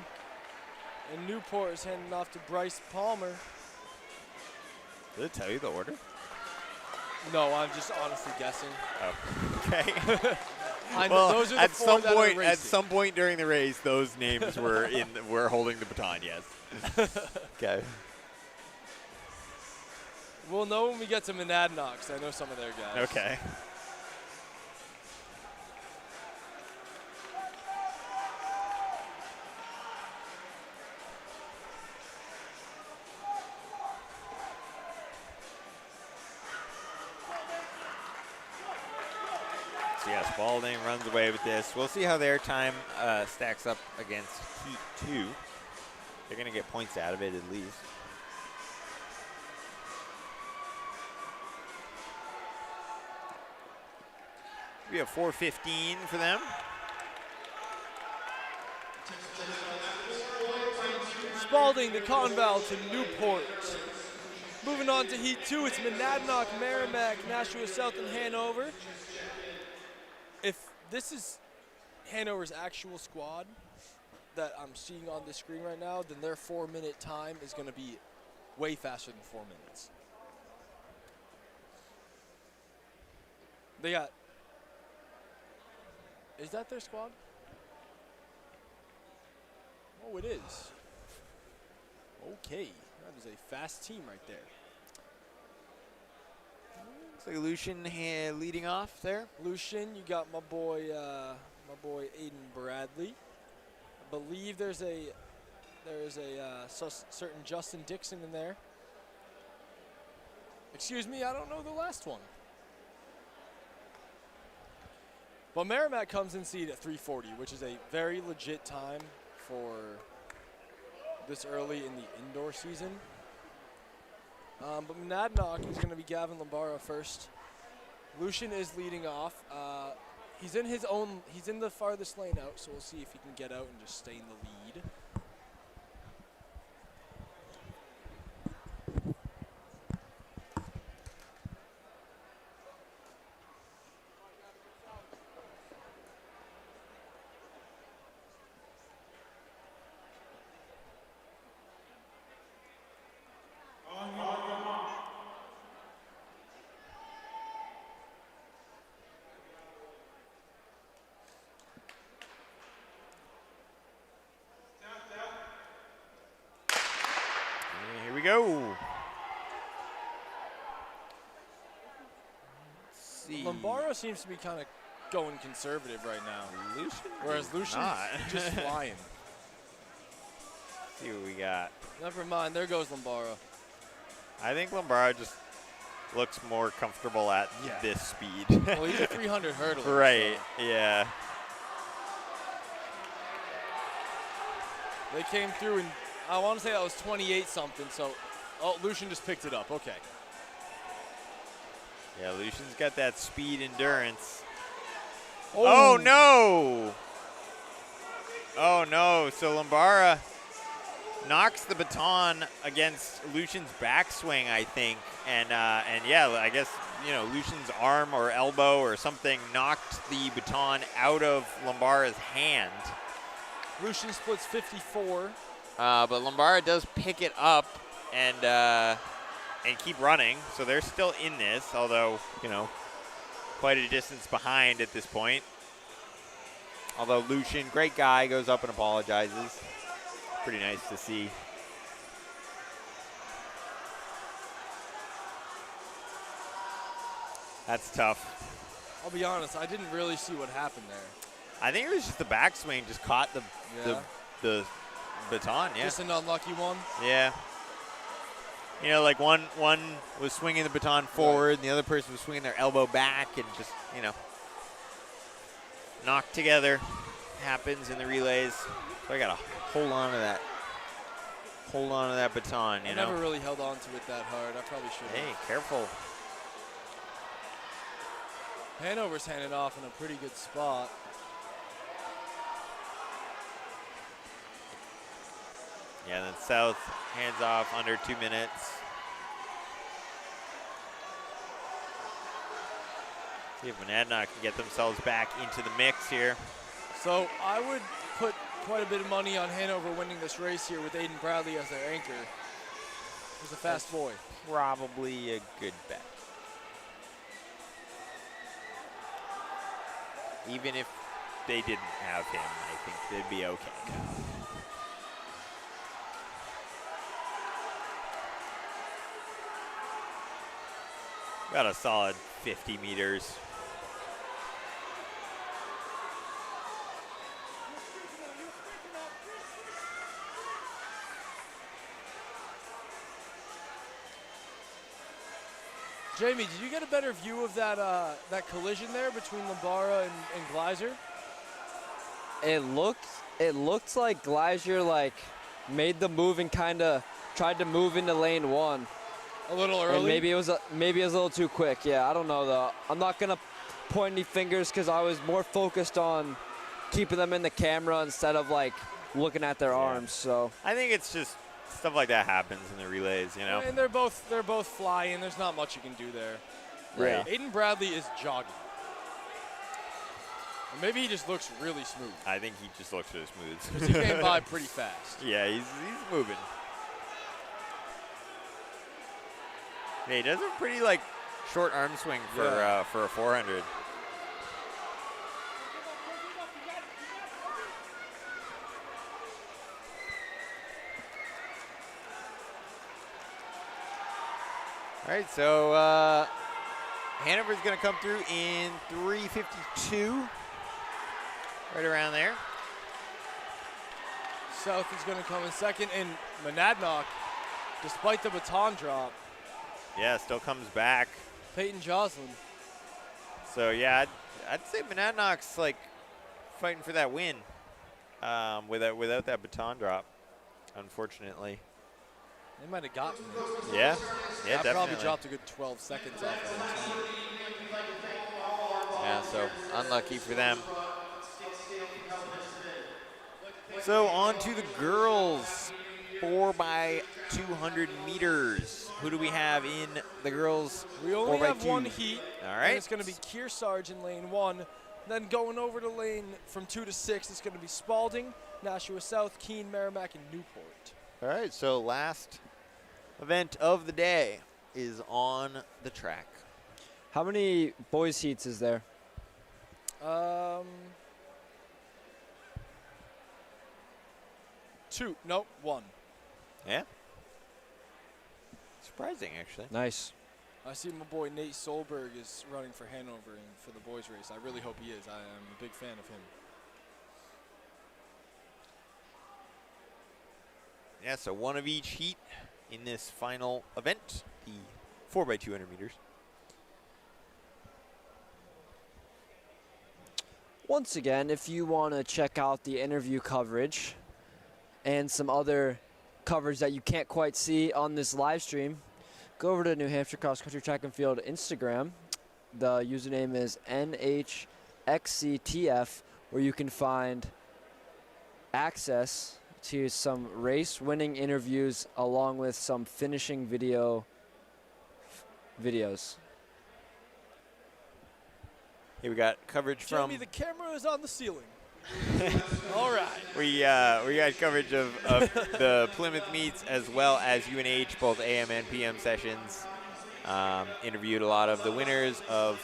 And Newport is handing off to Bryce Palmer. Did it tell you the order? No, I'm just honestly guessing. Oh, okay. I know Well, those are the at four some that are point, racing. at some point during the race, those names were holding the baton. Yes. Okay. We'll know when we get to Monadnock, 'cause I know some of their guys. Okay. So yeah, Spalding runs away with this. We'll see how their time stacks up against Heat 2. They're going to get points out of it at least. We have 4:15 for them. Spalding to Conval to Newport. Moving on to Heat 2, it's Monadnock, Merrimack, Nashua South, and Hanover. If this is Hanover's actual squad that I'm seeing on the screen right now, then their 4-minute time is going to be way faster than 4 minutes. They got... Is that their squad? Oh, it is. Okay. That is a fast team right there. Looks like Lucian leading off there. Lucian, you got my boy Aiden Bradley. I believe there's a certain Justin Dixon in there. Excuse me, I don't know the last one. Well, Merrimack comes in seed at 3:40, which is a very legit time for this early in the indoor season. But Monadnock is going to be Gavin Lombara first. Lucian is leading off. He's in the farthest lane out, so we'll see if he can get out and just stay in the lead. Here we go. Let's see. Lombaro seems to be kind of going conservative right now. Lucian, Whereas Lucian's not. just flying. See what we got. Never mind, there goes Lombaro. I think Lombara just looks more comfortable at Yeah. this speed. Well, he's a 300 hurdler. Right, so yeah. they came through, and I want to say that was 28 something. So, Lucian just picked it up. Okay. Yeah, Lucian's got that speed endurance. Oh, no! Oh, no. So Lombara knocks the baton against Lucian's backswing, I think. And yeah, I guess, Lucian's arm or elbow or something knocked the baton out of Lombara's hand. Lucian splits 54. But Lombara does pick it up and keep running. So they're still in this, although, quite a distance behind at this point. Although Lucian, great guy, goes up and apologizes. Pretty nice to see. That's tough. I'll be honest, I didn't really see what happened there. I think it was just the backswing just caught the baton, yeah. Just an unlucky one. Yeah. Like one was swinging the baton forward, and the other person was swinging their elbow back, and just, knocked together. Happens in the relays. So I got to hold on to that baton, I never really held on to it that hard. I probably should have. Hey, careful. Hanover's handed off in a pretty good spot. Yeah, then South hands off under 2 minutes. See if Monadnock can get themselves back into the mix here. So I would put quite a bit of money on Hanover winning this race here with Aiden Bradley as their anchor. He's a fast boy. Probably a good bet. Even if they didn't have him, I think they'd be okay. Got a solid 50 meters. Jamie, did you get a better view of that that collision there between Lombara and Gleiser? It looks like Gleiser made the move and kind of tried to move into lane one. A little early. And maybe it was a little too quick. Yeah, I don't know though. I'm not gonna point any fingers because I was more focused on keeping them in the camera instead of looking at their arms. So I think it's just stuff like that happens in the relays, And they're both flying. There's not much you can do there. Right. Aiden Bradley is jogging. Or maybe he just looks really smooth. I think he just looks really smooth. Because he came by pretty fast. Yeah, he's moving. Yeah, he does a pretty short arm swing for a 400. All right, so Hanover's going to come through in 3:52, right around there. South is going to come in second, and Monadnock, despite the baton drop, Yeah, still comes back. Peyton Joslin. So yeah, I'd say Monadnock's like fighting for that win without that baton drop, unfortunately. They might have gotten it. Yeah, yeah, That definitely. probably dropped a good 12 seconds off of that time. Yeah, so unlucky for them. So on to the girls, 4x200 meters. Who do we have in the girls? We only 4x2? have one heat. All right. And it's going to be Kearsarge in lane 1. Then going over to lane from 2 to 6, it's going to be Spalding, Nashua South, Keene, Merrimack, and Newport. All right, so last event of the day is on the track. How many boys heats is there? 2. Nope, 1. Yeah. Surprising, actually. Nice. I see my boy Nate Solberg is running for Hanover and for the boys race. I really hope he is. I am a big fan of him. Yeah, so one of each heat in this final event, the 4x200 meters. Once again, if you want to check out the interview coverage and some other coverage that you can't quite see on this live stream, go over to New Hampshire Cross Country Track and Field Instagram. The username is NHXCTF, where you can find access to some race-winning interviews along with some finishing videos. Here we got coverage from. Jamie, the camera is on the ceiling. All right. We got coverage of the Plymouth meets as well as UNH, both AM and PM sessions. Interviewed a lot of the winners of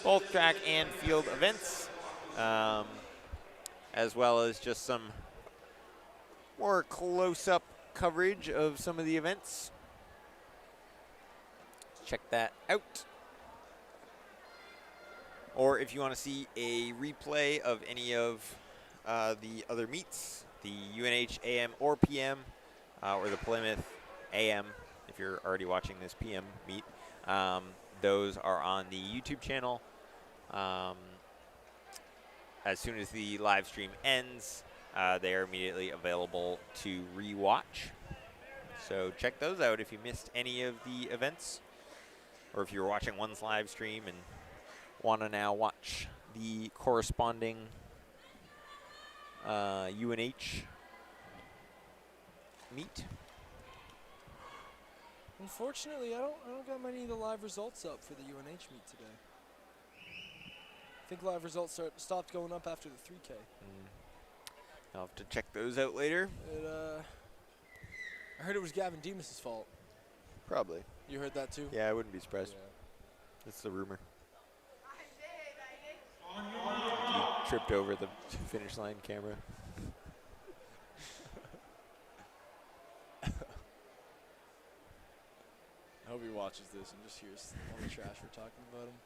both track and field events, as well as just some more close-up coverage of some of the events. Check that out. Or if you want to see a replay of any of the other meets, the UNH AM or PM, or the Plymouth AM, if you're already watching this PM meet, those are on the YouTube channel. As soon as the live stream ends, they are immediately available to rewatch. So check those out if you missed any of the events, or if you're watching one's live stream and want to now watch the corresponding UNH meet. Unfortunately, I don't got many of the live results up for the UNH meet today. I think live results stopped going up after the 3K. I'll have to check those out later. I heard it was Gavin Demas' fault. Probably. You heard that too? Yeah, I wouldn't be surprised. Yeah. That's the rumor. He tripped over the finish line camera. I hope he watches this and just hears all the trash we're talking about him.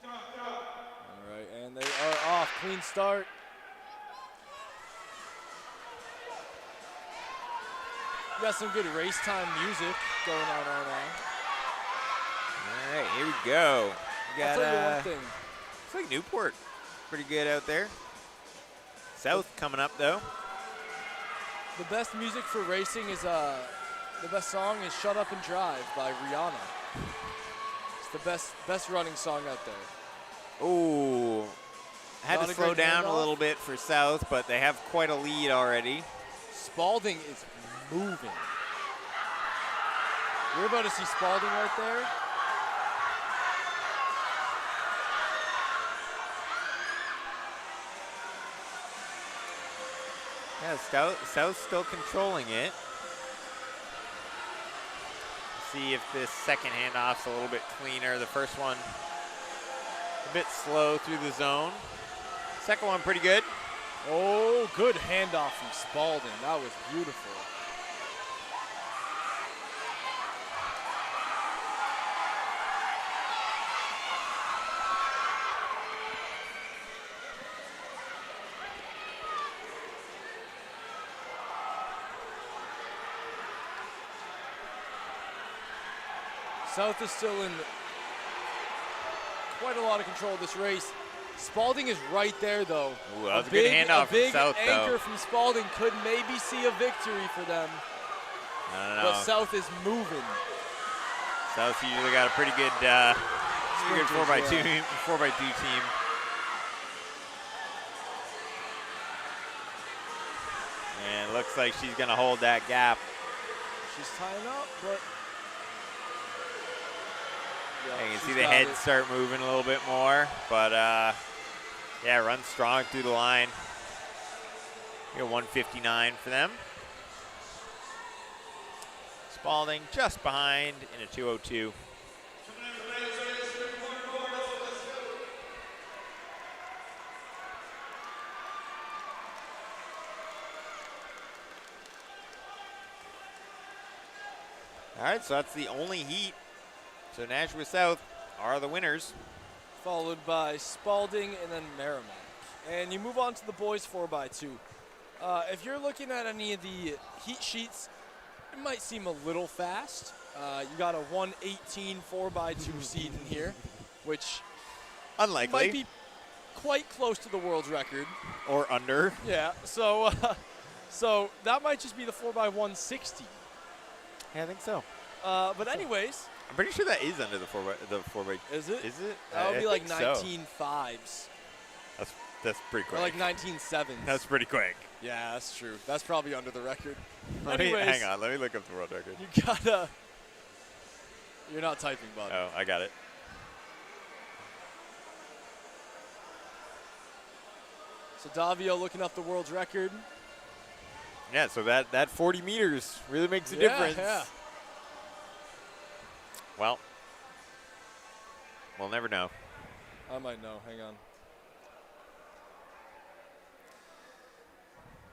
All right, and they are off. Clean start. We got some good race time music going on right now. All right, here we go. We I'll got, tell you one thing. looks like Newport. Pretty good out there. South coming up, though. The best music for racing is the best song is "Shut Up and Drive" by Rihanna. It's the best running song out there. Ooh. Had Not to a slow great down a handoff. little bit for South, but they have quite a lead already. Spalding is moving. We're about to see Spalding right there. Yeah, South's still controlling it. See if this second handoff's a little bit cleaner. The first one a bit slow through the zone. Second one pretty good. Oh, good handoff from Spalding. That was beautiful. South is still in quite a lot of control of this race. Spalding is right there, though. Ooh, that was a good handoff A big from South, anchor though. from Spalding could maybe see a victory for them. I don't know. But South is moving. South usually got a pretty good 4x2 4x2 team. And it looks like she's going to hold that gap. She's tying up, but yeah, You can she's see the got head it. start moving a little bit more. But, yeah, runs strong through the line. We got 159 for them. Spalding just behind in a 202. All right, so that's the only heat. So Nashua South are the winners. Followed by Spalding and then Merrimack. And you move on to the boys 4x2. If you're looking at any of the heat sheets, it might seem a little fast. You got a 1:18 4x2 seed in here, which Unlikely. might be quite close to the world's record. Or under. Yeah, so so that might just be the 4x160. Yeah, I think so. But anyways, I'm pretty sure that is under the 4x. is it? Is it? That would be like think so. 19.5s That's pretty quick. or like 19.7s. That's pretty quick. Yeah, that's true. That's probably under the record. Hang on, let me look up the world record. You gotta. You're not typing, bud. Oh, I got it. So Davio looking up the world's record. Yeah, so that 40 meters really makes a Yeah, difference. yeah. Well, we'll never know. I might know. Hang on.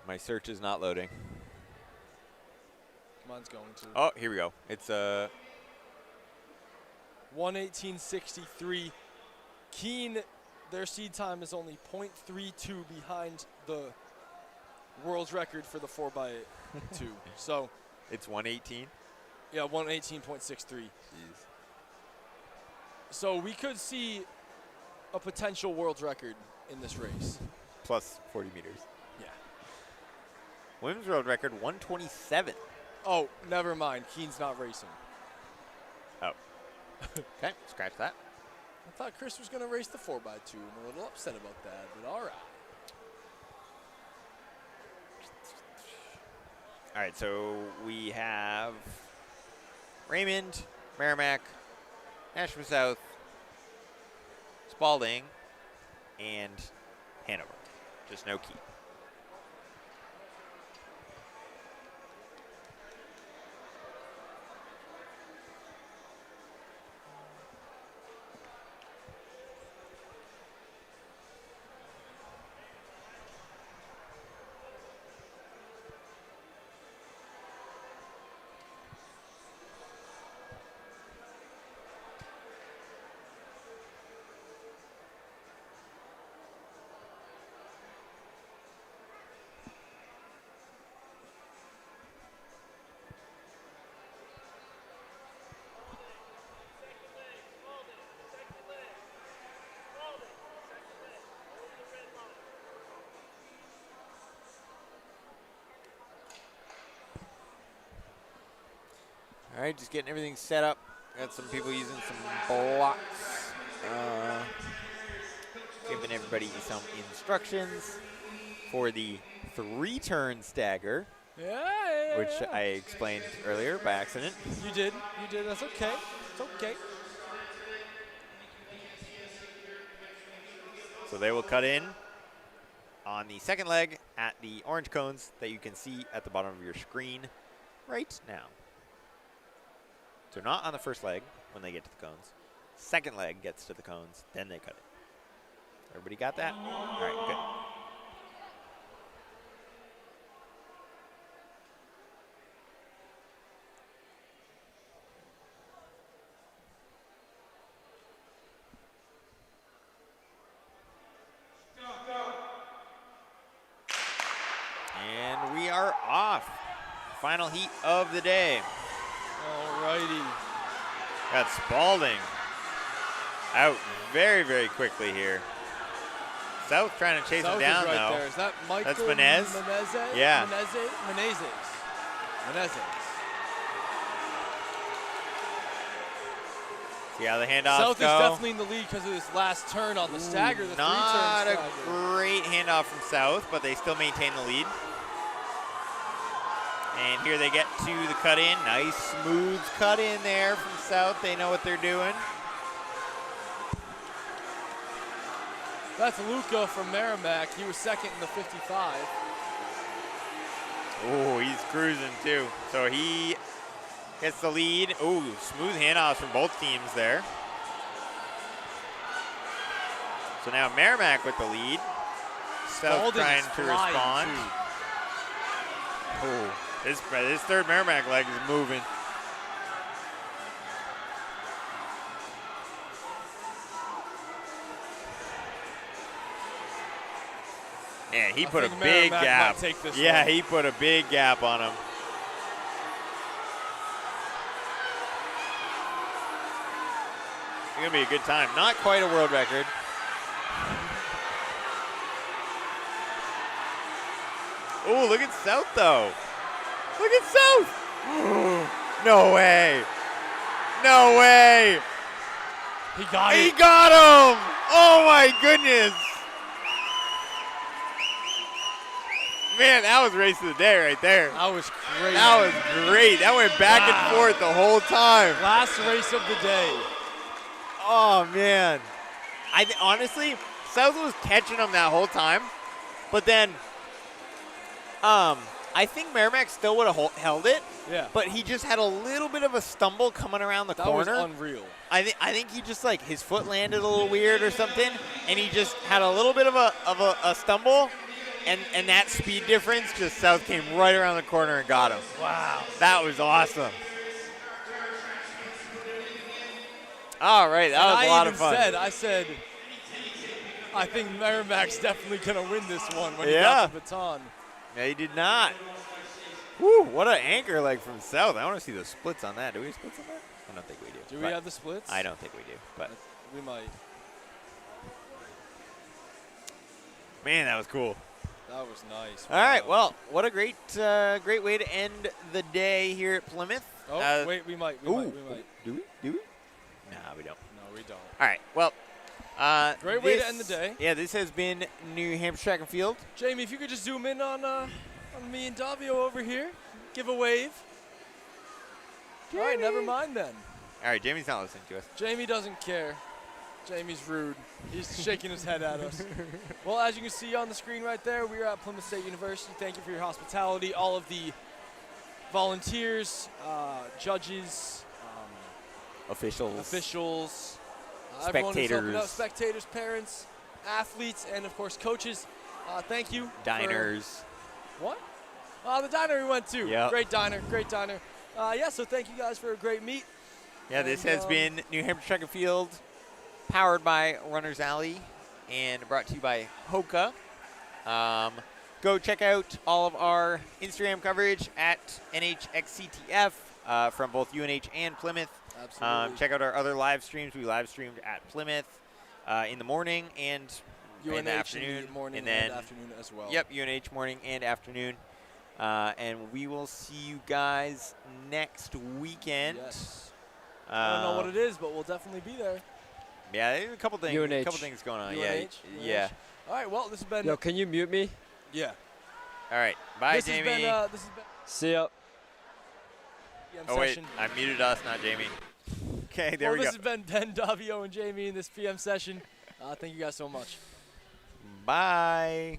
My search is not loading. Mine's going to. Oh, here we go. It's 1:18.63. Keene, their seed time is only 0.32 behind the world's record for the 4x2. So, it's 118. yeah, 1:18.63. So we could see a potential world's record in this race. Plus 40 meters. Yeah. Women's world record 127. Oh, never mind. Keene's not racing. Oh. Okay, scratch that. I thought Chris was going to race the 4x2. I'm a little upset about that, but all right. All right, so we have Raymond, Merrimack, Nashua South, Spalding, and Hanover. Just no key. All right, just getting everything set up. Got some people using some blocks. Giving everybody some instructions for the 3-turn stagger, Yeah. which I explained earlier by accident. You did. You did. That's okay. It's okay. So they will cut in on the second leg at the orange cones that you can see at the bottom of your screen right now. So not on the first leg when they get to the cones. Second leg gets to the cones, then they cut it. Everybody got that? All right, good. And we are off. Final heat of the day. Alrighty. Got Spalding out very, very quickly here. South trying to chase South him down, is right though. there. Is that Michael? That's Menez? Menezes? Yeah. Menezes. See how the handoffs South go. is definitely in the lead because of this last turn on the stagger, the Not three-turn a stagger. great handoff from South, but they still maintain the lead. And here they get to the cut in. Nice, smooth cut in there from South. They know what they're doing. That's Luca from Merrimack. He was second in the 55. Oh, he's cruising too. So he gets the lead. Oh, smooth handoffs from both teams there. So now Merrimack with the lead. South Spalding trying is to flying, respond. too. Oh, this third Merrimack leg is moving. Yeah, he put a think big Merrimack gap. might take this Yeah, one. he put a big gap on him. It's gonna be a good time. Not quite a world record. Oh, look at South though. Look at South. No way. No way. He got He it. got him. Oh my goodness. Man, that was race of the day right there. That was crazy. That was great. That went back and forth the whole time. Last race of the day. Oh, man. Honestly, South was catching him that whole time. But then, I think Merrimack still would have held it. Yeah. But he just had a little bit of a stumble coming around the That corner. was unreal. I think he just like his foot landed a little weird or something, and he just had a little bit of a stumble, and that speed difference just South came right around the corner and got him. Wow. That was awesome. All right, that was a lot of fun. I said, I think Merrimack's definitely gonna win this one when he Yeah. got the baton. Yeah, he did not. Woo, what an anchor leg from South. I want to see the splits on that. Do we have splits on that? I don't think we do. Do we but have the splits? I don't think we do, but We might. man, that was cool. That was nice. All right, Wow. well, what a great way to end the day here at Plymouth. Oh, wait, we might. We might. Do we? Do we? No, we don't. No, we don't. All right, well. Great way to end the day. Yeah, this has been New Hampshire Track and Field. Jamie, if you could just zoom in on me and Davio over here. Give a wave. All right, never mind then. All right, Jamie's not listening to us. Jamie doesn't care. Jamie's rude. He's shaking his head at us. Well, as you can see on the screen right there, we are at Plymouth State University. Thank you for your hospitality. All of the volunteers, judges, Officials. everyone who's helping out, Spectators. spectators, parents, athletes, and of course coaches. Thank you. Diners. What? The diner we went to. Yep. Great diner. Yeah, so thank you guys for a great meet. Yeah, this And, has been New Hampshire Track and Field, powered by Runners Alley, and brought to you by Hoka. Go check out all of our Instagram coverage at NHXCTF from both UNH and Plymouth. Absolutely. Check out our other live streams. We live streamed at Plymouth in the morning and in the afternoon. in the morning and then, afternoon as well. Yep, UNH morning and afternoon. And we will see you guys next weekend. Yes. I don't know what it is, but we'll definitely be there. Yeah, there's a couple things. UNH. A couple things going on. UNH? Yeah. All right, well, this has been. Yo, can you mute me? Yeah. All right. Bye, This Jamie. has been See ya. PM Oh wait, session. I muted us, not Jamie. Okay, there Well, we this go. has been Ben, Davio, and Jamie in this PM session. Thank you guys so much. Bye.